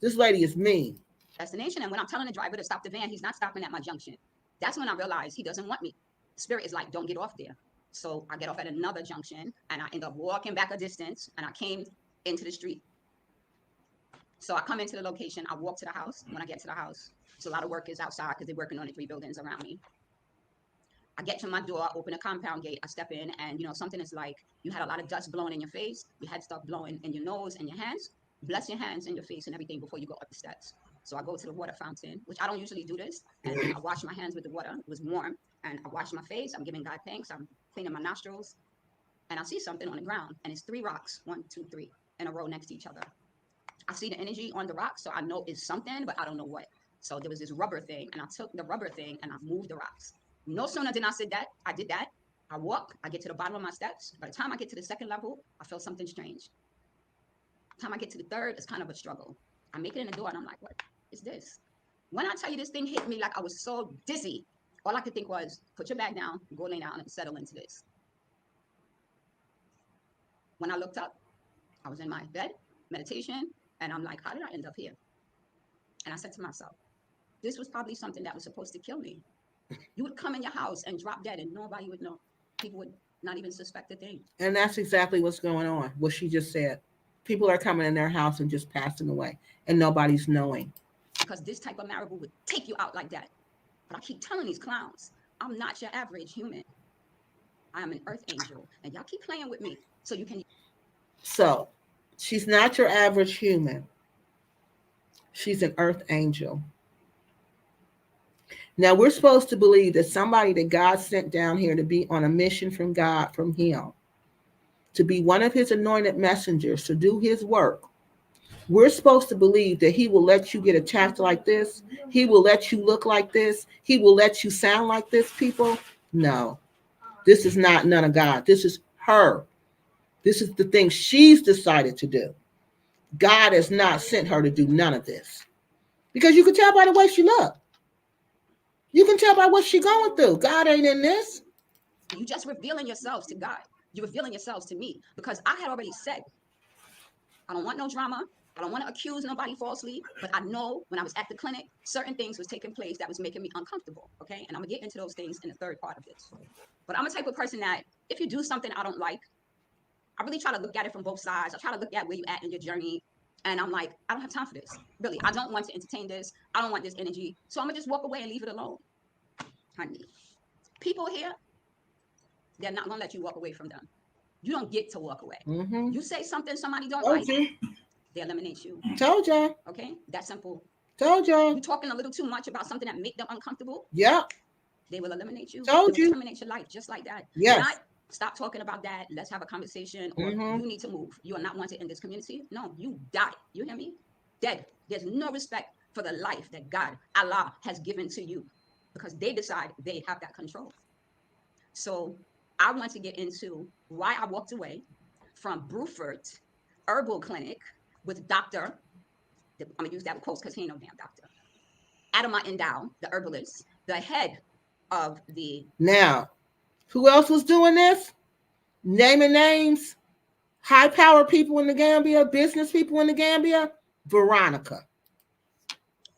this lady is mean. Destination, and when I'm telling the driver to stop the van, he's not stopping at my junction. That's when I realized he doesn't want me. Spirit is like, don't get off there. So I get off at another junction, and I end up walking back a distance, and I came into the street. So I come into the location, I walk to the house. When I get to the house, there's a lot of workers outside because they're working on the 3 buildings around me. I get to my door, open a compound gate, I step in, and something is like, you had a lot of dust blowing in your face, you had stuff blowing in your nose and your hands. Bless your hands and your face and everything before you go up the steps. So I go to the water fountain, which I don't usually do this, and I wash my hands with the water. It was warm, and I wash my face. I'm giving God thanks. I'm cleaning my nostrils, and I see something on the ground, and it's 3 rocks, 1, 2, 3, in a row next to each other. I see the energy on the rocks, so I know it's something, but I don't know what. So there was this rubber thing, and I took the rubber thing, and I moved the rocks. No sooner did I did that. I walk, I get to the bottom of my steps. By the time I get to the 2nd level, I feel something strange. By the time I get to the 3rd, it's kind of a struggle. I make it in the door, and I'm like, what is this? When I tell you this thing hit me like I was so dizzy, all I could think was, put your bag down, go lay down, and settle into this. When I looked up, I was in my bed, meditation, and I'm like, how did I end up here? And I said to myself, this was probably something that was supposed to kill me. You would come in your house and drop dead, and nobody would know. People would not even suspect a thing. And that's exactly what's going on, what she just said. People are coming in their house and just passing away, and nobody's knowing. Because this type of Marabou would take you out like that. But I keep telling these clowns, I'm not your average human. I am an earth angel, and y'all keep playing with me so you can. So she's not your average human. She's an earth angel. Now we're supposed to believe that somebody that God sent down here to be on a mission from God, from him, to be one of his anointed messengers, to do his work. We're supposed to believe that he will let you get attacked like this. He will let you look like this. He will let you sound like this, people. No, this is not none of God. This is her. This is the thing she's decided to do. God has not sent her to do none of this. Because you can tell by the way she look. You can tell by what she's going through. God ain't in this. You just revealing yourselves to God. You're revealing yourselves to me because I had already said, I don't want no drama. I don't want to accuse nobody falsely, but I know when I was at the clinic, certain things was taking place that was making me uncomfortable, okay? And I'm gonna get into those things in the third part of this. But I'm a type of person that if you do something I don't like, I really try to look at it from both sides. I try to look at where you at in your journey. And I'm like, I don't have time for this. Really, I don't want to entertain this. I don't want this energy. So I'm gonna just walk away and leave it alone. Honey, people here, they're not gonna let you walk away from them. You don't get to walk away. Mm-hmm. You say something somebody don't Told like, you. they eliminate you. Told y'all. Okay, that's simple. Told y'all. You talking a little too much about something that make them uncomfortable, Yep. they will eliminate you. Told They you. will terminate your life just like that. Yes. Not stop talking about that. Let's have a conversation. Or you need to move. You are not wanted in this community. No, you die. You hear me? Dead. There's no respect for the life that God, Allah, has given to you because they decide they have that control. So I want to get into why I walked away from Bruford Herbal Clinic with Dr. I'm gonna use that with quotes because he ain't no damn doctor. Adama Endow, the herbalist, the head of the. Now, who else was doing this? Naming names. High power people in the Gambia, business people in the Gambia. Veronica.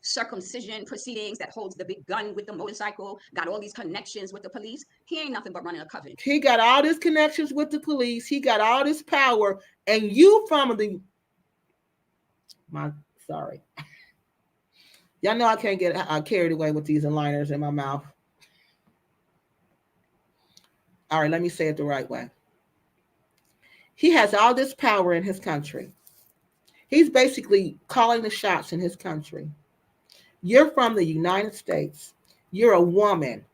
Circumcision proceedings that holds the big gun with the motorcycle, got all these connections with the police. He ain't nothing but running a coven. He got all these connections with the police. He got all this power. And you from the... Sorry. Y'all know I can't get carried away with these aligners in my mouth. All right, let me say it the right way. He has all this power in his country. He's basically calling the shots in his country. You're from the United States. You're a woman,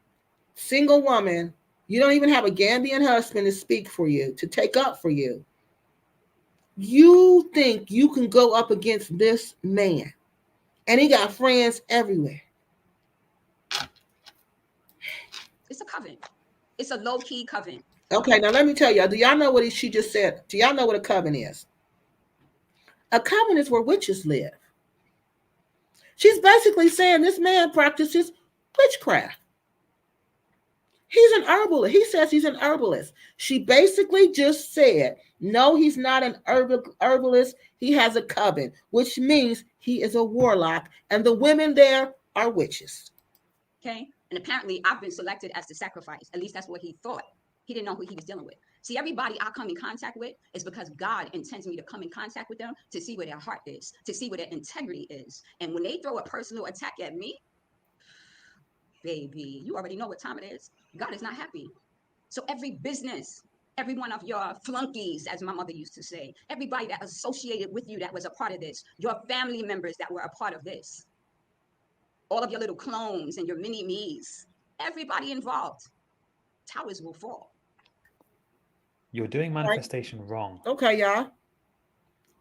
single woman. You don't even have a Gambian husband to speak for you, to take up for you. You think you can go up against this man. And he got friends everywhere. It's a coven. It's a low-key coven. Okay, now let me tell y'all. Do y'all know what she just said? Do y'all know what a coven is? A coven is where witches live. She's basically saying this man practices witchcraft. He's an herbalist. He says he's an herbalist. She basically just said, no, he's not an herbalist. He has a coven, which means he is a warlock, and the women there are witches. Okay? And apparently I've been selected as the sacrifice. At least that's what he thought. He didn't know who he was dealing with. See, everybody I come in contact with is because God intends me to come in contact with them to see where their heart is, to see where their integrity is. And when they throw a personal attack at me, baby, you already know what time it is. God is not happy. So every business, every one of your flunkies, as my mother used to say, everybody that associated with you that was a part of this, your family members that were a part of this, all of your little clones and your mini-me's, everybody involved, towers will fall. You're doing manifestation wrong. Okay, y'all.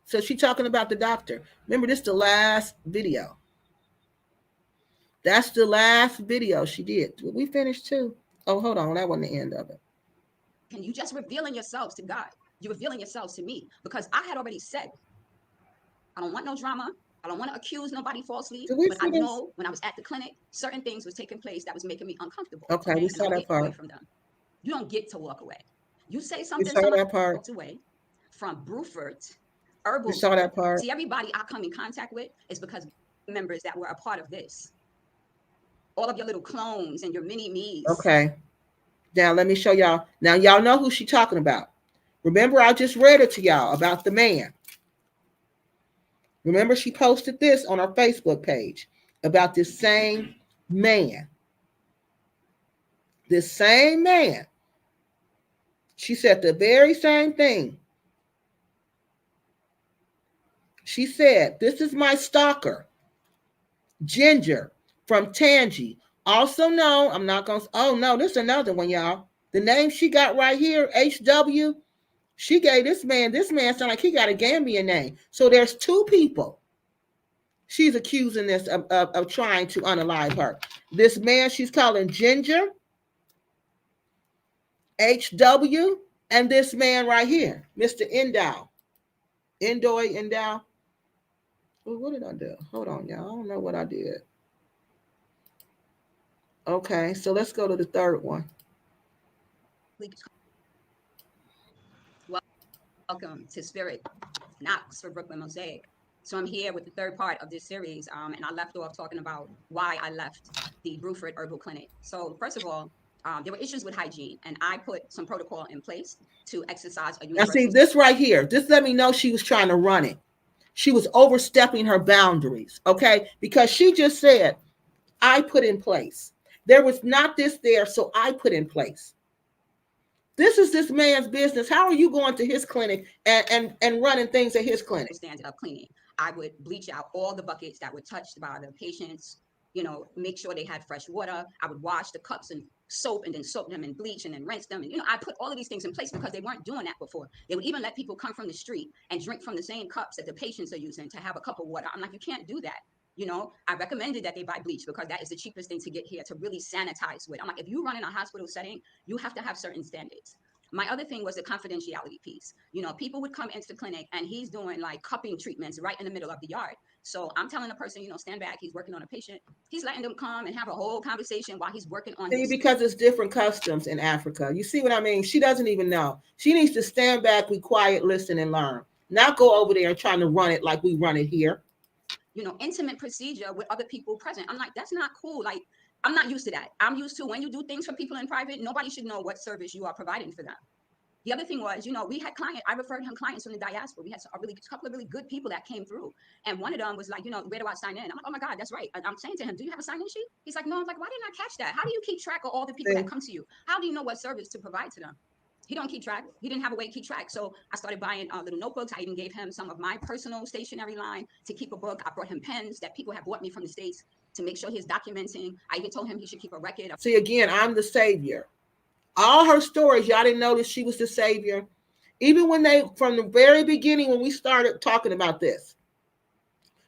So she's talking about the doctor. Remember, this is the last video. That's the last video she did. Did we finish too? Oh, hold on. That wasn't the end of it. And you just revealing yourselves to God. You're revealing yourselves to me because I had already said, I don't want no drama. I don't want to accuse nobody falsely. But I know when I was at the clinic, certain things was taking place that was making me uncomfortable. Okay, we saw that part. From them. You don't get to walk away. You say something, we saw that part. Walked away from Bruford Herbal. We saw that part. See, everybody I come in contact with is because members that were a part of this. All of your little clones and your mini-me's. Okay. Now, let me show y'all. Now, y'all know who she's talking about. Remember, I just read it to y'all about the man. Remember, she posted this on her Facebook page about this same man. This same man. She said the very same thing. She said, this is my stalker. Ginger from Tangi, also known, I'm not going to, oh no, this is another one, y'all. The name she got right here, HW, she gave this man sound like he got a Gambian name. So there's two people she's accusing this of trying to unalive her. This man she's calling Ginger, HW, and this man right here, Mr. Endow. Well, what did I do? Hold on, y'all. I don't know what I did. Okay, so let's go to the third one. Welcome to Spirit Knox for Brooklyn Mosaic. So I'm here with the third part of this series, and I left off talking about why I left the Bruford Herbal Clinic. So first of all, there were issues with hygiene, and I put some protocol in place to exercise a universal. Now see, this right here, this let me know she was trying to run it. She was overstepping her boundaries, okay? Because she just said, I put in place. There was not this there, so I put in place. This is this man's business. How are you going to his clinic and running things at his clinic? Standard of cleaning. I would bleach out all the buckets that were touched by the patients, make sure they had fresh water. I would wash the cups and soap and then soak them in bleach and then rinse them. And, I put all of these things in place because they weren't doing that before. They would even let people come from the street and drink from the same cups that the patients are using to have a cup of water. I'm like, you can't do that. I recommended that they buy bleach because that is the cheapest thing to get here to really sanitize with. I'm like, if you run in a hospital setting, you have to have certain standards. My other thing was the confidentiality piece. People would come into the clinic and he's doing like cupping treatments right in the middle of the yard. So I'm telling the person, stand back. He's working on a patient. He's letting them come and have a whole conversation while he's working on his. Because it's different customs in Africa. You see what I mean? She doesn't even know. She needs to stand back, be quiet, listen, and learn. Not go over there and trying to run it like we run it here. Intimate procedure with other people present. I'm like, that's not cool. Like, I'm not used to that. I'm used to when you do things for people in private, nobody should know what service you are providing for them. The other thing was, we had clients, I referred him clients from the diaspora. We had a couple of really good people that came through. And one of them was like, where do I sign in? I'm like, oh my God, that's right. And I'm saying to him, do you have a sign-in sheet? He's like, no. I'm like, why didn't I catch that? How do you keep track of all the people that come to you? How do you know what service to provide to them? He don't keep track. He didn't have a way to keep track. So I started buying little notebooks. I even gave him some of my personal stationery line to keep a book. I brought him pens that people have bought me from the States to make sure he's documenting. I even told him he should keep a record. See, again, I'm the savior. All her stories, y'all didn't notice she was the savior. Even when from the very beginning, when we started talking about this,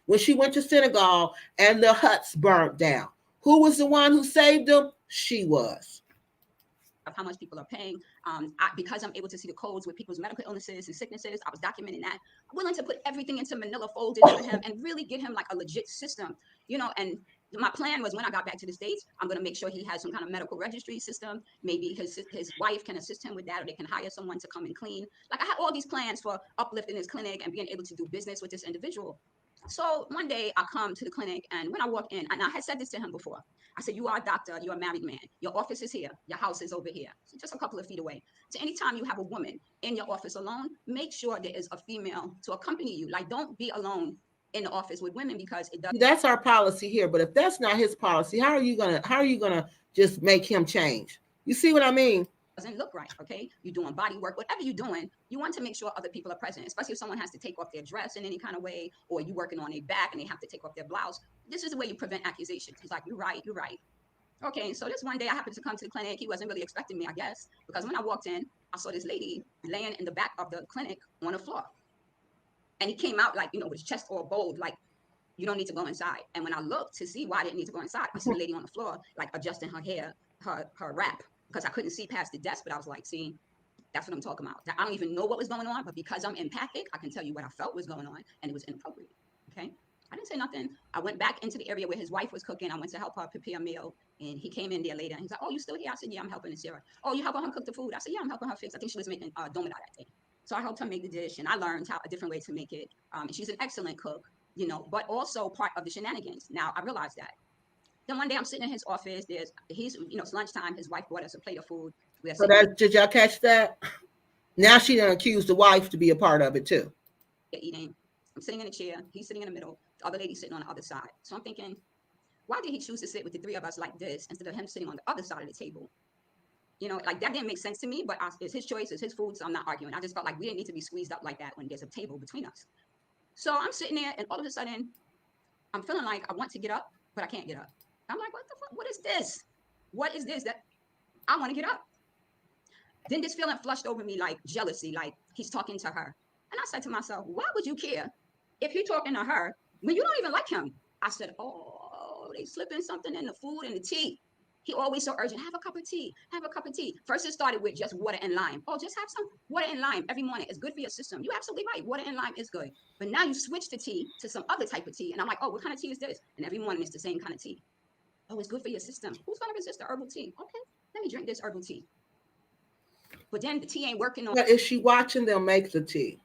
when she went to Senegal and the huts burnt down, who was the one who saved them? She was. Of how much people are paying. Because I'm able to see the codes with people's medical illnesses and sicknesses, I was documenting that. I'm willing to put everything into manila folders for him and really get him like a legit system, and my plan was when I got back to the States, I'm going to make sure he has some kind of medical registry system. Maybe his wife can assist him with that, or they can hire someone to come and clean. Like, I had all these plans for uplifting his clinic and being able to do business with this individual. So one day I come to the clinic, and when I walk in, and I had said this to him before, I said, you are a doctor, you're a married man. Your office is here. Your house is over here. So just a couple of feet away. So anytime you have a woman in your office alone, make sure there is a female to accompany you. Like, don't be alone in the office with women, because it does. That's our policy here. But if that's not his policy, how are you gonna just make him change? You see what I mean? Doesn't look right. Okay, you're doing body work, whatever you're doing, you want to make sure other people are present, especially if someone has to take off their dress in any kind of way, or you working on a back and they have to take off their blouse. This is the way you prevent accusations. He's like, you're right. Okay, so this one day I happened to come to the clinic. He wasn't really expecting me, I guess, because when I walked in, I saw this lady laying in the back of the clinic on the floor. And he came out like, with his chest all bold, like, you don't need to go inside. And when I looked to see why I didn't need to go inside, I see the lady on the floor, like adjusting her hair, her wrap, because I couldn't see past the desk, but I was like, see, that's what I'm talking about. I don't even know what was going on, but because I'm empathic, I can tell you what I felt was going on, and it was inappropriate. Okay. I didn't say nothing. I went back into the area where his wife was cooking. I went to help her prepare a meal, and he came in there later, and he's like, oh, you still here? I said, yeah, I'm helping Sarah. Oh, you helping her cook the food? I said, yeah, I'm helping her fix. I think she was making domino that day. So I helped her make the dish, and I learned a different way to make it. And she's an excellent cook, but also part of the shenanigans. Now, I realized that. Then one day I'm sitting in his office. It's lunchtime. His wife brought us a plate of food. So did y'all catch that? Now she done accused the wife to be a part of it too. Eating. I'm sitting in a chair. He's sitting in the middle. The other lady sitting on the other side. So I'm thinking, why did he choose to sit with the three of us like this instead of him sitting on the other side of the table? Like, that didn't make sense to me, but it's his choice, it's his food, so I'm not arguing. I just felt like we didn't need to be squeezed up like that when there's a table between us. So I'm sitting there, and all of a sudden, I'm feeling like I want to get up, but I can't get up. I'm like, what the fuck? What is this? What is this? That I want to get up. Then this feeling flushed over me like jealousy, like he's talking to her. And I said to myself, why would you care if he's talking to her when you don't even like him? I said, oh, they slipping something in the food and the tea. He always so urgent, have a cup of tea, have a cup of tea. First it started with just water and lime. Oh, just have some water and lime every morning. It's good for your system. You're absolutely right. Water and lime is good. But now you switch the tea to some other type of tea. And I'm like, oh, what kind of tea is this? And every morning it's the same kind of tea. Oh, it's good for your system. Who's going to resist the herbal tea? Okay, let me drink this herbal tea. But then the tea ain't working on. But is she watching them make the tea?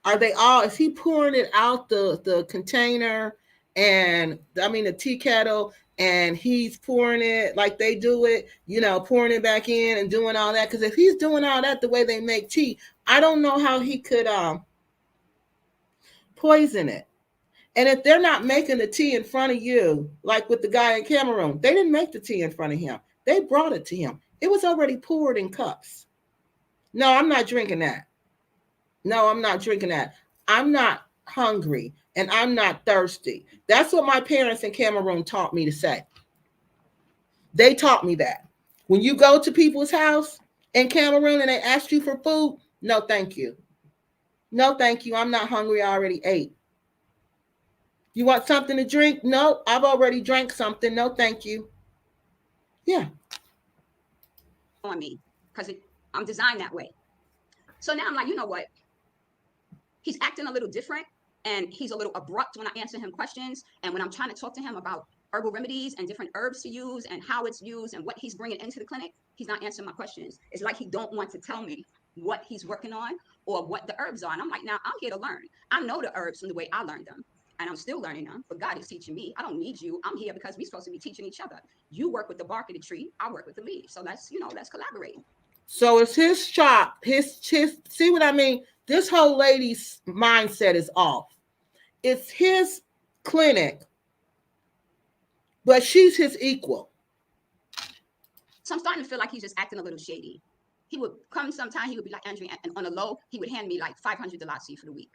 Are they all, is he pouring it out the container and the tea kettle, and he's pouring it like they do it, pouring it back in and doing all that? Because if he's doing all that the way they make tea, I don't know how he could poison it. And if they're not making the tea in front of you, like with the guy in Cameroon, they didn't make the tea in front of him. They brought it to him. It was already poured in cups. No, I'm not drinking that. No, I'm not drinking that. I'm not hungry and I'm not thirsty. That's what my parents in Cameroon taught me to say. They taught me that. When you go to people's house in Cameroon and they ask you for food, no, thank you. No, thank you. I'm not hungry. I already ate. You want something to drink? No, I've already drank something. No, thank you. Yeah. On me, because I'm designed that way. So now I'm like, you know what? He's acting a little different and he's a little abrupt when I answer him questions. And when I'm trying to talk to him about herbal remedies and different herbs to use and how it's used and what he's bringing into the clinic, he's not answering my questions. It's like he don't want to tell me what he's working on or what the herbs are. And I'm like, now I'm here to learn. I know the herbs from the way I learned them. And I'm still learning them, but God is teaching me. I don't need you. I'm here because we're supposed to be teaching each other. You work with the bark of the tree. I work with the leaves. So let's collaborate. So it's his shop, his see what I mean? This whole lady's mindset is off. It's his clinic, but she's his equal. So I'm starting to feel like he's just acting a little shady. He would come sometime, he would be like, Andrea, and on the low, he would hand me like $500 for the week.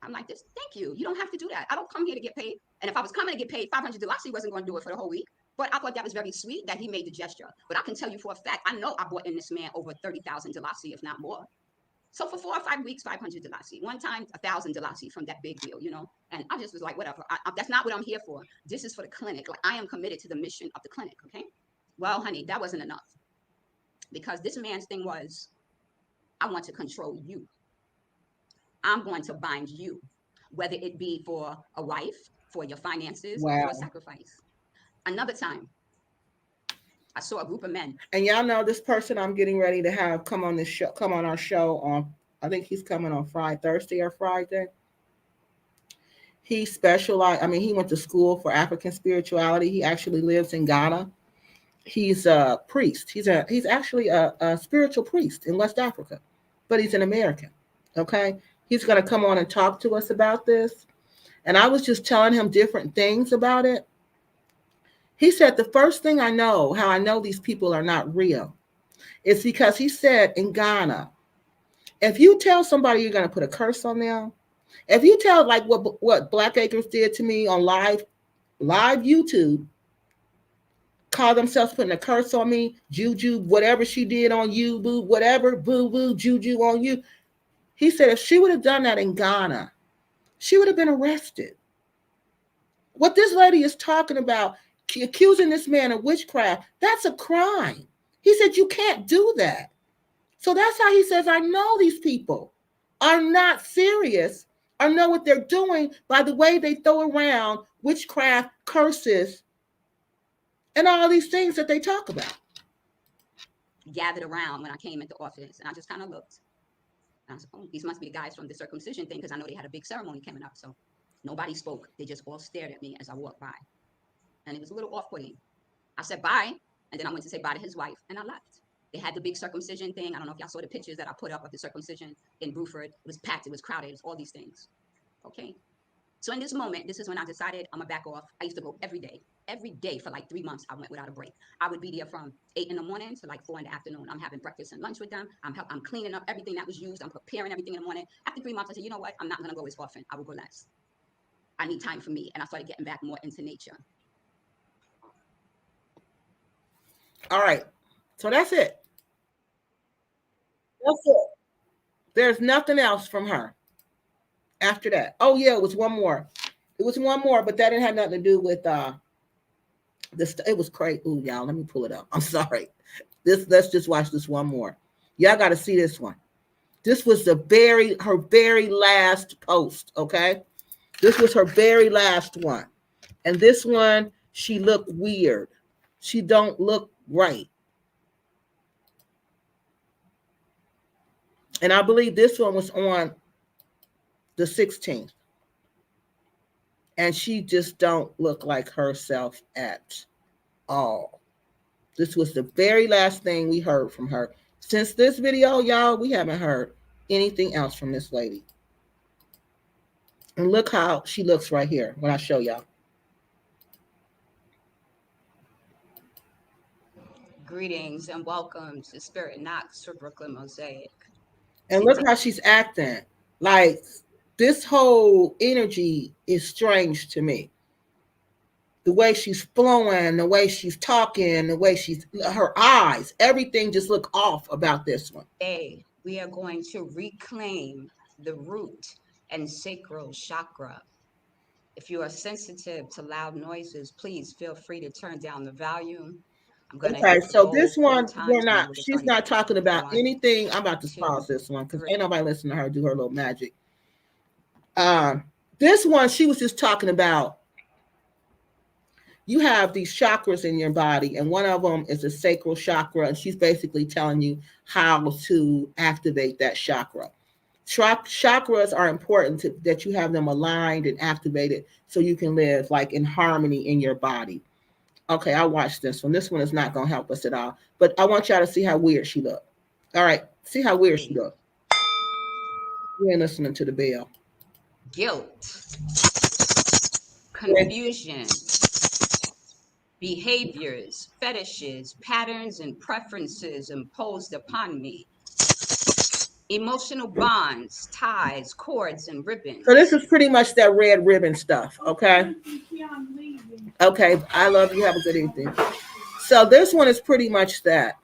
I'm like, this, thank you. You don't have to do that. I don't come here to get paid. And if I was coming to get paid $500, he wasn't going to do it for the whole week. But I thought that was very sweet that he made the gesture. But I can tell you for a fact, I know I brought in this man over $30,000, if not more. So for 4 or 5 weeks, $500. One time, $1,000 from that big deal, And I just was like, whatever. That's not what I'm here for. This is for the clinic. Like, I am committed to the mission of the clinic, okay? Well, honey, that wasn't enough. Because this man's thing was, I want to control you. I'm going to bind you, whether it be for a wife, for your finances, wow, for a sacrifice. Another time, I saw a group of men. And y'all know this person I'm getting ready to have come on our show on, I think he's coming on Thursday or Friday. He specialized, he went to school for African spirituality. He actually lives in Ghana. He's a priest. He's actually a spiritual priest in West Africa, but he's an American. Okay. He's going to come on and talk to us about this. And I was just telling him different things about it. He said, the first thing I know, how I know these people are not real, is because he said in Ghana, if you tell somebody you're going to put a curse on them, if you tell like what Black Acres did to me on live YouTube, call themselves putting a curse on me, juju, whatever she did on you, boo, whatever, boo, boo, juju on you. He said if she would have done that in Ghana, she would have been arrested. What this lady is talking about, accusing this man of witchcraft, that's a crime. He said you can't do that. So that's how he says, I know these people are not serious or know what they're doing by the way they throw around witchcraft, curses, and all these things that they talk about. Gathered around when I came into office, and I just kind of looked. And I said, oh, these must be the guys from the circumcision thing, because I know they had a big ceremony coming up. So nobody spoke. They just all stared at me as I walked by. And it was a little off-putting. I said bye, and then I went to say bye to his wife, and I left. They had the big circumcision thing. I don't know if y'all saw the pictures that I put up of the circumcision in Bruford. It was packed, it was crowded, it was all these things. Okay. So in this moment, this is when I decided I'm gonna back off. I used to go every day for like 3 months. I went without a break. I would be there from 8 in the morning to like 4 in the afternoon. I'm having breakfast and lunch with them. I'm cleaning up everything that was used. I'm preparing everything in the morning. After 3 months, I said, you know what? I'm not gonna go as often. I will go less. I need time for me. And I started getting back more into nature. All right. So that's it. That's it. There's nothing else from her after that. Oh yeah, it was one more. It was one more, but that didn't have nothing to do with this. It was crazy. Ooh, y'all, let me pull it up. I'm sorry. Let's just watch this one more. Y'all got to see this one. This was her very last post. Okay, this was her very last one, and this one she looked weird. She don't look right. And I believe this one was on the 16th. And she just don't look like herself at all. This was the very last thing we heard from her. Since this video, y'all, we haven't heard anything else from this lady. And look how she looks right here when I show y'all. Greetings and welcome to Spirit Knocks for Brooklyn Mosaic. And look how she's acting. Like, this whole energy is strange to me. The way she's flowing, the way she's talking, the way her eyes, everything just look off about this one. Today, we are going to reclaim the root and sacral chakra. If you are sensitive to loud noises, please feel free to turn down the volume. I'm going to Okay, so this one, she's not talking about anything. I'm about to pause this one because ain't nobody listening to her do her little magic. This one, she was just talking about, you have these chakras in your body, and one of them is a sacral chakra, and she's basically telling you how to activate that chakra. Chakras are important that you have them aligned and activated so you can live like in harmony in your body. Okay, I watched this one. This one is not going to help us at all, but I want y'all to see how weird she looked. All right, see how weird she looked. You ain't listening to the bell. Guilt, confusion, behaviors, fetishes, patterns, and preferences imposed upon me. Emotional bonds, ties, cords, and ribbons. So this is pretty much that red ribbon stuff, okay? Okay, I love you. Have a good evening. So this one is pretty much that.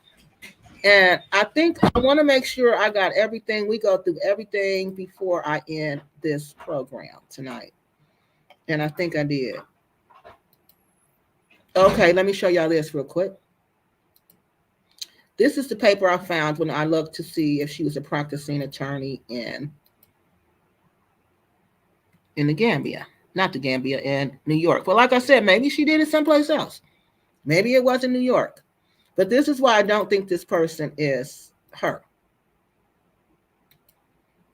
And I think I want to make sure I got everything. We go through everything before I end this program tonight. And I think I did. Okay, let me show y'all this real quick. This is the paper I found when I looked to see if she was a practicing attorney in the Gambia. Not the Gambia, in New York. But like I said, maybe she did it someplace else. Maybe it was in New York. But this is why I don't think this person is her.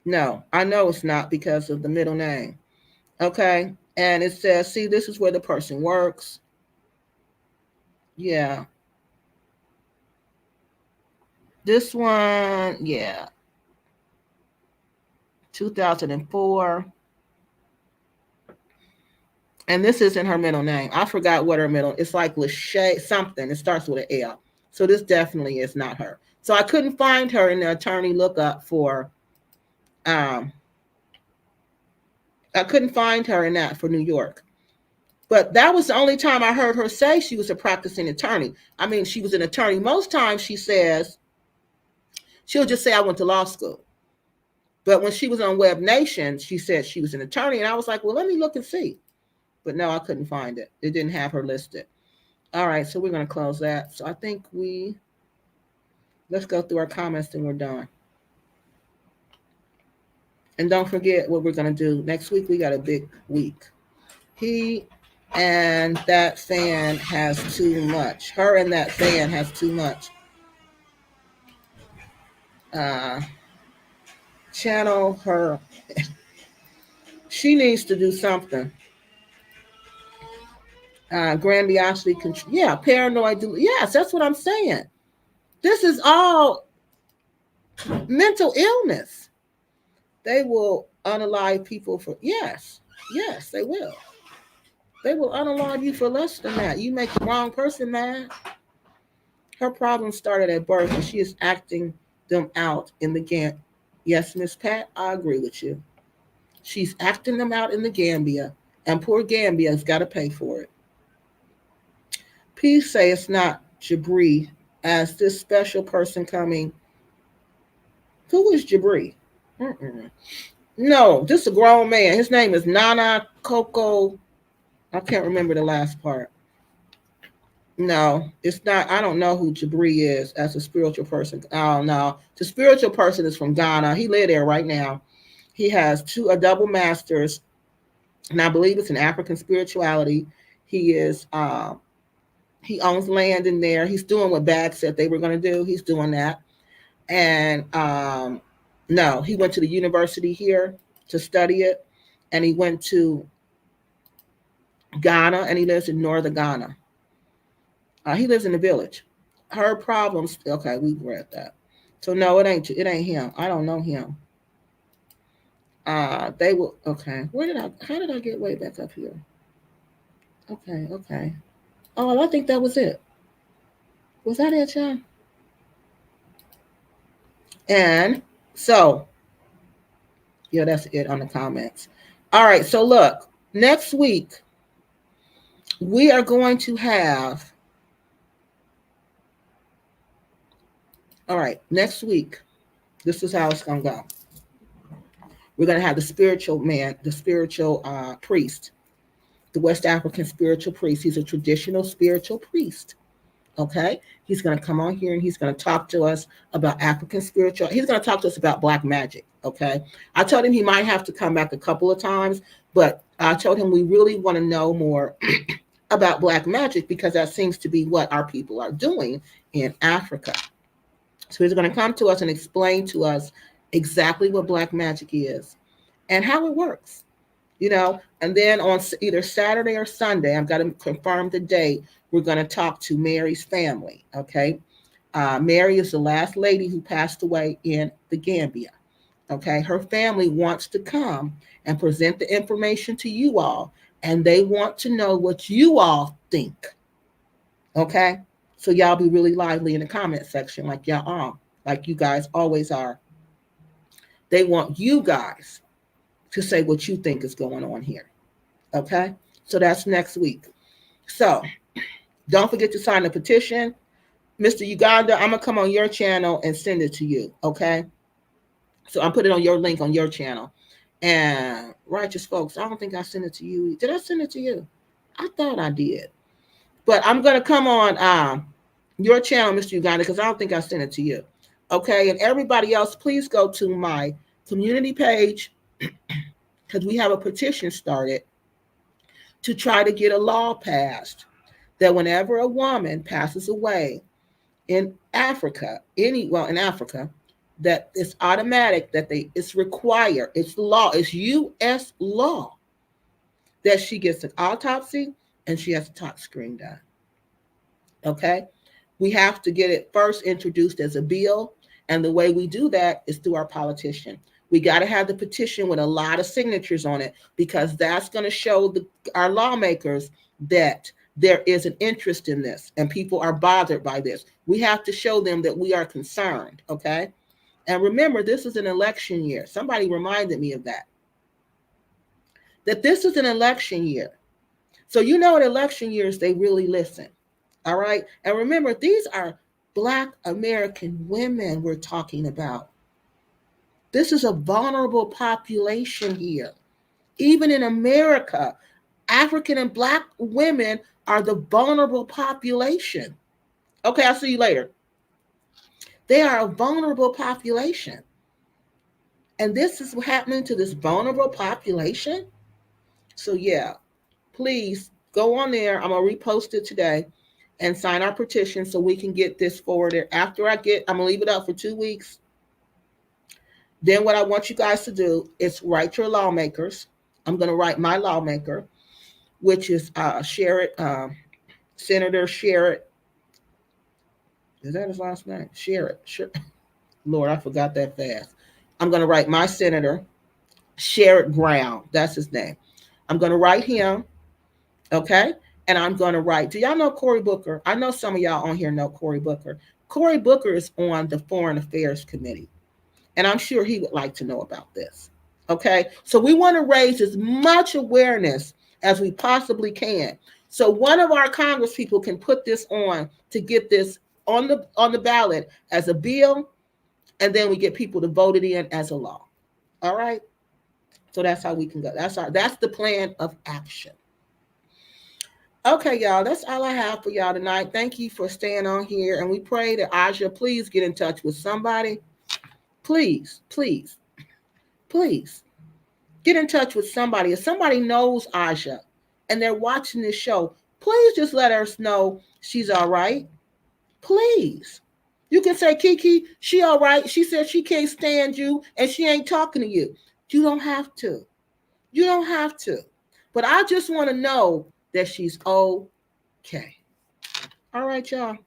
No, I know it's not because of the middle name. Okay, and it says, see, this is where the person works. Yeah. This one, yeah. 2004. And this isn't her middle name. I forgot what her middle, it's like Lachey something. It starts with an L. So this definitely is not her. So I couldn't find her in the attorney lookup for, I couldn't find her in that for New York. But that was the only time I heard her say she was a practicing attorney. I mean, she was an attorney. Most times she says, she'll just say, I went to law school. But when she was on Web Nation, she said she was an attorney. And I was like, well, let me look and see. But no, I couldn't find it. It didn't have her listed. All right, so we're going to close that. So I think let's go through our comments and we're done. And don't forget what we're going to do. Next week, we got a big week. He and that fan has too much. Her and that fan has too much. Channel her. She needs to do something. Grandiosity, yeah, paranoid. Yes, that's what I'm saying. This is all mental illness. They will unalive people for, yes, they will. They will unalive you for less than that. You make the wrong person mad. Her problem started at birth, and she is acting them out in the Yes, Miss Pat, I agree with you. She's acting them out in the Gambia, And poor Gambia's got to pay for it. Please say it's not Jabri as this special person coming. Who is Jabri? Mm-mm. No, this is a grown man. His name is Nana Coco. I can't remember the last part. No, it's not. I don't know who Jabri is as a spiritual person. Oh no, the spiritual person is from Ghana. He lives there right now. He has a double masters, and I believe it's in African spirituality. He is. He owns land in there. He's doing what Bag said they were going to do. He's doing that, and no, he went to the university here to study it, and he went to Ghana, and he lives in northern Ghana. He lives in the village. Her problems. Okay, we read that. So no, it ain't him. I don't know him. They will. Okay, how did I get way back up here? Okay. Oh, I think that was it. Was that it, John? And so, yeah, that's it on the comments. All right, so look, next week we are going to have. All right, next week, this is how it's going to go. We're going to have the spiritual man, the spiritual priest, the West African spiritual priest. He's a traditional spiritual priest. Okay, he's going to come on here and he's going to talk to us about African spiritual. He's going to talk to us about black magic. Okay, I told him he might have to come back a couple of times, but I told him we really want to know more about black magic because that seems to be what our people are doing in Africa. So he's going to come to us and explain to us exactly what black magic is and how it works, and then on either Saturday or Sunday, I've got to confirm the date, we're going to talk to Mary's family, okay? Mary is the last lady who passed away in the Gambia, okay? Her family wants to come and present the information to you all, and they want to know what you all think, okay? So y'all be really lively in the comment section like y'all are, like you guys always are. They want you guys to say what you think is going on here. Okay? So that's next week. So don't forget to sign the petition. Mr. Uganda, I'm going to come on your channel and send it to you. Okay? So I'm putting on your link on your channel. And righteous folks, I don't think I sent it to you. Did I send it to you? I thought I did. But I'm going to come on your channel, Mr. Uganda, because I don't think I sent it to you. Okay? And everybody else, please go to my community page because we have a petition started to try to get a law passed that whenever a woman passes away in Africa, in Africa, that it's automatic, that it's required, it's law, it's U.S. law that she gets an autopsy and she has a tox screen done. Okay? We have to get it first introduced as a bill, and the way we do that is through our politician. We got to have the petition with a lot of signatures on it because that's going to show our lawmakers that there is an interest in this and people are bothered by this. We have to show them that we are concerned, okay? And remember, this is an election year. Somebody reminded me of that this is an election year. So in election years, they really listen, all right? And remember, these are Black American women we're talking about. This is a vulnerable population here. Even in America, African and Black women are the vulnerable population. Okay, I'll see you later. They are a vulnerable population. And this is happening to this vulnerable population. So yeah, please go on there. I'm going to repost it today and sign our petition so we can get this forwarded. After I'm going to leave it up for 2 weeks. Then what I want you guys to do is write your lawmakers. I'm going to write my lawmaker, which is Sherrod, Senator Sherrod. Is that his last name? Sherrod. Lord, I forgot that fast. I'm going to write my senator, Sherrod Brown. That's his name. I'm going to write him, okay? And I'm going to write, do y'all know Cory Booker? I know some of y'all on here know Cory Booker. Cory Booker is on the Foreign Affairs Committee. And I'm sure he would like to know about this. Okay. So we want to raise as much awareness as we possibly can. So one of our Congress people can put this on to get this on the ballot as a bill, and then we get people to vote it in as a law. All right. So that's how we can go. That's the plan of action. Okay, y'all, that's all I have for y'all tonight. Thank you for staying on here. And we pray that Anja, please get in touch with somebody. Please, please, please get in touch with somebody. If somebody knows Anja and they're watching this show, please just let us know she's all right. Please. You can say, Kiki, she all right. She said she can't stand you and she ain't talking to you. You don't have to. You don't have to. But I just want to know that she's okay. All right, y'all.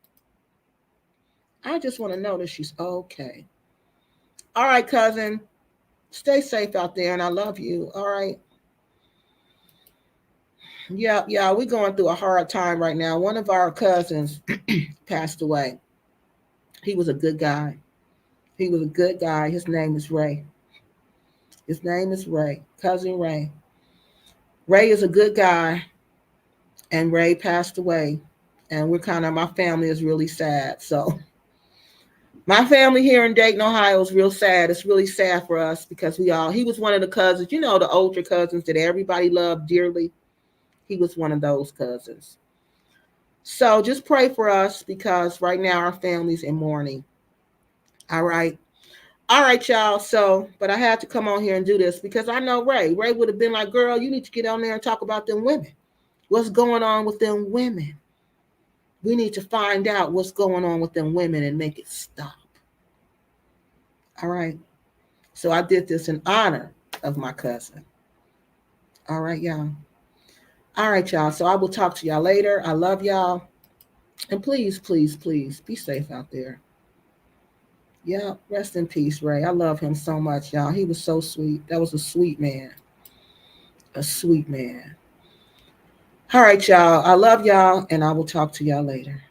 I just want to know that she's okay. All right, cousin. Stay safe out there, and I love you. All right. Yeah, we're going through a hard time right now. One of our cousins passed away. He was a good guy. He was a good guy. His name is Ray. His name is Ray. Cousin Ray. Ray is a good guy, and Ray passed away. And my family is really sad. So my family here in Dayton, Ohio is real sad. It's really sad for us because he was one of the cousins, the older cousins that everybody loved dearly. He was one of those cousins. So just pray for us because right now our family's in mourning. All right. All right, y'all. So, but I had to come on here and do this because I know Ray. Ray would have been like, girl, you need to get on there and talk about them women. What's going on with them women? We need to find out what's going on with them women and make it stop. All right. So I did this in honor of my cousin. All right, y'all. All right, y'all. So I will talk to y'all later. I love y'all. And please, please, please be safe out there. Yeah, rest in peace, Ray. I love him so much, y'all. He was so sweet. That was a sweet man. A sweet man. All right, y'all. I love y'all, and I will talk to y'all later.